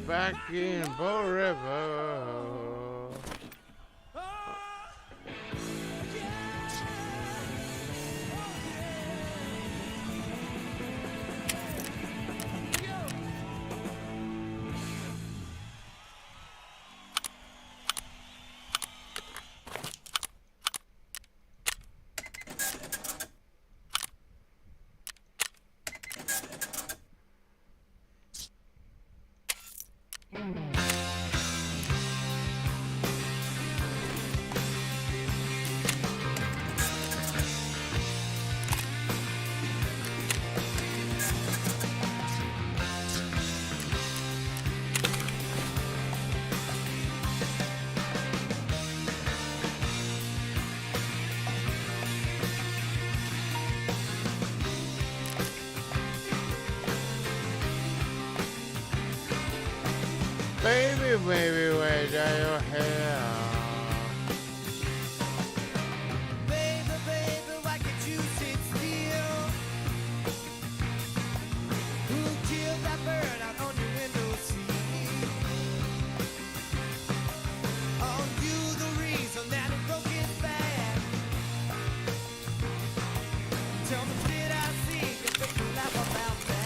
S1: Back in Bow River. Baby, baby, where do your hair?
S2: Baby, baby, why can't you sit still? Who killed that bird out on your window seat? Are you the reason that it broke its back? Tell me, did I see you make you laugh about that?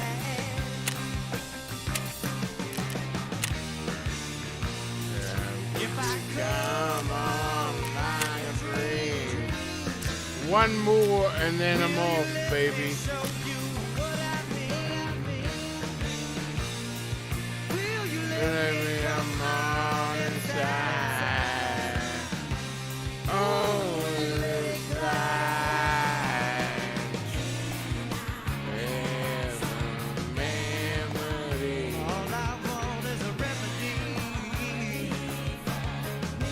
S1: One more and then I'm off, baby. Let me, I'm on inside. Oh, inside. There's a memory.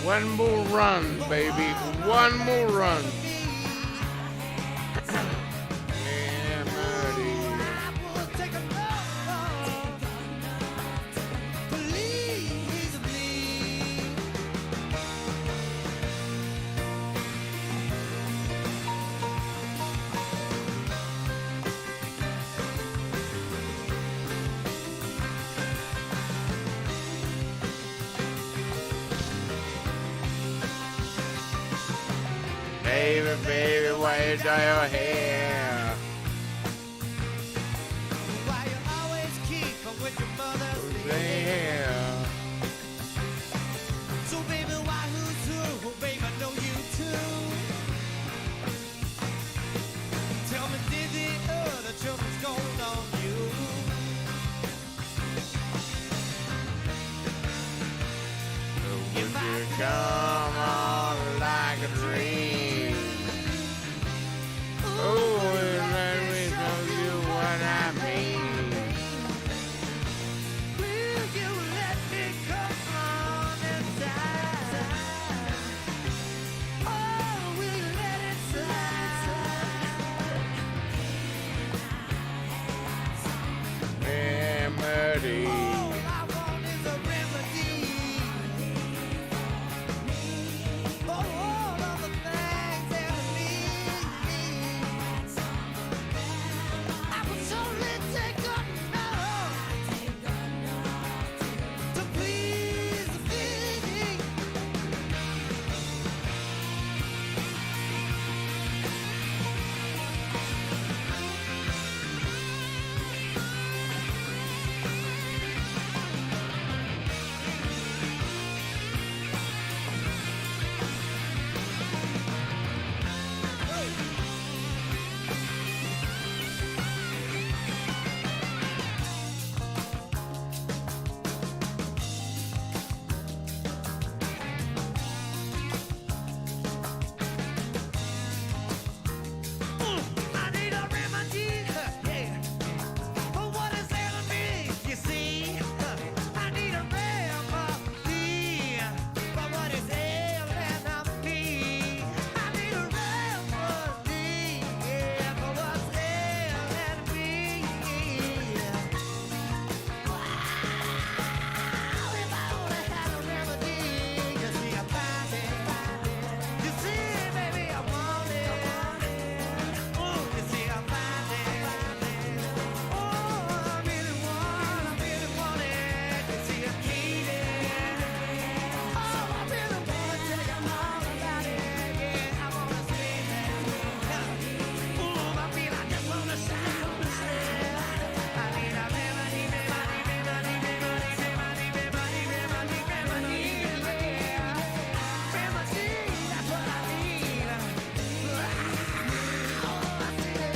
S1: One more run, baby. One more run. Baby, baby, why you dye your hair?
S2: Why you always keep with your mother's
S1: Yeah.
S2: So baby, why who's who? Baby, I know you too. Tell me, did the other children's gold on you?
S1: Would you come on like a dream? Oh, let me tell you what I mean.
S2: Will you let me come on inside? Oh, will you let it slide?
S1: Remedy.
S2: All I want is a remedy. For all of the things that I need. I would surely take a note to please the feeling. I need a remedy, yeah, for what is ailing me. You see, I need a remedy for what is ailing me. I need a remedy, yeah, for what's ailing me. Wow, if I only had a remedy, you see, I find it. You see, baby, I want it. Oh, you see, I find it. Oh, I really want it. You see, I need it. Oh, I really want to tell you all about it. Yeah, I wanna scream it. Oh, I feel I just wanna shout it. I need a remedy, yeah. Remedy, that's what I need. Oh, I see it.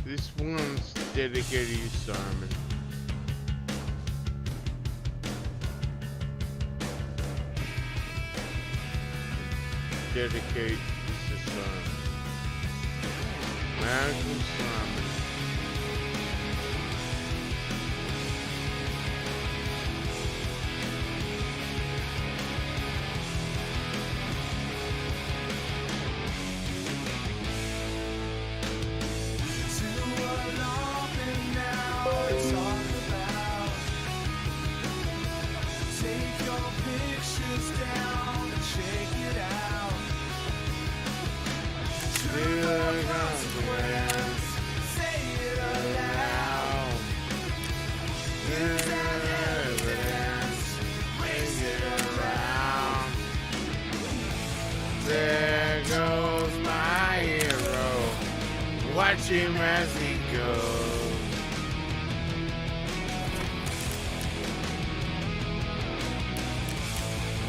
S1: This one's dedicated to you, Simon. Dedicate this to Simon. Magical Simon.
S2: Take your picture.
S1: See the consequence.
S2: Say it aloud.
S1: Use that evidence.
S2: Raise it
S1: Around. There goes my hero. Watch him as he goes.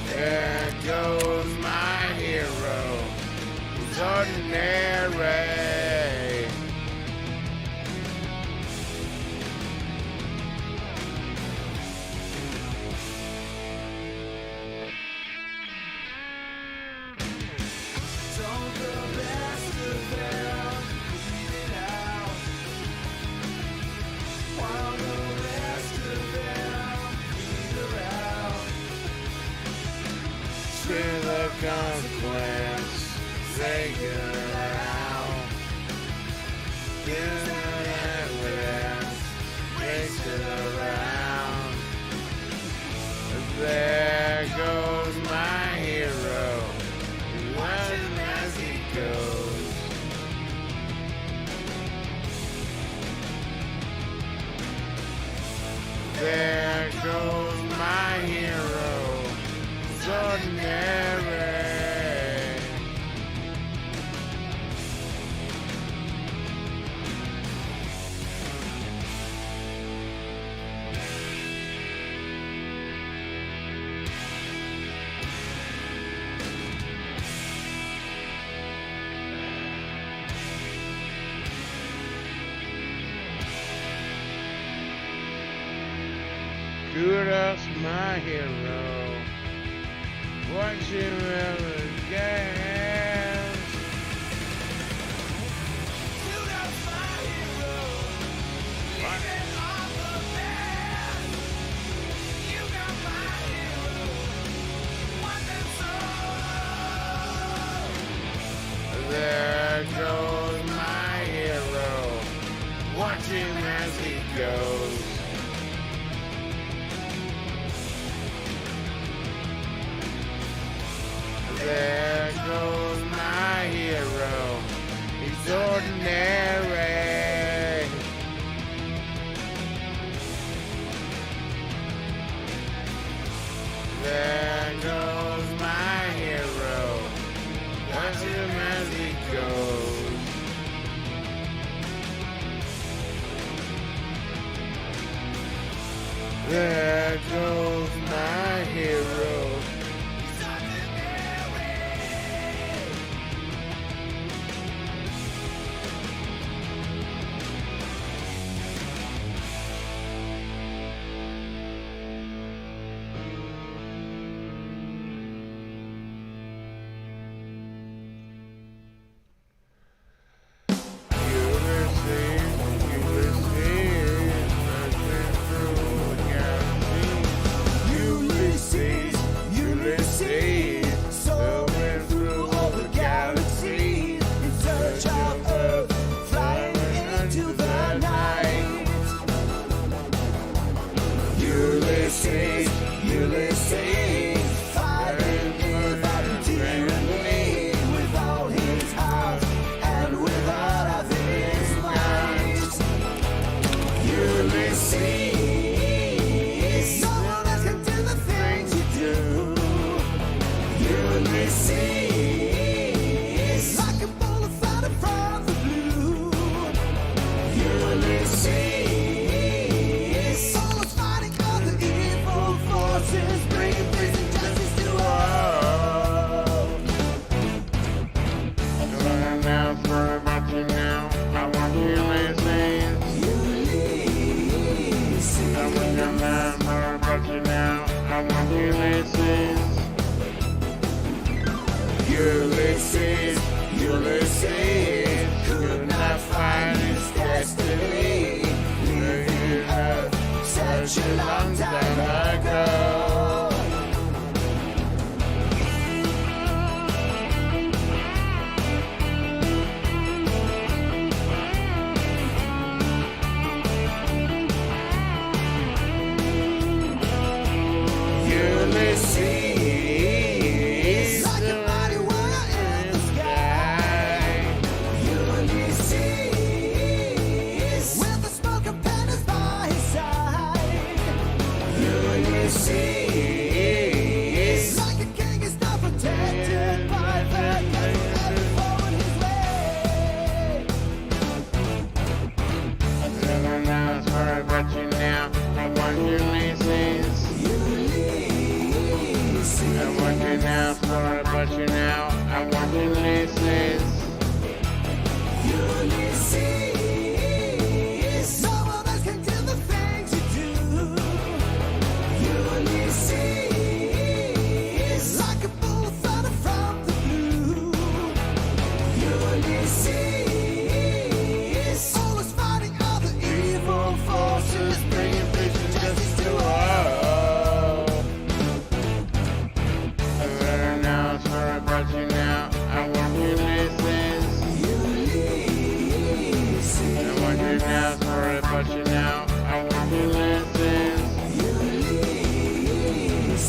S1: There goes my hero. He's ordinary.
S2: Don't the best of them bleed it out, while the rest of them bleed around.
S1: See the consequence. Take it around. Use that evidence. Race it around. There goes my hero. Watch him as he goes. There goes my hero. It's ordinary. Kudos, my hero. Watch him ever again.
S2: You got my hero, living on the bed. You got my hero, one and soul.
S1: There goes my hero. Watch him as he goes. There goes my hero. He's ordinary. There goes my hero. Watch him as he goes. There goes my hero. Ulysses, nothing through a guarantee. your now, sorry about you now. I want your lenses.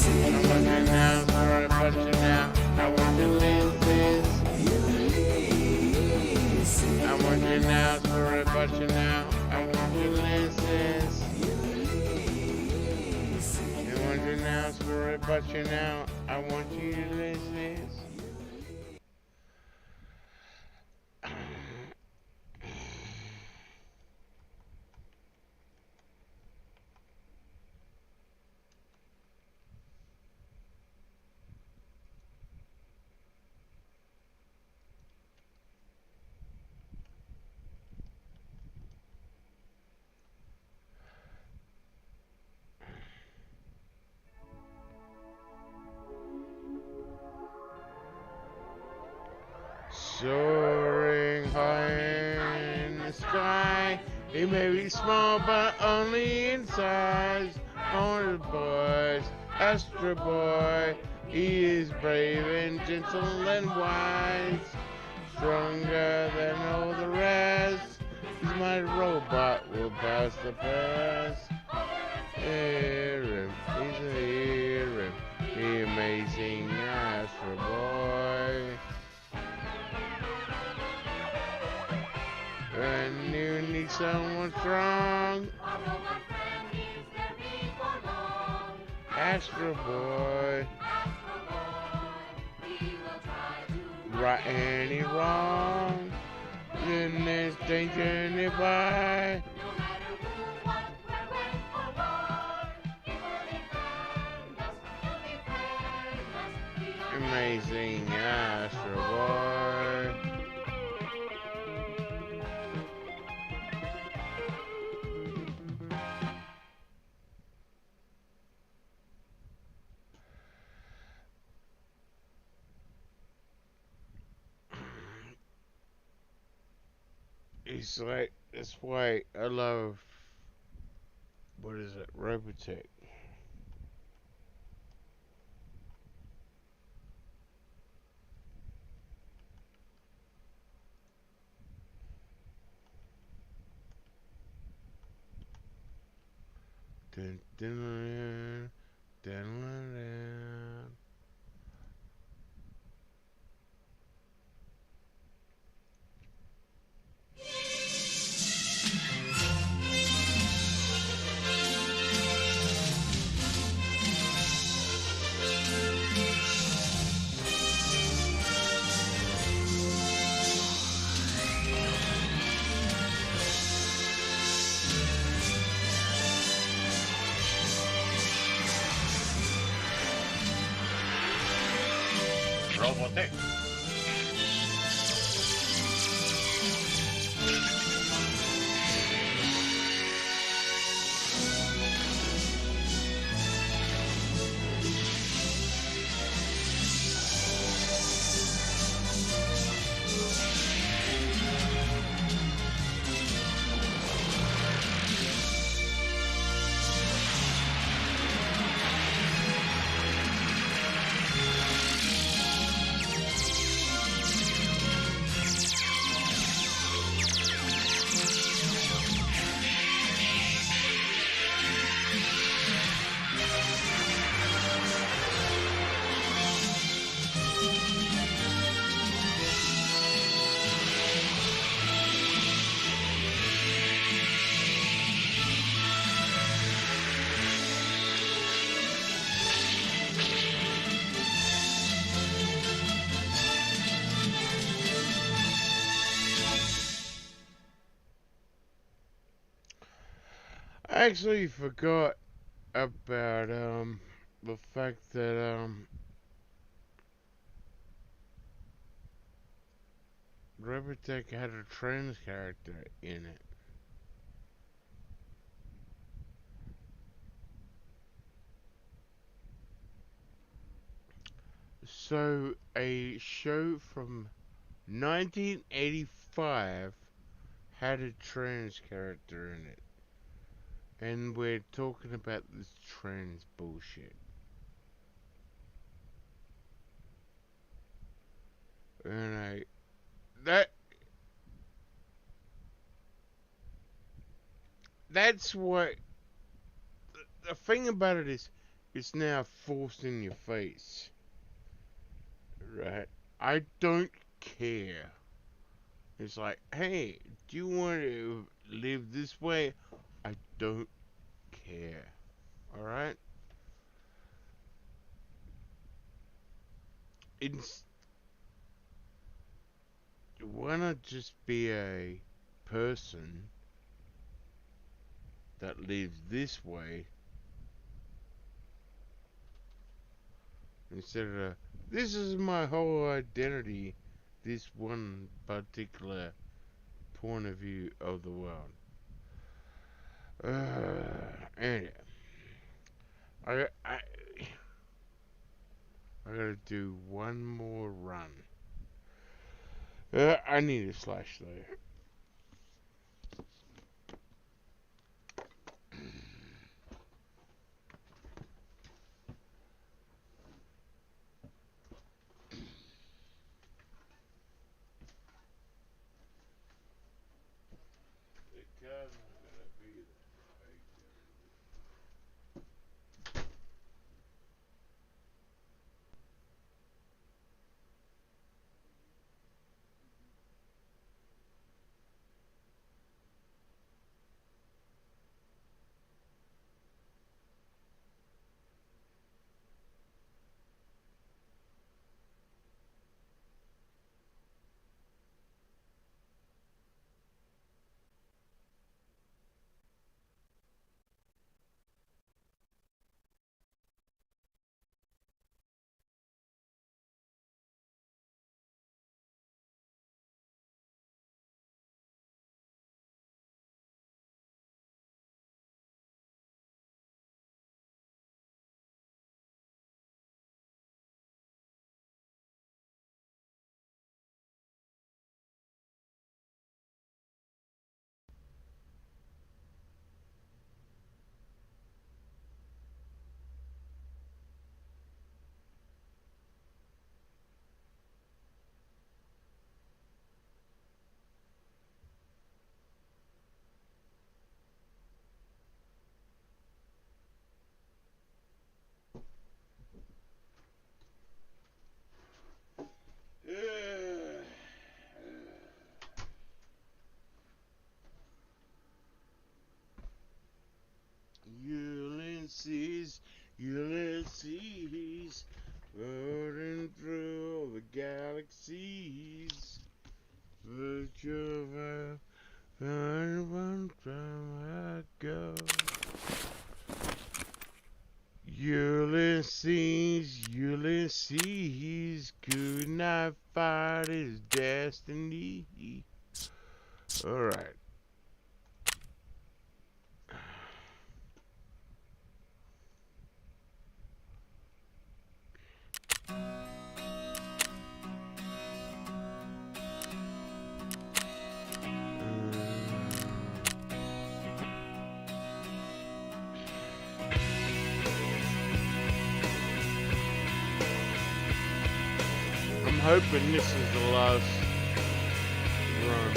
S1: I want you now, sorry about you now. I want your lenses. I want you now, sorry about you now. I want your lenses. I want you now, sorry about you now. I want your lenses. Soaring high in the sky, it may be small but only in size. On the boys, Astro Boy, he is brave and gentle and wise. Stronger than all the rest, he's my robot, will pass the pass. Hear him, he's a hear him, the amazing Astro Boy. When you need someone strong, Astro Boy, right any wrong, then there's danger nearby. Amazing Astro Boy. It's like, that's why I love, what is it, Robotech. Dun, dun, dun, dun, dun. Robotech. I actually forgot about the fact that Robotech had a trans character in it. So a show from 1985 had a trans character in it. And we're talking about this trans bullshit. And that that's what the thing about it is. It's now forced in your face, right? I don't care. It's like, hey, do you want to live this way? I don't care. All right. It's why not just be a person that lives this way instead of this is my whole identity, this one particular point of view of the world. Anyway, I I I gotta do one more run. I need a slash though. Ulysses, Ulysses, rolling through all the galaxies. Virtual one time I go. Ulysses, Ulysses, could not fight his destiny. Alright. I'm hoping this is the last run.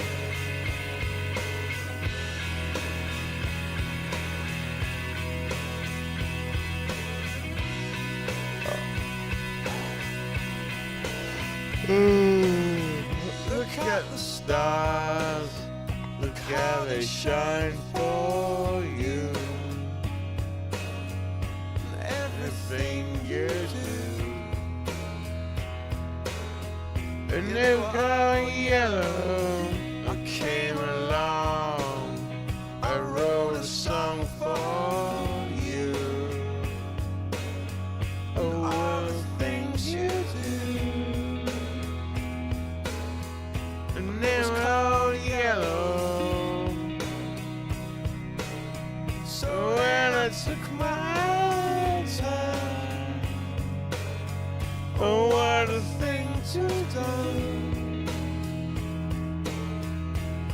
S1: Look at the stars, look how they shine for you. Everything you do, and they were yellow. I came along, I wrote a song for you. Oh, all the things you do, and they were all yellow. So when I took my time, oh, what a thing to do.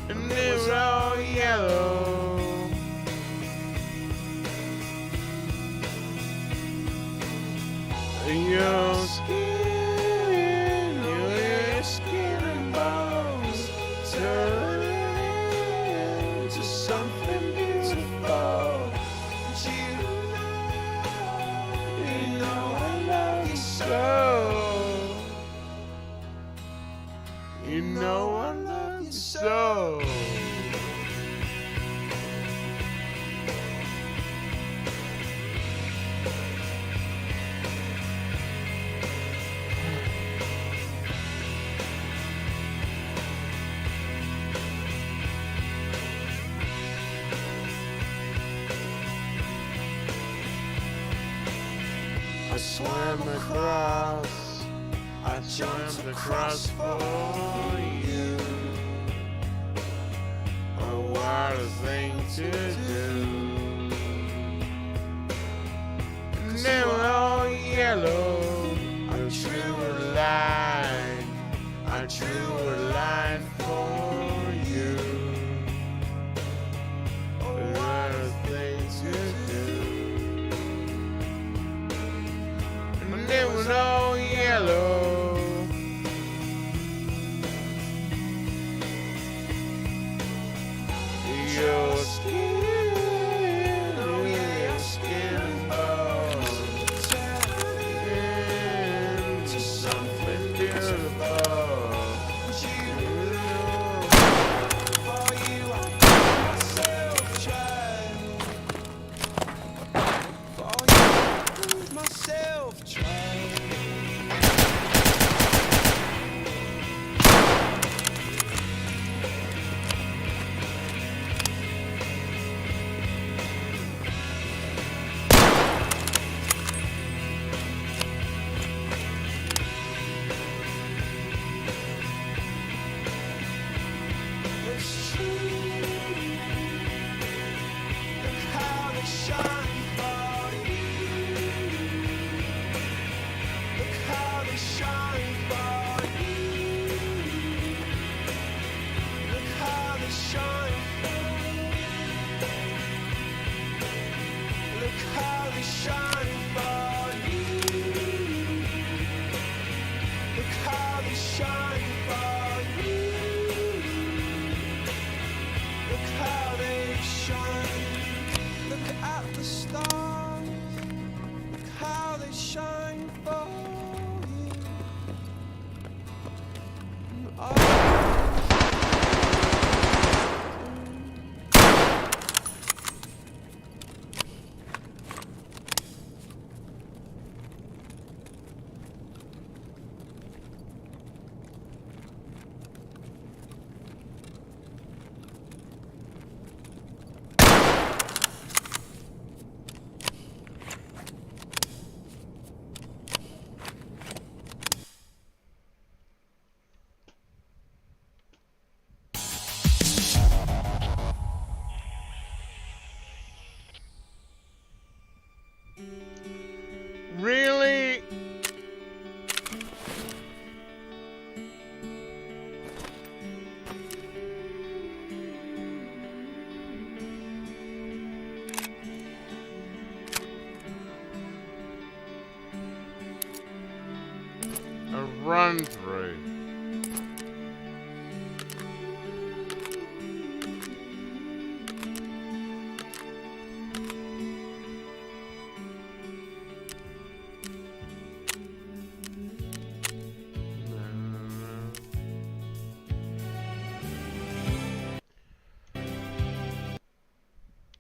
S1: And they were all yellow. Your skin, your skin and bones turn into something beautiful. swam across. I swam across for you. Oh, what a thing to do. And they were all yellow. I drew a line. I drew a line for you. Oh, what a thing to do. And they were all yellow. Your skin, oh yeah, your skin and bones into something beautiful. For you, I put myself trying. For you, I put myself trying. It's true. Look how they shine for you. Look how they shine for you. Look how they shine for you. Look how they shine for you. Look how they shine for you. Look how they shine. Look at the stars. Look how they shine for you. Really? A run through.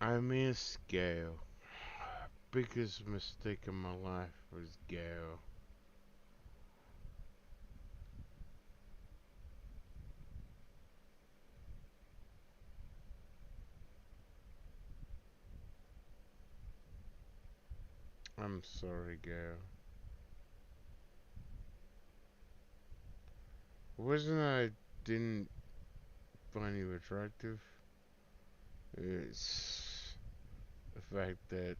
S1: I miss Gail. Biggest mistake in my life was Gail. I'm sorry, Gail. Wasn't I didn't find you attractive? It's the fact that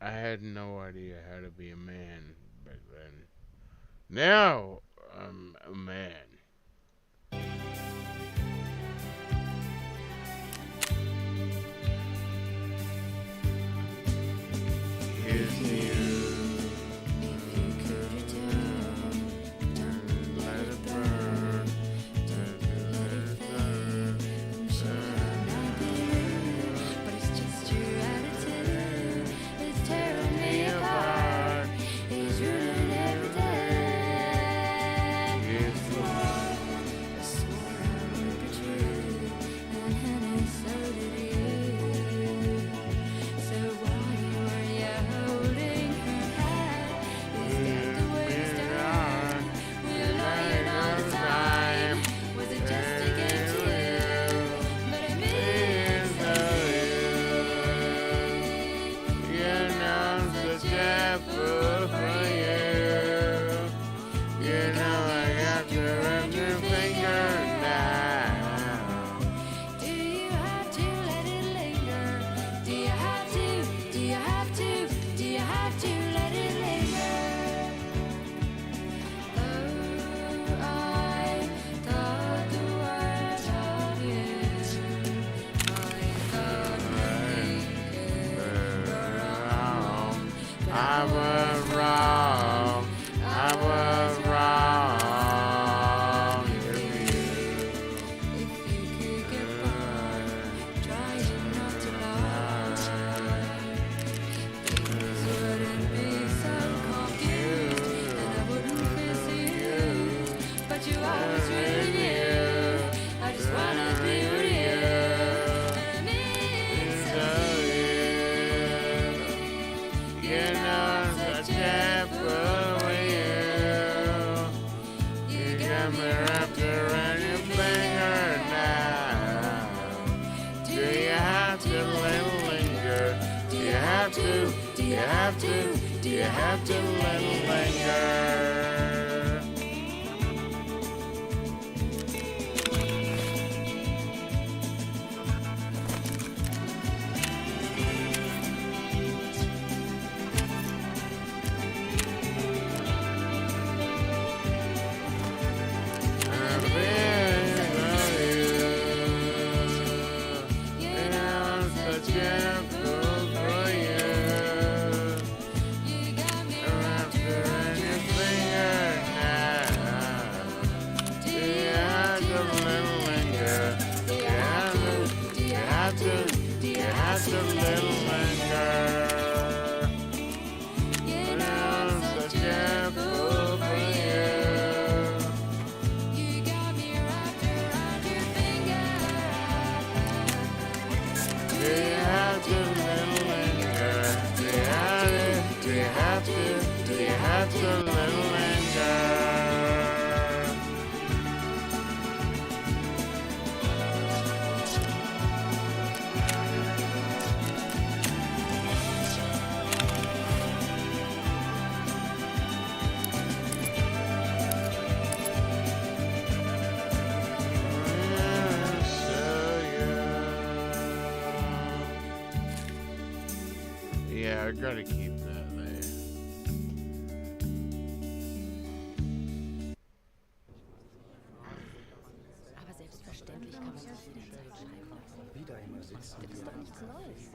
S1: I had no idea how to be a man back then. Now I'm a man. Here's to you. Let it burn. Let it burn.
S2: But it's just your attitude. It's tearing me apart. It's ruining every day.
S1: Here's to you. I was wrong. I was wrong with you.
S2: If you could get by, trying not to lie, things wouldn't be so confused, and I wouldn't miss you. But you always really knew. I just wanna be with you, and I mean so.
S1: You know I'm such a fool with you. You got me wrapped around your finger now. Do you have to let it linger? Do you have to? Do you have to? Do you have to let it linger? Just a little linger.
S2: You know I'm such a fool for you. You got me wrapped around your finger.
S1: Do you have to little linger? Do you have to? Do you have to? Do you have to little linger? Yeah, I gotta keep that there.
S7: Aber selbstverständlich kann man sich jederzeit schalten lassen. Wieder immer sitzen. Das ist doch nichts Neues.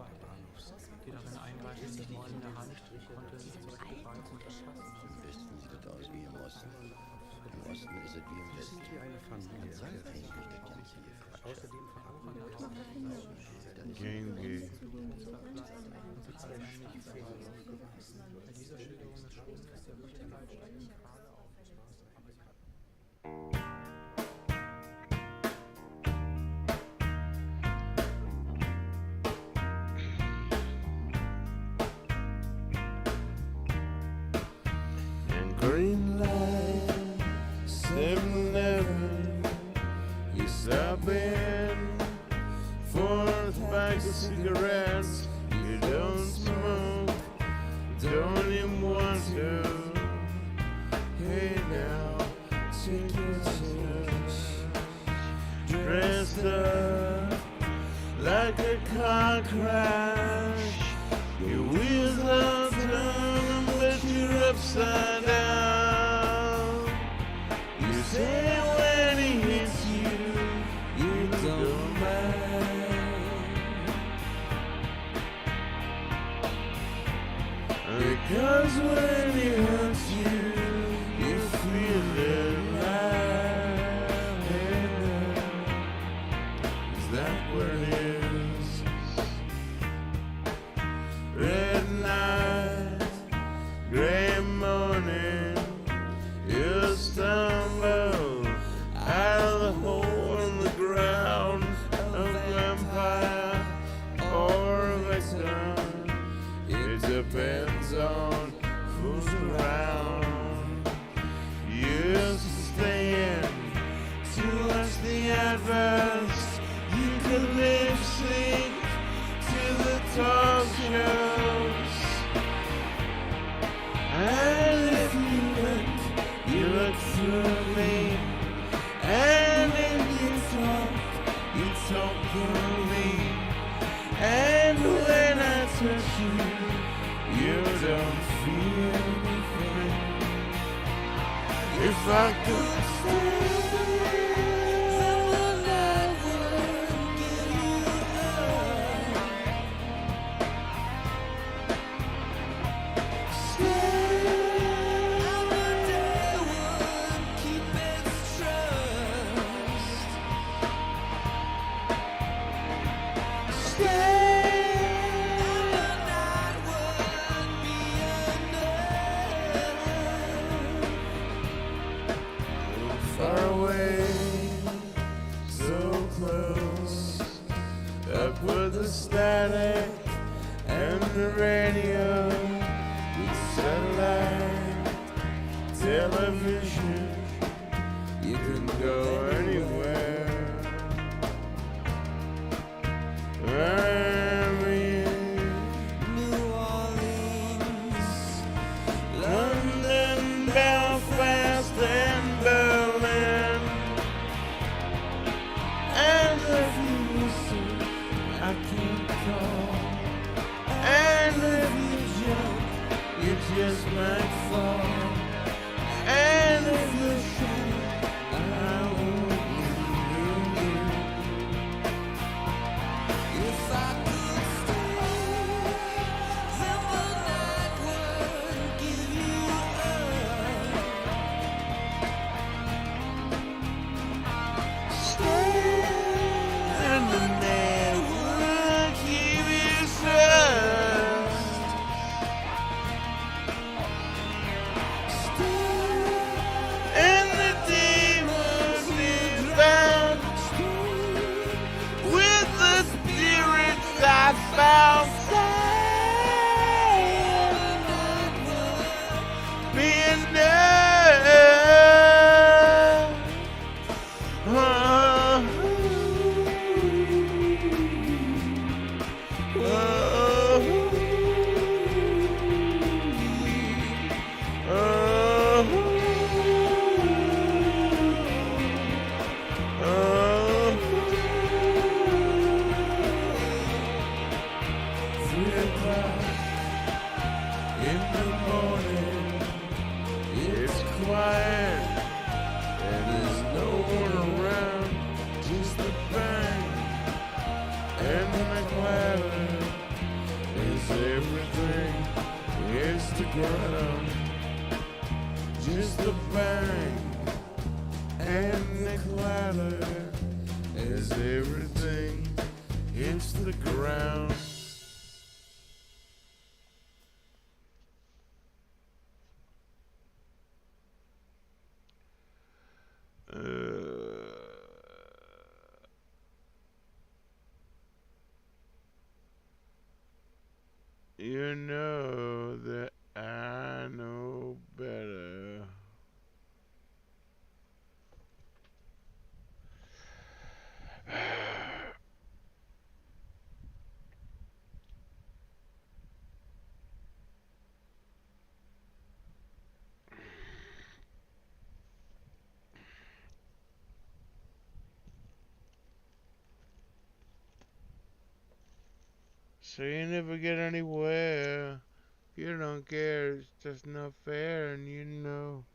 S8: Die darin eingreifen, die in der Hand konnte sich zurückgefahren zum Verschaffen.
S9: Im Westen sieht es aus wie im Osten. Im Osten ist es wie im Westen.
S8: Wie eine Familie. Außerdem verantworten wir auch
S1: Gengi.
S8: bei dieser Schilderung des Schutzes der Wichtigkeit steigt die Frage auf der Straße, aber sie
S1: And green light, 7-Eleven, you stop in, 4th pack of cigarettes, you don't smoke, don't even want to. Hey now, take your chance, dressed up like a car crash, your wheels are turning but you're upside down. You say when he hits you, you don't mind, because when he hurts you, you feel it right. Is that what it is? Red night, gray morning, you stumble out of the hole in the ground of vampire or a victim. It depends on who's around. You stand to watch the adverts. You can lip sync to the talk shows. And if you look through me. And if you talk through me. And when I touch you, you don't feel anything. If I could stay, I would never give you up. with the static and the radio, with satellite television, you can go anywhere. I'm in New Orleans, London, Belfast, and Berlin. And if you listen, I can't call. And if you jump, you just might fall. And if you shout, I won't leave you. If I could stay, then the night would give you up. Stay, and the night would give you trust. Stay, and the demons be bound. With the spirits I found. Be enough. In the morning, it's quiet, and there's no one around, just the bang and the clatter is everything. It's the ground, just the bang and the clatter is everything. It's the ground. You know that I know better. So you never get anywhere. You don't care, it's just not fair, and you know.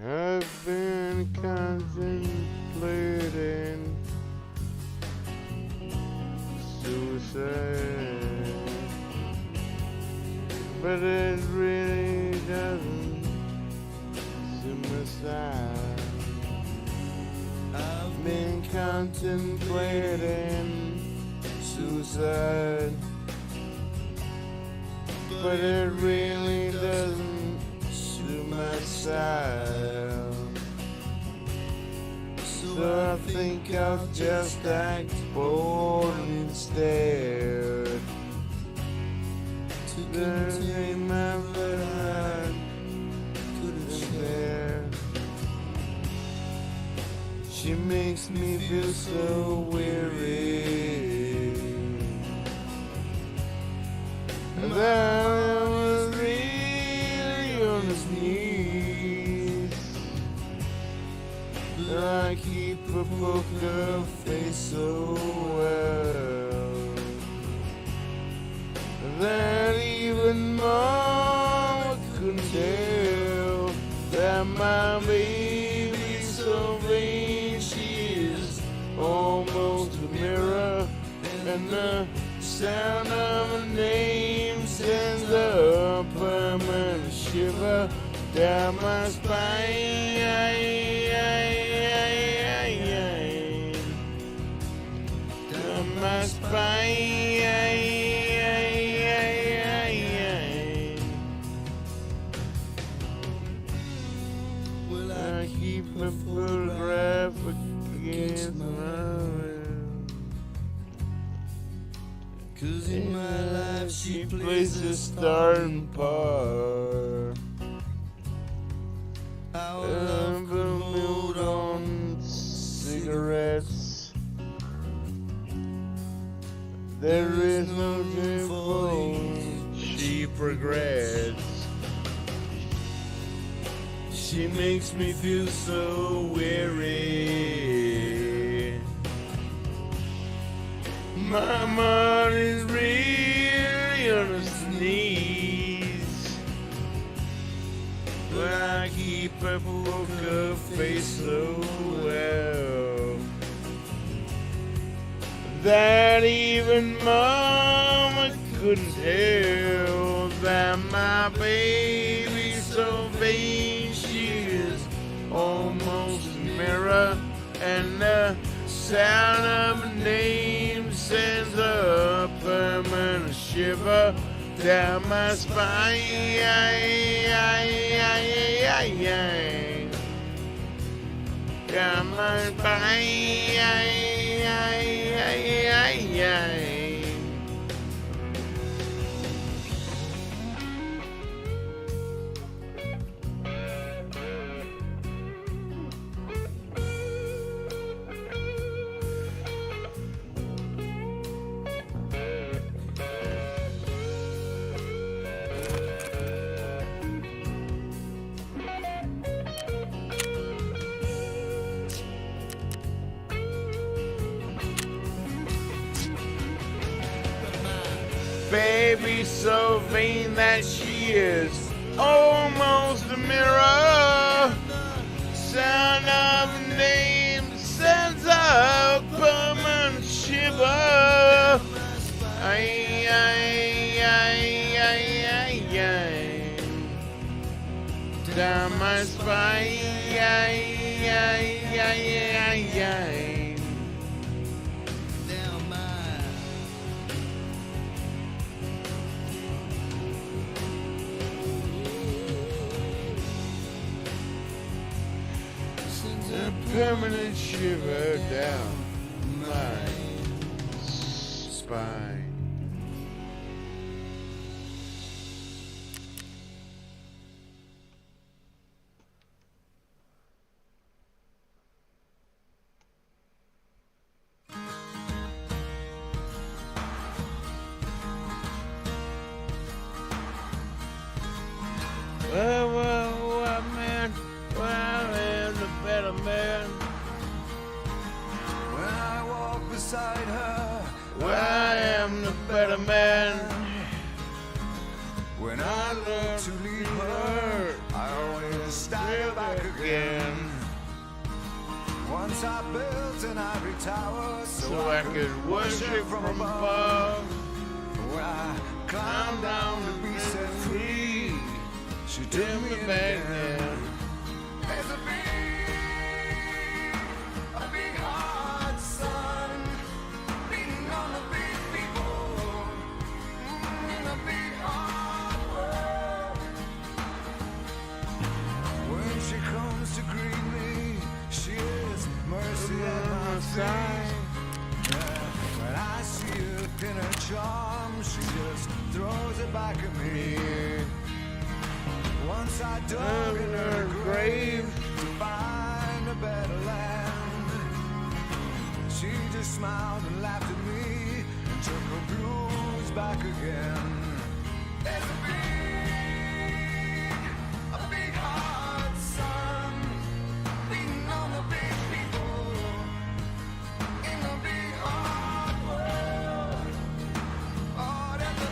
S1: I've been contemplating suicide, but it really doesn't suit my side. I've been contemplating suicide, but it really doesn't suit my style. So I think I'll just act bold instead. To contain my blood, couldn't bear. She makes me feel so weary that I was really on his knees. I keep a poker face so well that even mama could couldn't tell that my baby's so vain. She is almost a mirror, and the sound of her name sends a permanent shiver down my spine. Down my spine. I keep a photograph against my will. 'Cause in my life she plays a starting part. I put mood on cigarettes. There is no difference. She regrets. She makes me feel so weary. My mind is really on its knees, but I keep a poker face so well that even Mama couldn't tell that my baby's so vain. She is almost a mirror, and the sound of her name sends a permanent shiver down my spine. Down my spine. Baby so vain that she is almost a mirror. Sound of her name sends a permanent shiver. Down my spine. Down my a permanent shiver down my spine. Well, man, well, I am the better man.
S2: When I walk beside her,
S1: Well, I am the better man.
S2: when I look to leave her, I always stare back again. Once I built an ivory tower
S1: So I could worship from above.
S2: When I climbed down to be set free, she took
S1: Give
S2: me
S1: me
S2: in
S1: back
S2: again.
S1: then.
S2: There's a big hard sun beating on the big people in a big hard world. When she comes to greet me, she is mercy at my side. When I see her pin her charm, she just throws it back at me. Once I dug in her grave to find a better land, she just smiled and laughed at me and took her blues back again. There's a big hard sun beating on the big people in the big hard world. Oh, there's a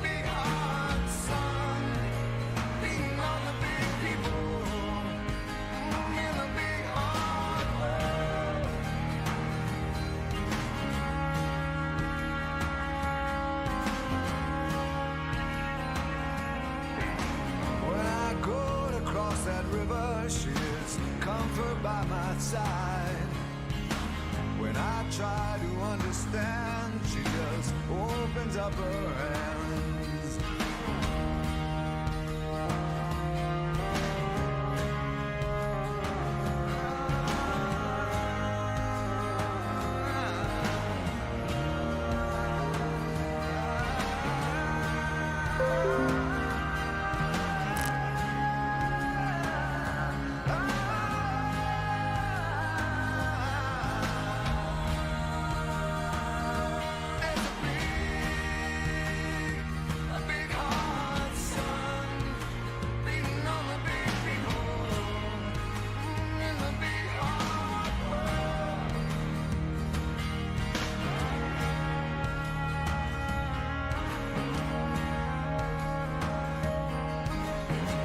S2: big hard side. When I try to understand, she just opens up her hands.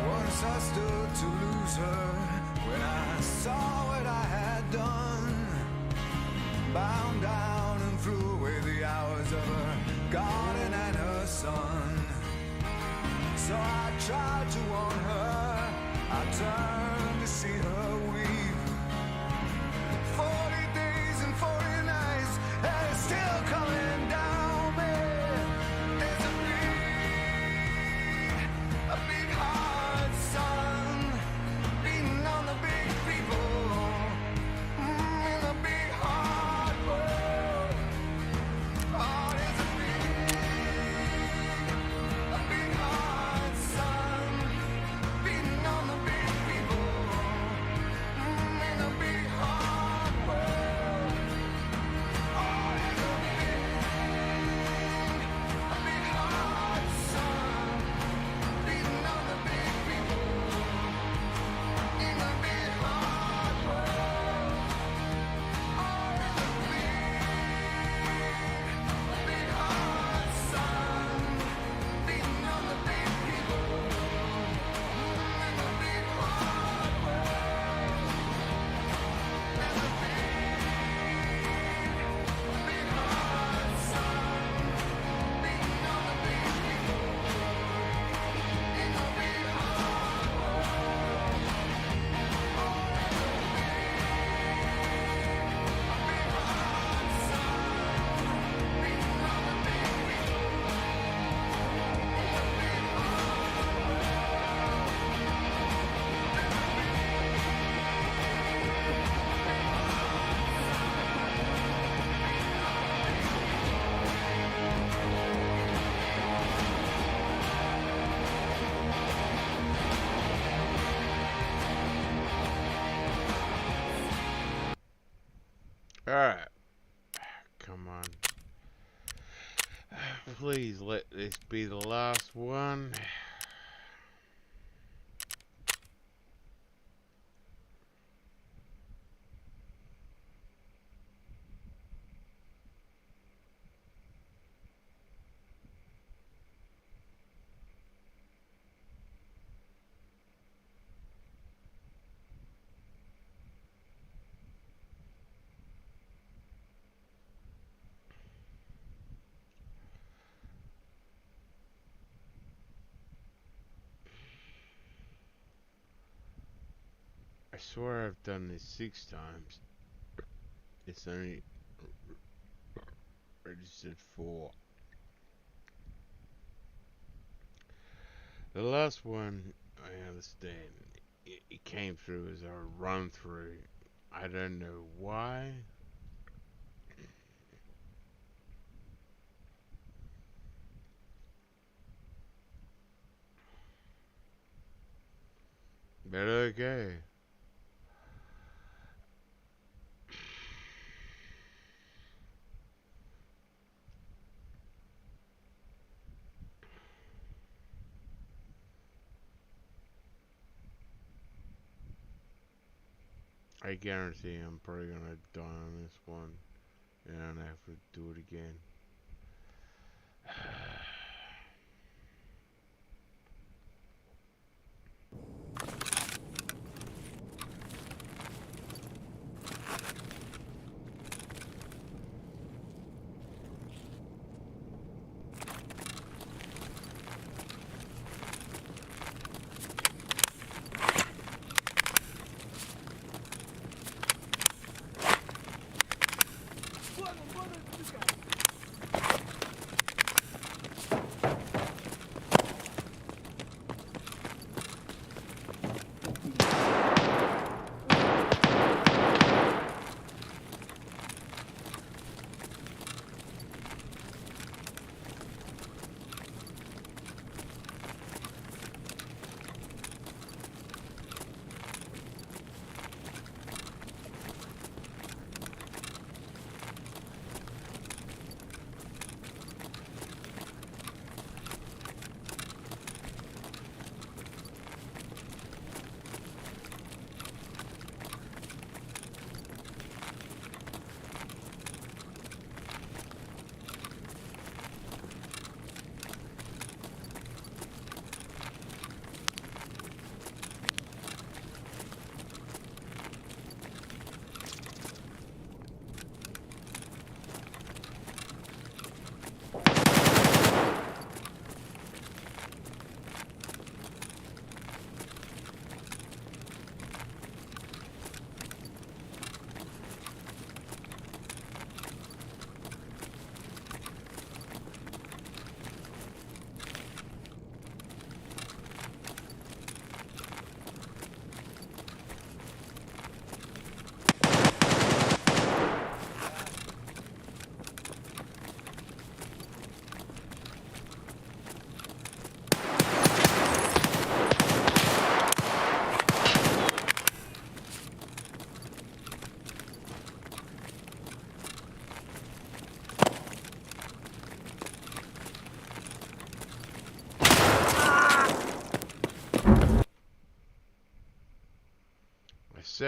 S2: Once I stood to lose her when I saw what I had done. Bound down and threw away the hours of her garden and her son. So I tried to warn her, I turned to see her weep. 40 days and 40 nights, and it's still coming down me. There's a big hard sun beating on the big people in the big hard world. Oh, there's a big hard sun beating on the big people in the big hard world. Oh, there's a big hard sun beating on the big people in the big hard world. Oh, there's a big hard sun beating on the big people in the big hard world. There's a big hard sun beating on the big people in the big hard world. Oh, there's a big hard sun beating on the big people in the big
S1: Alright. Come on. Please let this be the last one. I swear I've done this 6 times. It's only registered 4. The last one, I understand. It came through as a run through. I don't know why. But okay. I guarantee I'm probably gonna die on this one, and I don't have to do it again.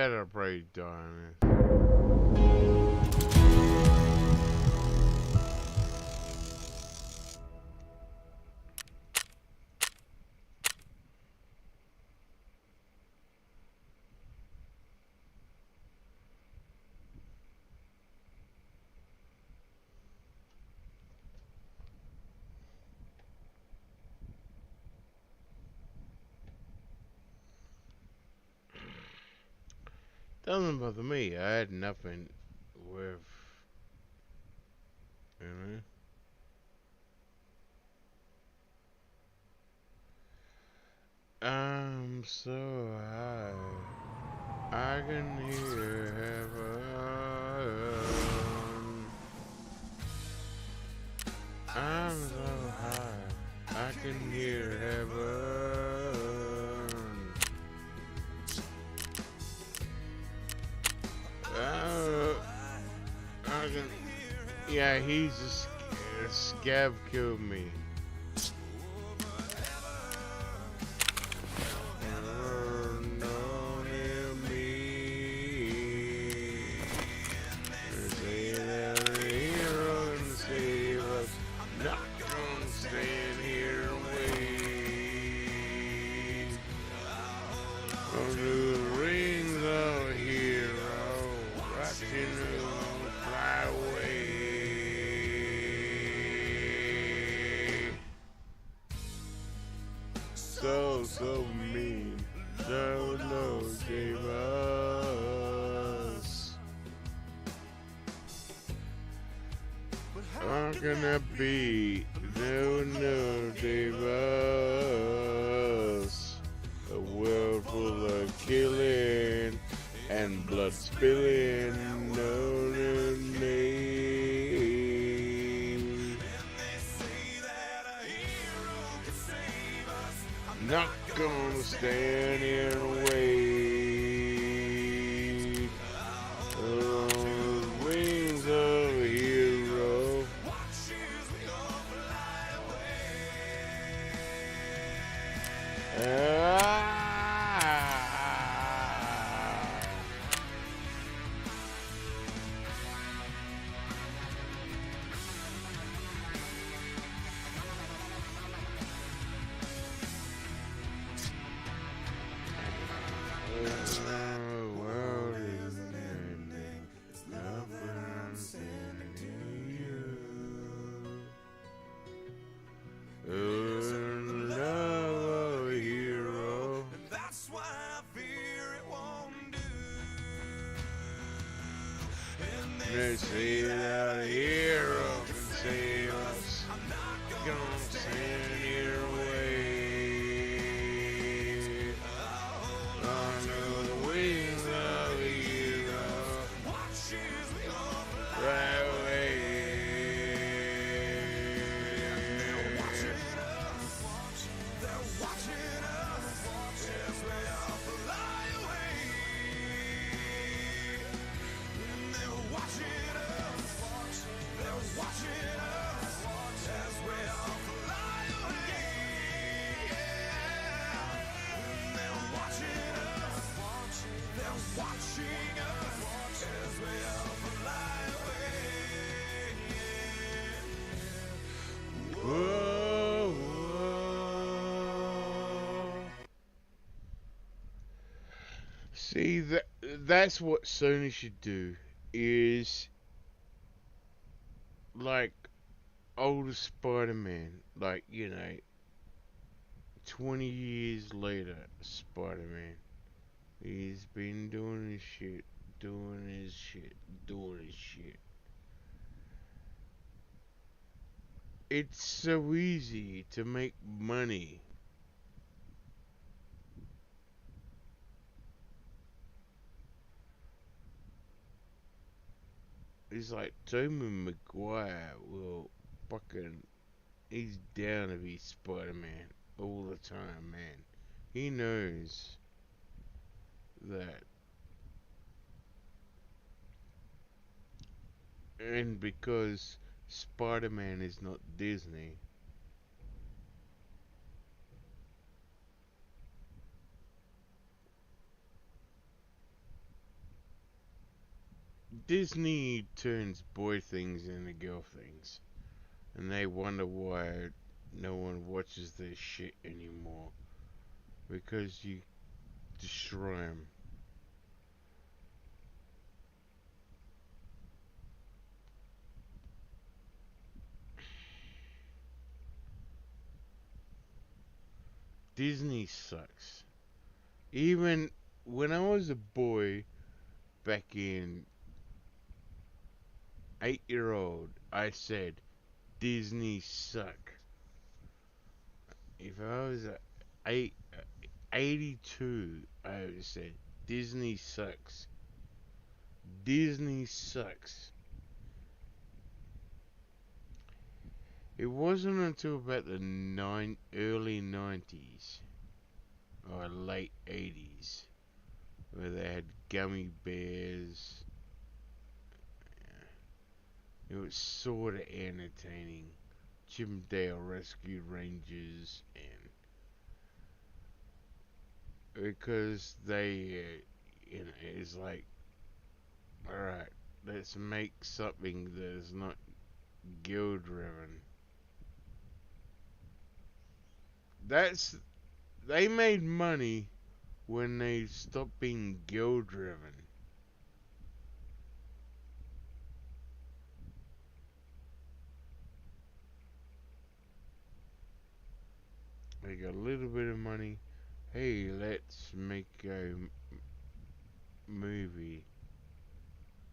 S1: that I pray, darling. Doesn't bother me. I had nothing with, you know. I'm so high, I can hear heaven. I'm so high, I can hear heaven. I can, yeah, he's a scav killed me. So mean, so no gave us. How can that be? No gave us. A world full of killing and blood spilling. No name. Not gonna stand here and wait on the wings of a hero. They say that a hero can save us. Gonna stand here and wait under the wings of a hero. Right away. They're watching us as we all fly away. They're watching us as we all fly away. They're watching us as we all fly away. Whoa, whoa. See, that's what Sony should do, is like older Spider-Man, like, 20 years later, Spider-Man. He's been doing his shit. It's so easy to make money. It's like Tobey Maguire will fucking, he's down to be Spider-Man all the time, man. He knows that. And because Spider-Man is not Disney, Disney turns boy things into girl things, and they wonder why no one watches their shit anymore because you destroy them. Disney sucks. Even when I was a boy back in 8-year-old, I said Disney suck. If I was a 82, I would said Disney sucks. Disney sucks. It wasn't until about the early 90s or late 80s where they had gummy bears. It was sort of entertaining. Chippendale Rescue Rangers, and because they, it's like, alright, let's make something that is not guild driven. That's, they made money when they stopped being guild driven. They got a little bit of money. Hey, let's make a movie,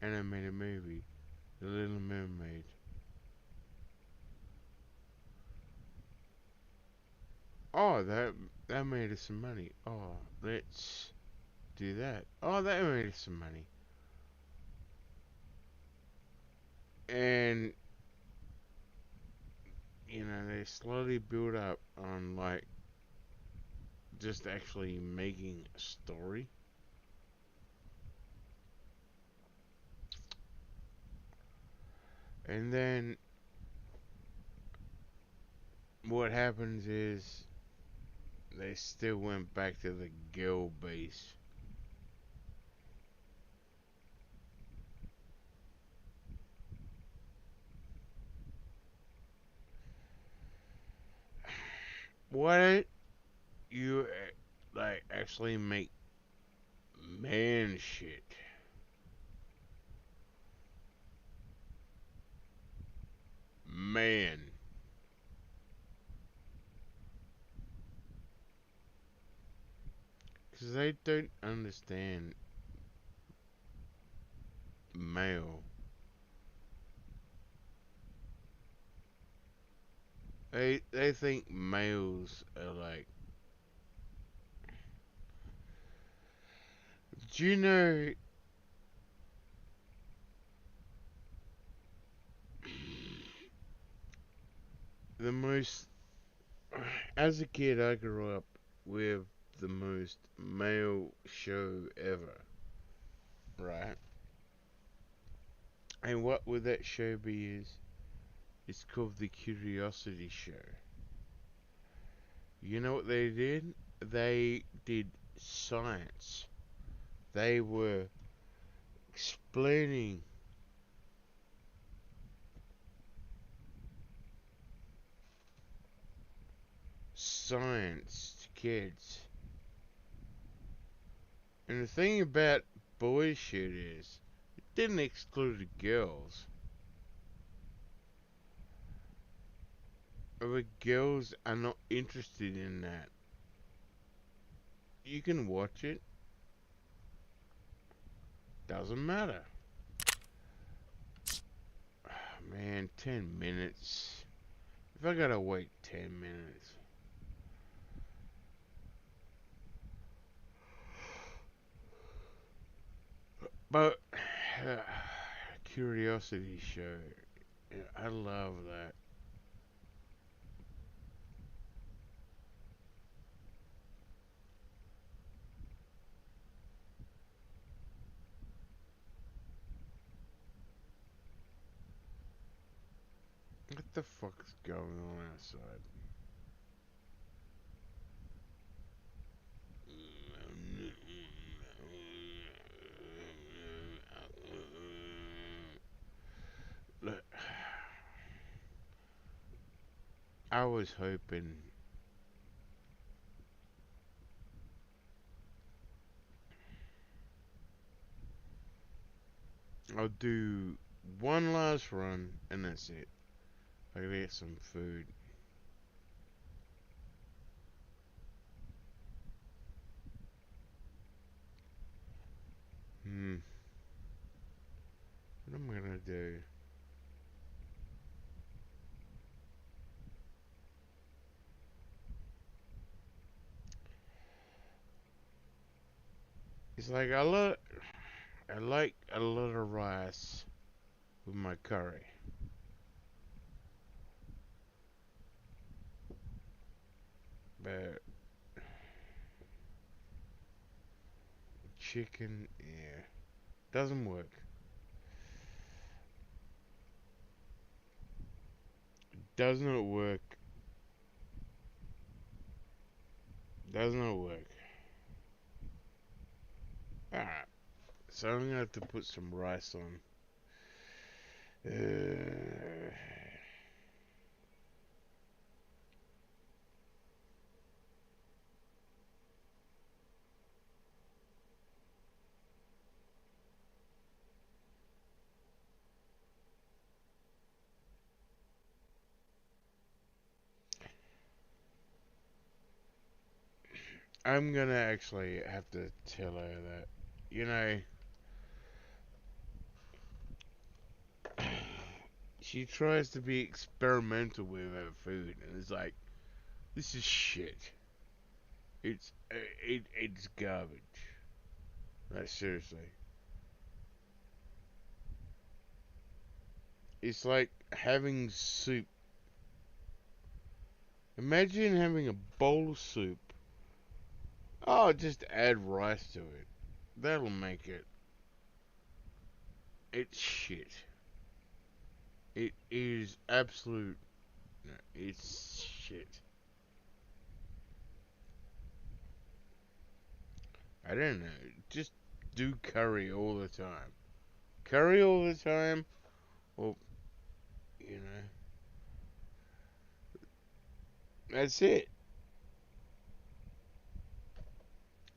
S1: animated movie, The Little Mermaid. Oh, that made us some money. Oh, let's do that. Oh, that made us some money. And they slowly build up on like just actually making a story. And then what happens is they still went back to the guild base. Why don't you like actually make man shit? Man. Because they don't understand male. They think males are like. Do you know the most? As a kid, I grew up with the most male show ever, right? And what would that show be? It's called the Curiosity Show. You know what they did? They did science. They were explaining science to kids. And the thing about boy shit is, it didn't exclude the girls. But girls are not interested in that. You can watch it. Doesn't matter. Man, 10 minutes. If I gotta wait 10 minutes. But, Curiosity Show. Yeah, I love that. What the fuck is going on outside? I was hoping I'll do one last run and that's it. I gotta get some food. What am I gonna do? It's like I like a lot of rice with my curry. But chicken, yeah, doesn't work. Does not work. Does not work. Alright, so I'm gonna have to put some rice on. I'm gonna actually have to tell her that, you know, she tries to be experimental with her food, and it's like, this is shit. It's garbage. Like seriously, it's like having soup. Imagine having a bowl of soup. Oh, just add rice to it. That'll make it. It's shit. It is absolute. No, it's shit. I don't know. Just do curry all the time. Curry all the time, or you know, that's it.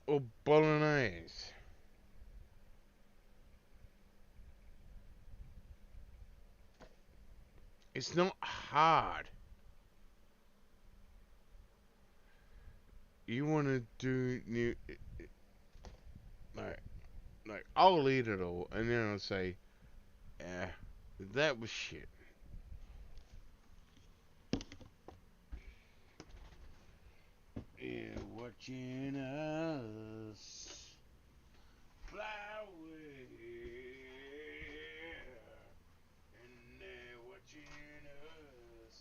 S1: Or bolognese. It's not hard. You want to do new, like, I'll eat it all, and then I'll say, "Eh, that was shit." Yeah, watching us fly away, and they're watching us.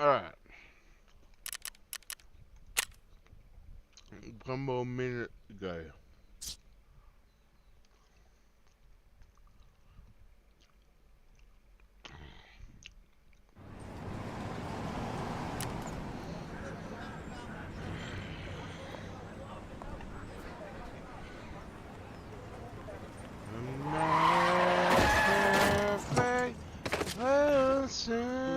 S1: Alright. One more minute to go. I'm not a perfect person.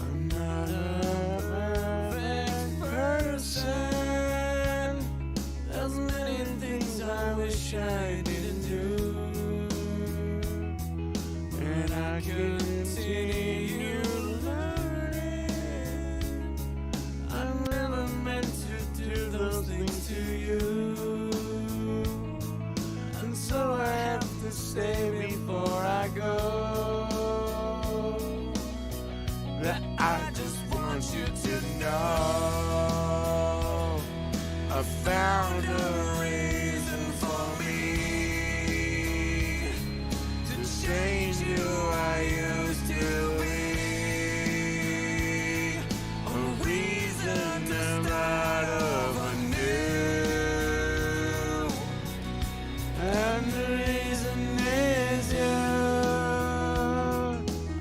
S1: I'm not a perfect person. There's many things I wish I didn't do. And I continue learning. I never meant to do those things to you. And so I have to say before I go that I just want you to know I found a reason for me to change who I used to be. A reason to start over new. And the reason is you.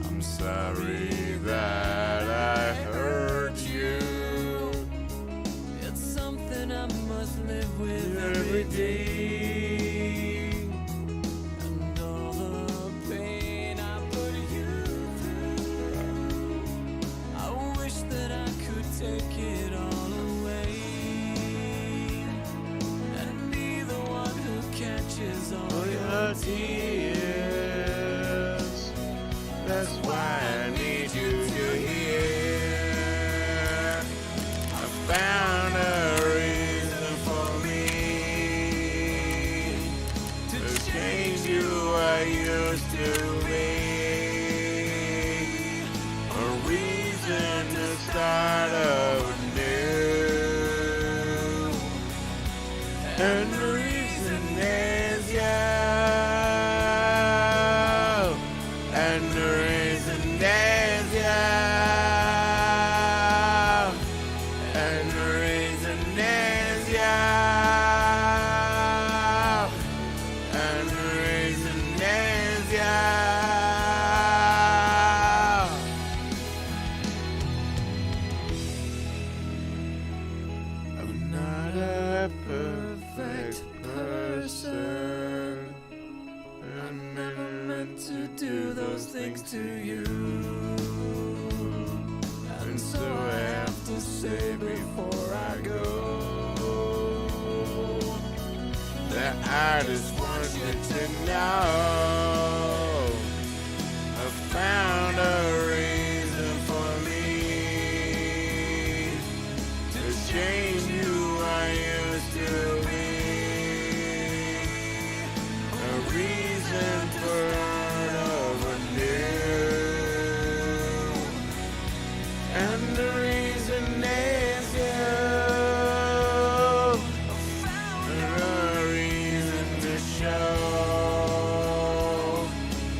S1: I'm sorry that I hurt you. It's something I must live with every day. And all the pain I put you through, I wish that I could take it all away and be the one who catches all your tears. That's why I need you to hear. I found a reason for me to change who I used to be. A reason to start over new. And the reason is you. And the reason is you. And the reason is you. And the reason is you. I'm not a perfect person. I'm never meant to do those things to you. And so I have to say before I go that I just want you to know I found a reason for me to change who I used to be. A reason for over new. And the reason is you. And a reason to show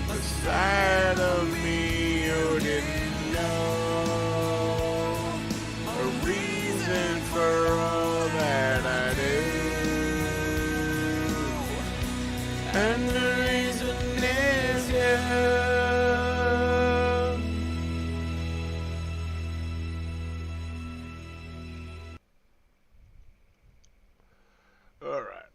S1: a side of me you didn't know. A reason for all that I do. And the reason is you. All right.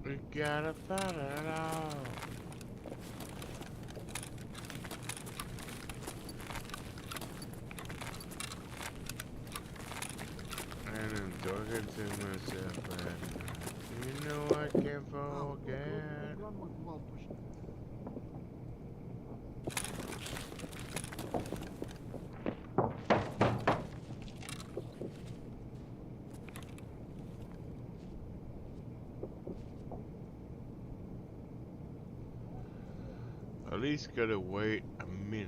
S1: We gotta fight it out. And I'm talking to myself, but you know I can't forget. At least gotta wait a minute.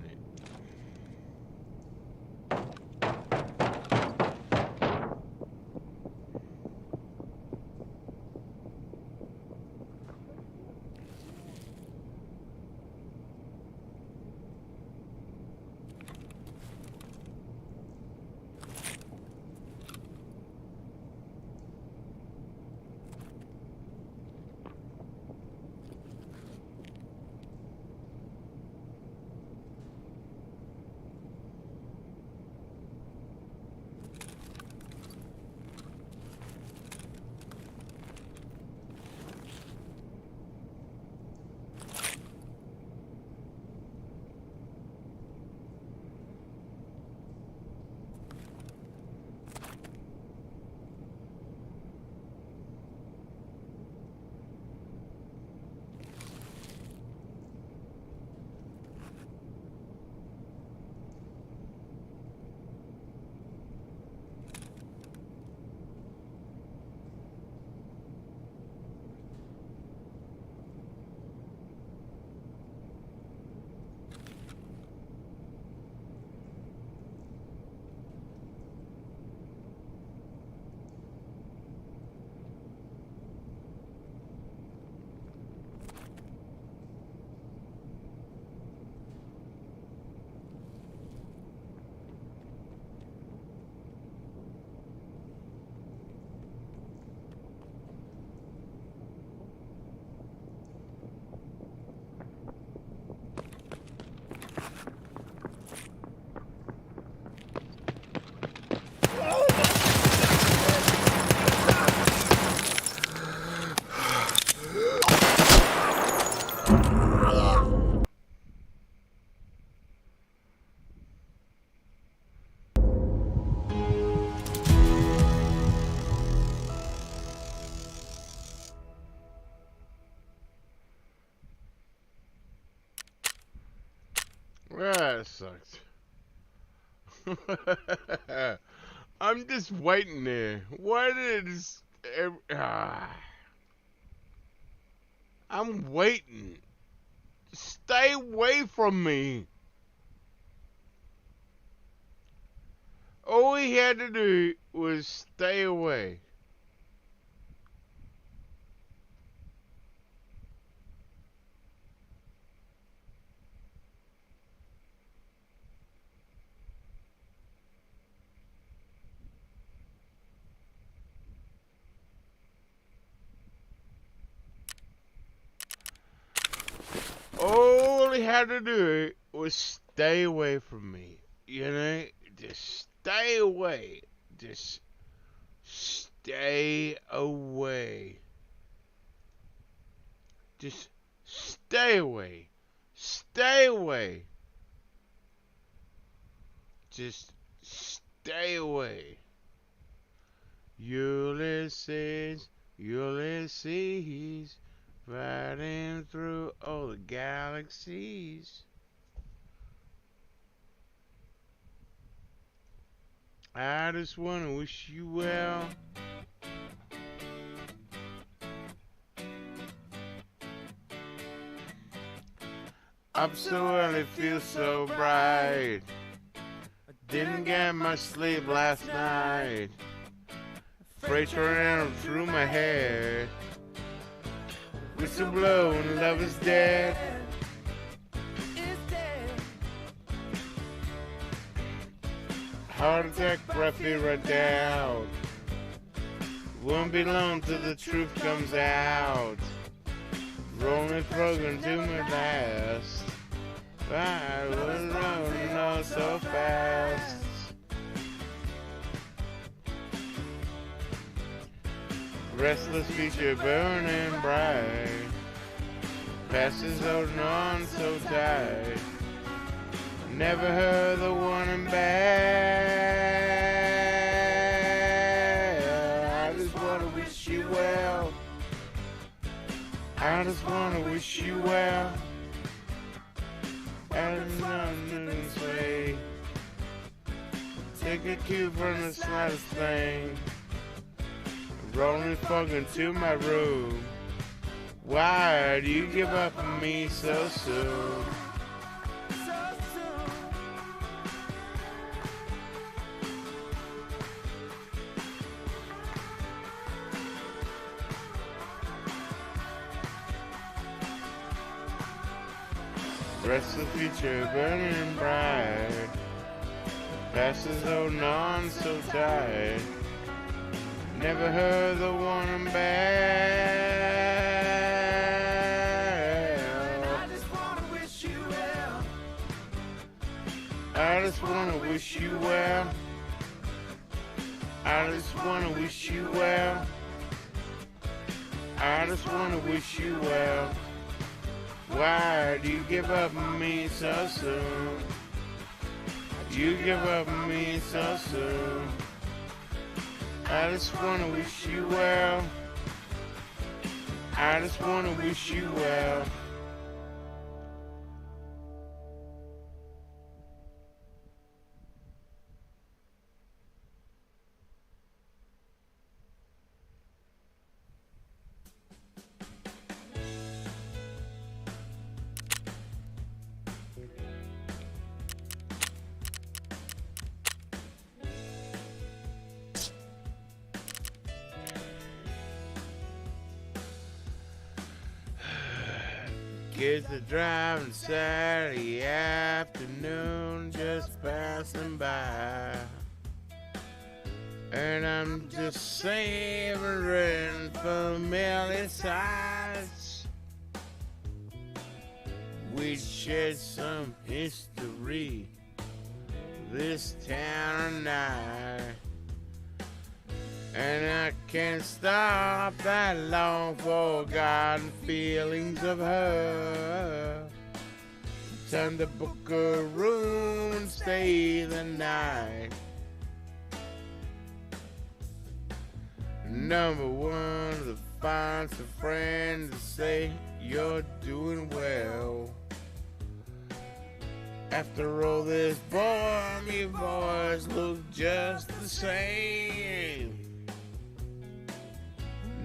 S1: That sucks. I'm just waiting there. Why did I'm waiting. Stay away from me. All he had to do was stay away. All he had to do was stay away from me. You know? Just stay away. Just stay away. Just stay away. Stay away. Just stay away. Ulysses, Ulysses, riding through all the galaxies. I just want to wish you well. Up so early, feel so bright. Didn't get much sleep last night. Freight running through my head. Whistle blow and love is dead. Heart attack, breathy right down. Won't be long till the truth comes out. Rolling program to my last. I was rolling all so fast. Restless future burning bright. Past is holding on so tight. Never heard the warning bell. I just wanna wish you well. I just wanna wish you well. And nothing's way. Take a cue from the slightest thing. Rolling fucking to my room. Why do you give up on me so soon? Rest of the future burning bright. Past is holding on so tight. Never heard the one bad. I just wanna wish you well. I just wanna wish you well. I just wanna wish you well. I just wanna wish you well. Why do you give up on me so soon? You give up on me so soon. I just wanna wish you well. I just wanna wish you well. Kids are driving Saturday afternoon, just passing by. And I'm just savoring familiar sights. We shared some history, this town and I. And I can't stop that long forgotten feelings of her. Time to book a room and stay the night. Number one, to find some friends to say you're doing well. After all this, boy, your boys look just the same.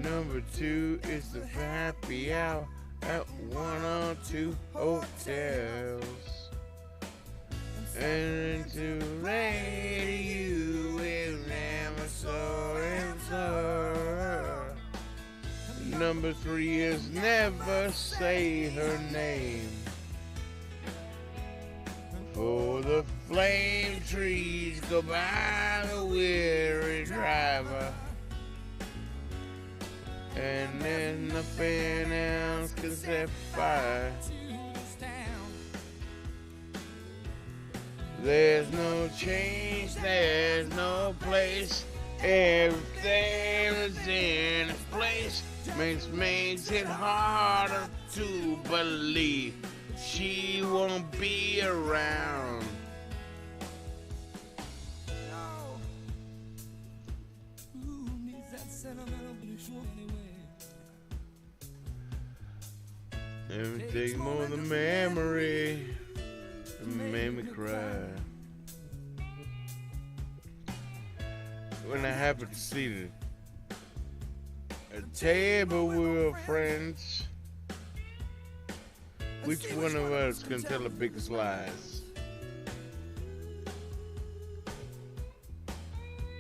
S1: Number two is the happy hour at one or two hotels. And to lady you will never saw and saw. Number three is never say her name. For the flame trees go by the weary driver. And then nothing else can set fire. There's no change, there's no place. Everything is in its place. Makes it harder to believe she won't be around. Everything more than memory made me cry. When I happened to see a table with friends, which one of us can tell the biggest lies?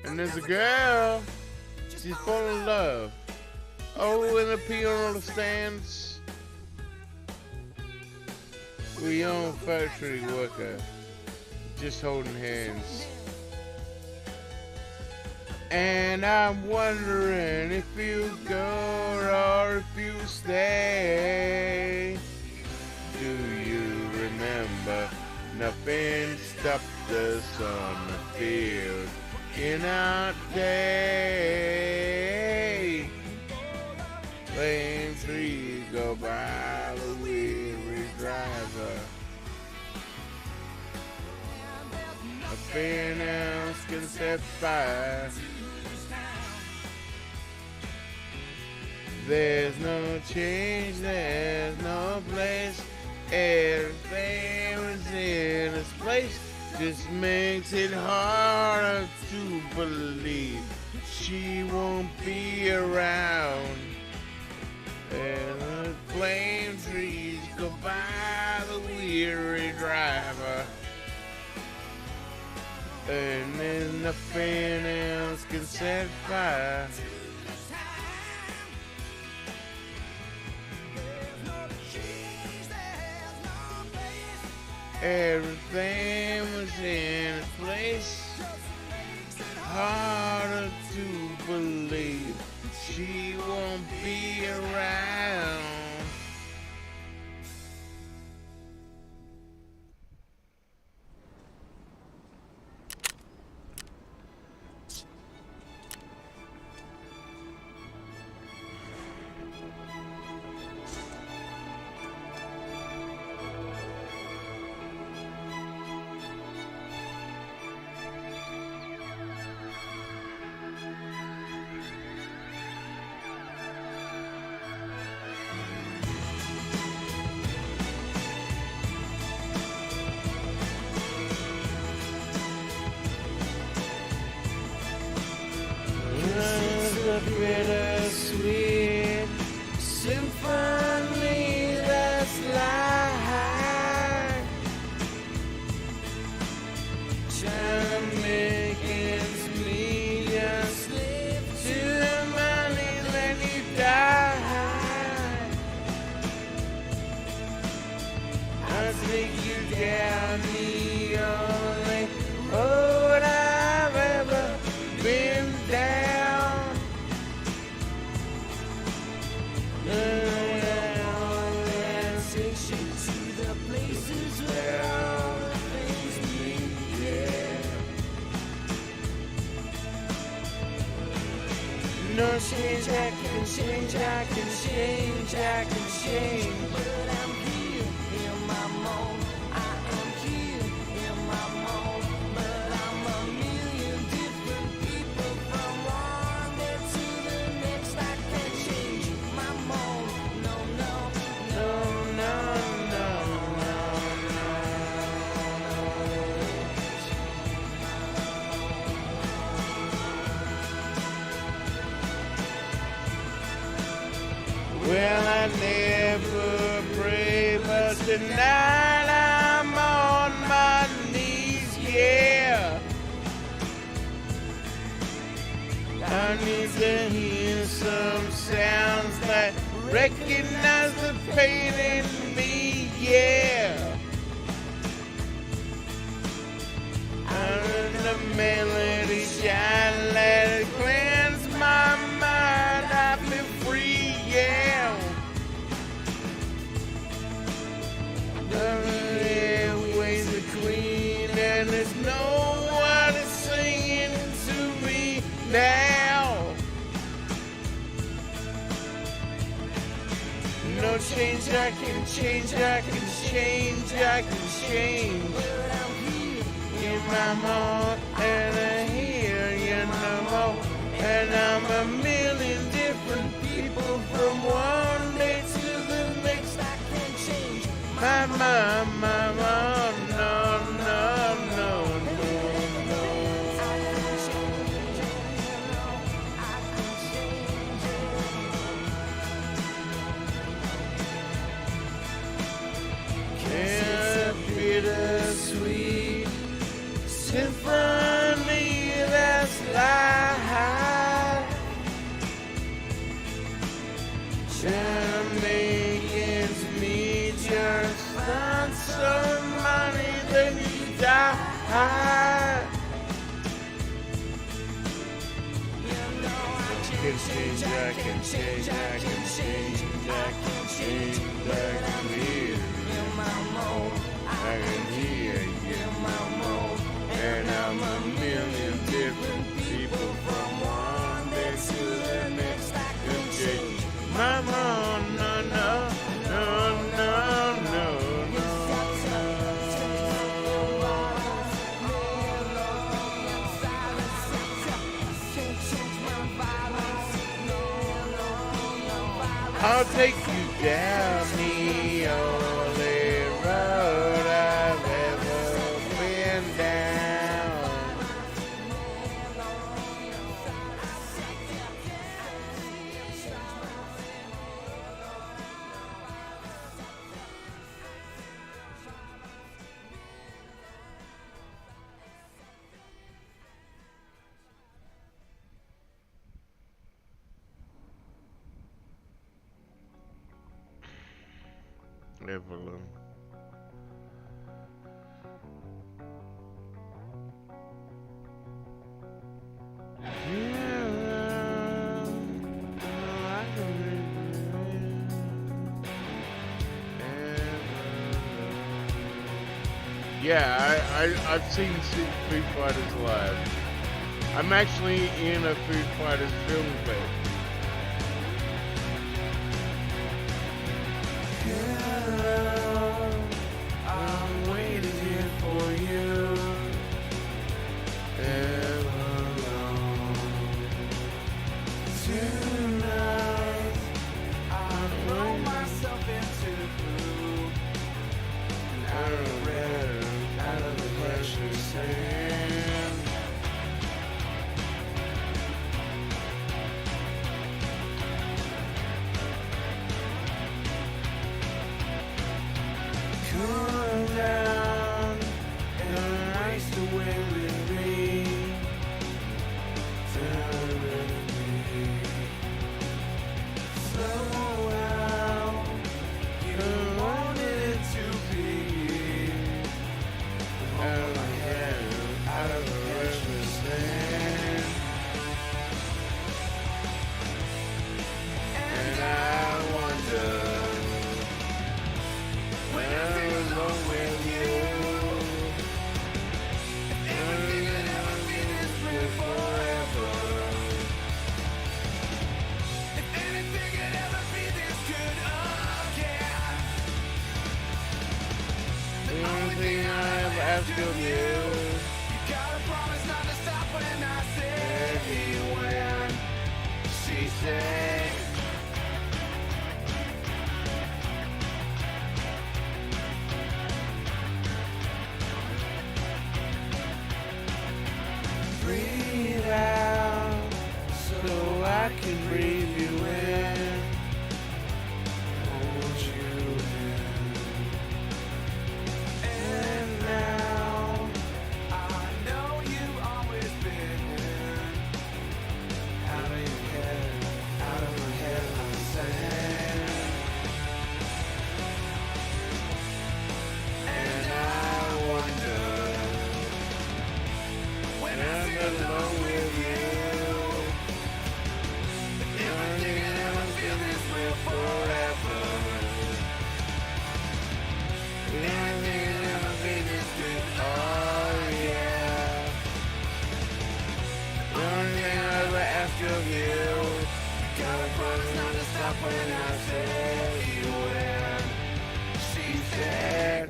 S1: And there's a girl, she's falling in love. Oh, in the piano stands. We young factory worker, just holding hands. And I'm wondering if you go or if you stay. Do you remember nothing stopped us on the field in our day? Flame trees go by the weary driver. Nothing else can set fire. There's no change, there's no place. Everything was in its place. Just makes it harder to believe she won't be around. And flame trees go by the weary driver. And then nothing else can set fire. Everything was in its place. Harder to believe she won't be around. A bittersweet symphony that's like trying to make ends meet, just slip to the money, let you die. I take you down the only road I've ever been down. No change, I can change, I can change, I can change. But I'm here in my mode. I am here in my mode. But I'm a million different people from one day to the next. I can't change my mode. No, no, no, no, no, no, well, I never pray, but tonight I'm on my knees, yeah. I need to hear some sounds that recognize the pain in me, yeah. I let the melody shine, let it cleanse my mind, I feel free, yeah. Airways are clean and there's no one singing to me now. No change, I can change, I can change, I can change. But I'm here in my heart and I hear you no more. And I'm a million different people from one day to the next. I can't change my, no, no, no, no, no. Can't bittersweet symphony that's life. Trying to make ends meet, just find some money, then you die. I can change, I can change, I can change, I can change, I can hear in my mode. I can hear in my mode. And I'm a million different people from one day to the next. I can change my mode, no, no, no, no, no, no. I'll take you down the only road I've ever been down. Evelyn. Yeah, I've seen Food Fighters live. I'm actually in a Food Fighters film clip. I'm waiting here for you. Tonight, I throw myself into blue. Out of the red, out of the precious sand. Cool down and waste away with me. Down with me. Slow out. You wanted it to be. Out of my head, out of the precious sand. And I wonder. When I'm alone with you, everything could ever be this way forever. If anything could ever be this good again, the only thing I ever ask of you, you gotta promise not to stop when I say when. She said. Breathe out so I can breathe you in. Hold you in. And now I know you've always been out of your head, out of my head, I'm saying. And I wonder. When I get alone with you, everything will ever feel this way forever. Everything will ever be this good, oh yeah. The only thing I ever ask of you, you gotta promise not to stop when I say when. She said.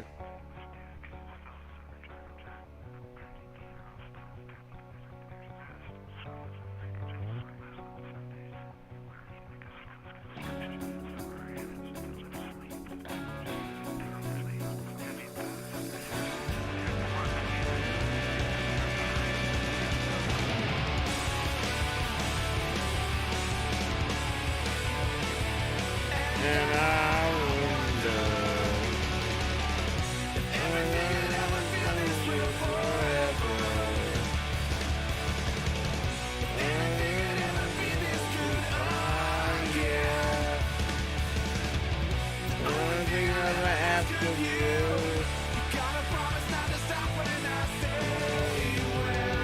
S1: And I wonder if everything will ever feel this way forever. If anything will ever be this good, oh yeah. The only thing I ever ask of you, you gotta promise not to stop when I say when.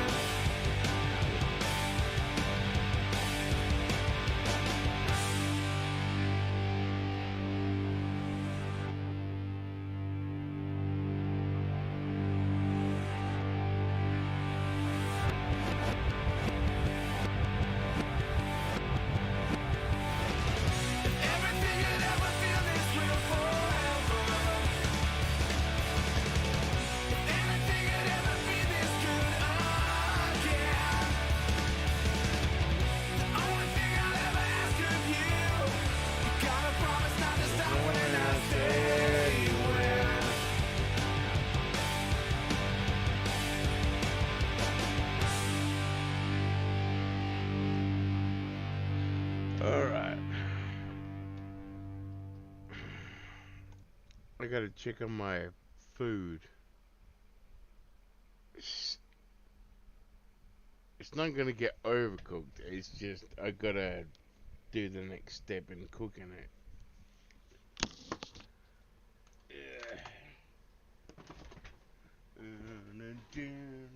S1: Everything will ever feel this way forever. If anything could ever be this good again, the only thing I'll ever ask of you, you gotta promise not to stop when I say when. All right. I gotta check on my food. It's not gonna get overcooked. It's just I gotta do the next step in cooking it. dun.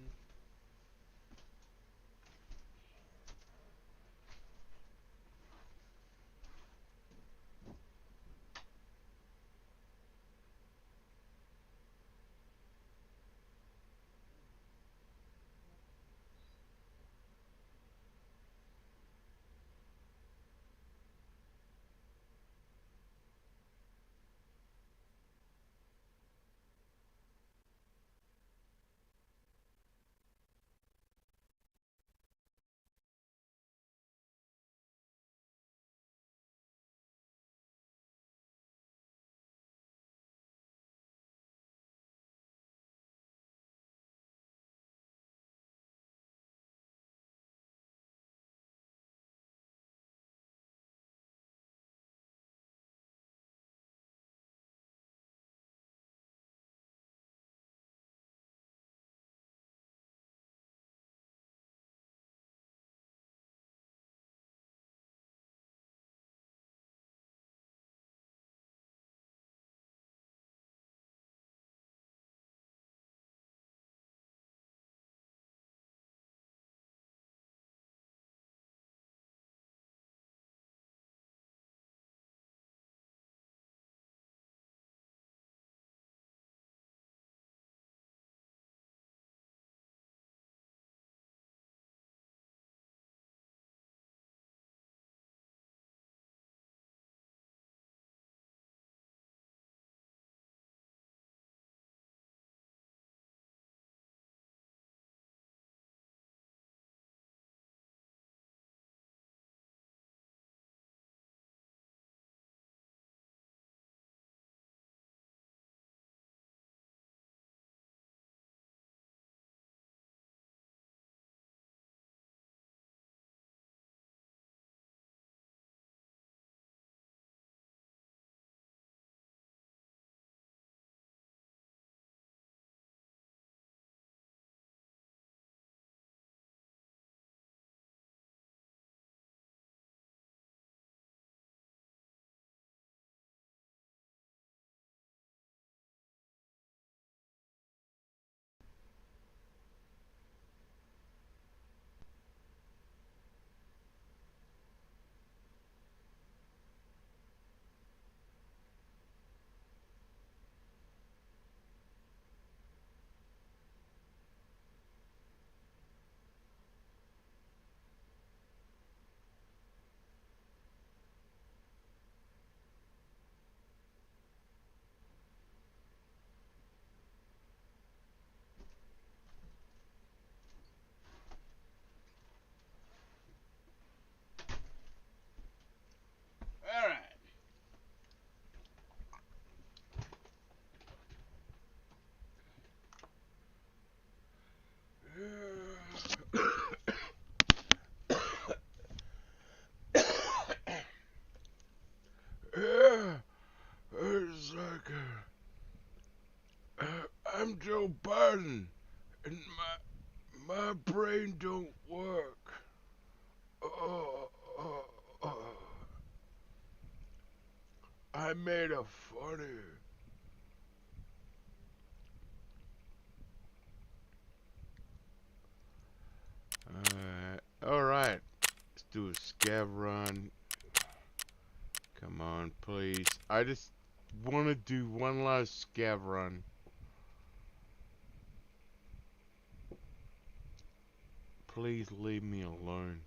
S1: All right. It's like I'm Joe Biden, and my brain don't work. Oh, oh, oh. I made a funny. All right. Let's do a scav run. Come on, please. I just want to do one last scav run. Please leave me alone.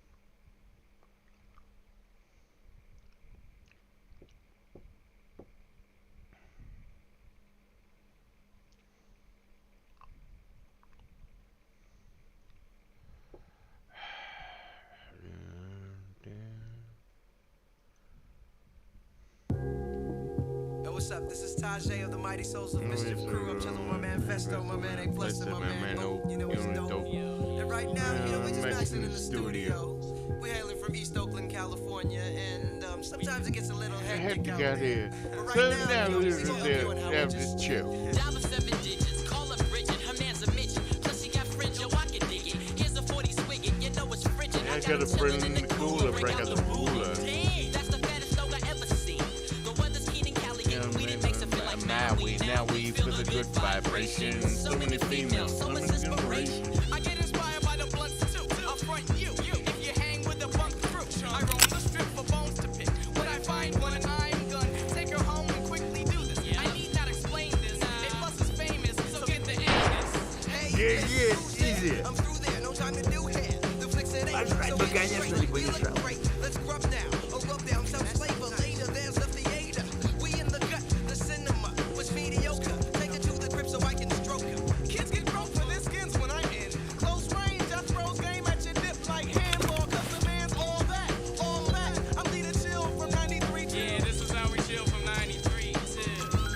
S2: Yo, what's up? This is Tajay of the Mighty Souls of Mischief Crew. I'm chilling with my man Festo, my man A Plus, and my man Oak. You know it's dope. And right now, we're just maxing in the studio. We're hailing from East Oakland, California, and sometimes it gets a little hectic out here. But right
S1: Settle
S2: now,
S1: down a
S2: we
S1: little
S2: just
S1: bit.
S2: doing how
S1: Have
S2: we
S1: this
S2: just
S1: chill.
S10: Dial up 7 digits, call up Bridget, her man's a midget. Plus he got fringe, yo, I can dig it. Here's a 40 swig you know it's frigid.
S1: I got a friend in the cooler, bring out the cooler.
S10: Dang, that's the fattest dog I ever seen. The weather's keen in Cali, getting weed, it makes it feel like
S1: highway. Now we feel the good vibrations. So many females, so much inspiration.
S2: I get inspired by the blunts too. I'll front you. If you hang with the bunk crew, I roam the strip for bones to pick. When I find one and I'm gun, take her home and quickly do this. I need not explain this. A plus is famous, so get the Angus.
S1: Yeah, easy.
S2: I'm through there, no time to do hair. The flicks it ain't, so get it straight. We look great. Let's grub now, or rub down some flavor. Later, there's the theater. We in the gut, the cinema was mediocre. Take it to the crib so I can stroke him. Kids get broke for their skins when I'm in close range. I throws game at your dip like handball. Cause the man's all that, all that. I'm leading chill from 93 till. Yeah, this is how we chill from 93 till.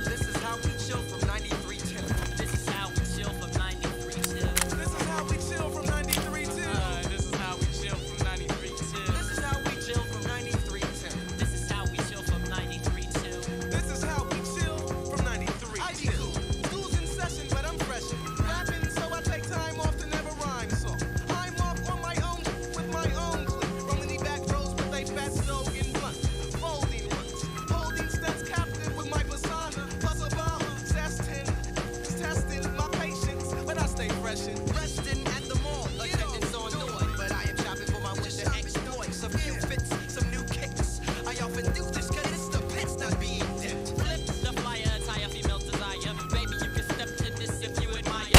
S2: This is how we chill from 93 till.
S10: This is how we chill from 93 till.
S2: This is how we chill from 93 till.
S10: This is how we chill from 93 till.
S2: This is how we chill from 93 till.
S10: This is how we chill from 93 till.
S2: This is how we chill from 93. I be cool. School's in session, but I'm fresh. Rapping, so I take time off to never rhyme. So I'm off on my own with my own clip. Roaming the back rows with a fat slogan blunt. Folding ones. Holding stunts captive with my persona. Plus Obama, zestin'. Testing my patience, but I stay fresh and resting at the mall. Attendance on Noy, but I am shopping for my winter exploits. Some new fits, some new kicks. I often do this cause it's the pits not being dipped.
S10: Flip the flyer, attire female desire. Baby, you can step to this if you admire.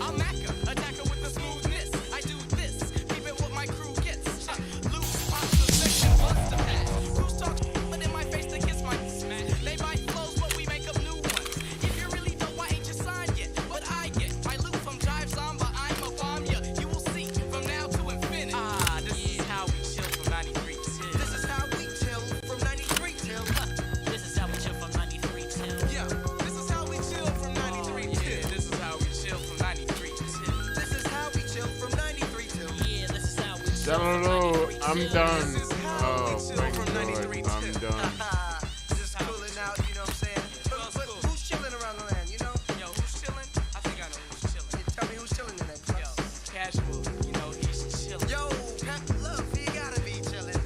S2: I'm Macca, attacker with the smoothness. I do this, keep it what my crew gets. Loose, pasta, section, bust to pass. Who's talking, but in my face they kiss my smack. They bite flows, but we make up new ones. If you really know, why ain't you signed yet? But I get my loot from Jive Zomba, I'm a bomb ya. You will see from now to infinity.
S10: This is how we chill from 93 till.
S2: This is how we chill from 93 till.
S10: This is how we chill from 93 till.
S2: Yeah, this is how we chill from 93 till.
S10: This is how we chill from 93 till.
S2: This is how we chill from 93 till.
S10: Yeah, this is how we chill
S1: So,
S10: from 93
S1: I'm
S10: till.
S1: done.
S2: This is how
S1: Oh,
S2: we chill
S1: thank
S2: from
S1: God,
S2: 93
S1: I'm
S2: till.
S1: done.
S2: Just cooling out, you know what I'm saying? But who's chilling around the land, you know?
S10: Yo, who's chilling? I think I know who's chilling.
S2: Tell me who's chilling in that
S10: Yo,
S2: place.
S10: Casual, you know he's chilling.
S2: Yo, Pep Love, he gotta be chilling.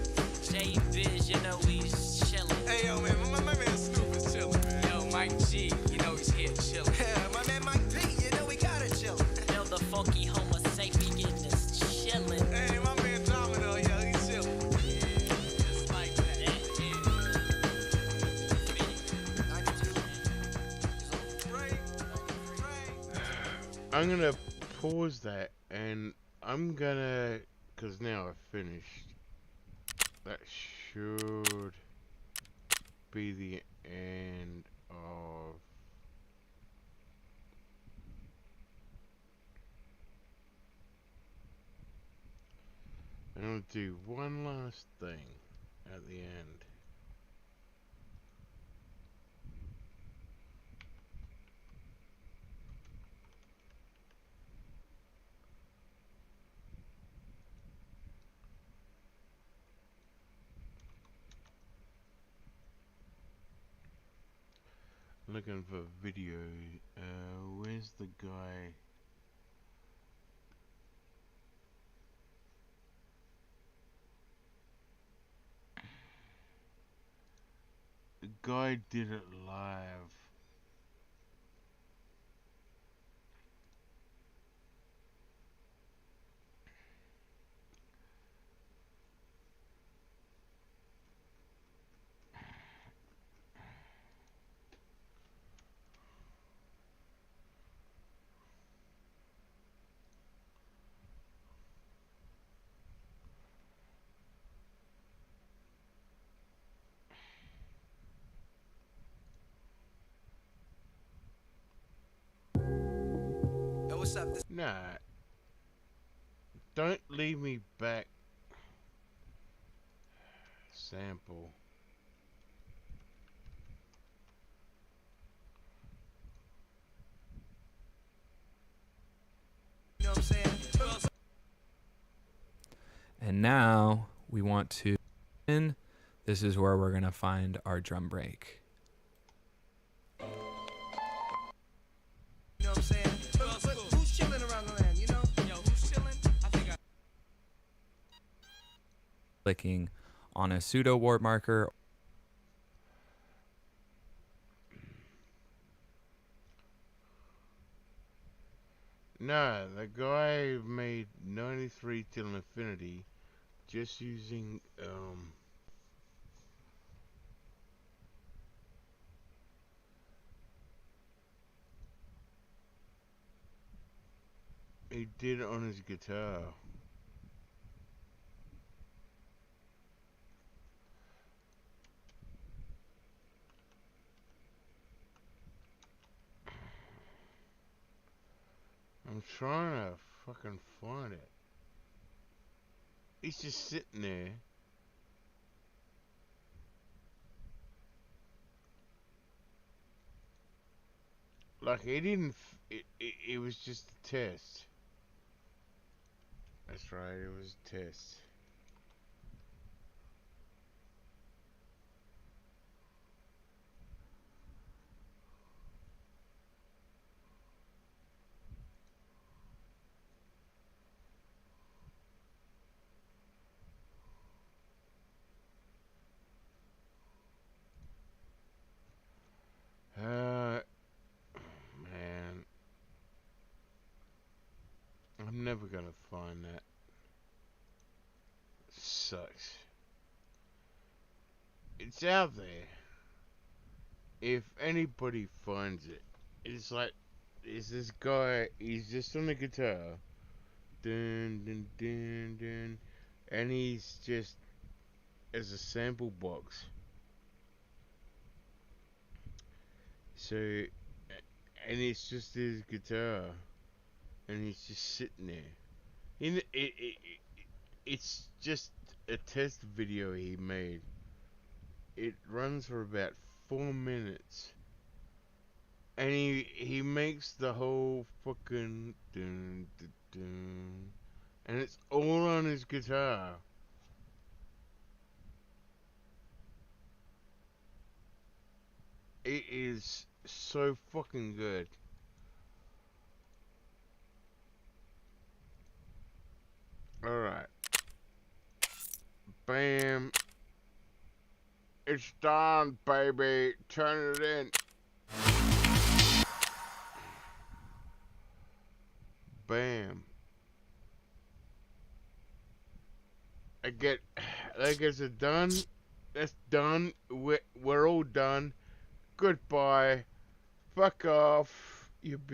S10: J Biz, you know he's chilling.
S2: Hey, yo, man, my man Snoop is chilling, man.
S10: Yo, Mike G, you know he's here chilling.
S2: Yeah, my man Mike P, you know we gotta chill.
S10: Yo, the funky Homo sapien is chilling.
S2: Hey, my man Domino, yo, he's chilling.
S10: Just like that.
S1: I'm gonna pause that and I'm gonna, cause now I've finished. That should be the end of I'm gonna do one last thing at the end. Looking for video. Where's the guy? The guy did it live.
S2: What's up? This
S1: Nah. Don't leave me back. Sample.
S2: you know what I'm saying?
S11: And now we want to, this is where we're going to find our drum break.
S2: You know what I'm saying? But who's chilling around the land, you know?
S10: Yo, who's chilling? I think I
S11: Clicking on a pseudo warp marker.
S1: No, the guy made 93 till infinity just using he did it on his guitar. I'm trying to fucking find it. He's just sitting there. Like, he didn't. It was just a test. That's right, it was a test. Man. I'm never gonna find that. Sucks. It's out there. If anybody finds it, it's like, it's this guy, he's just on the guitar. Dun, dun, dun, dun. And he's just, as a sample box. So, and it's just his guitar. And he's just sitting there. It's just a test video he made. It runs for about 4 minutes. And he makes the whole fucking dun, dun, dun, and it's all on his guitar. It is so fucking good. Alright. Bam. It's done, baby. Turn it in. Bam. I guess it's done. That's done. We're all done. Goodbye. Fuck off. You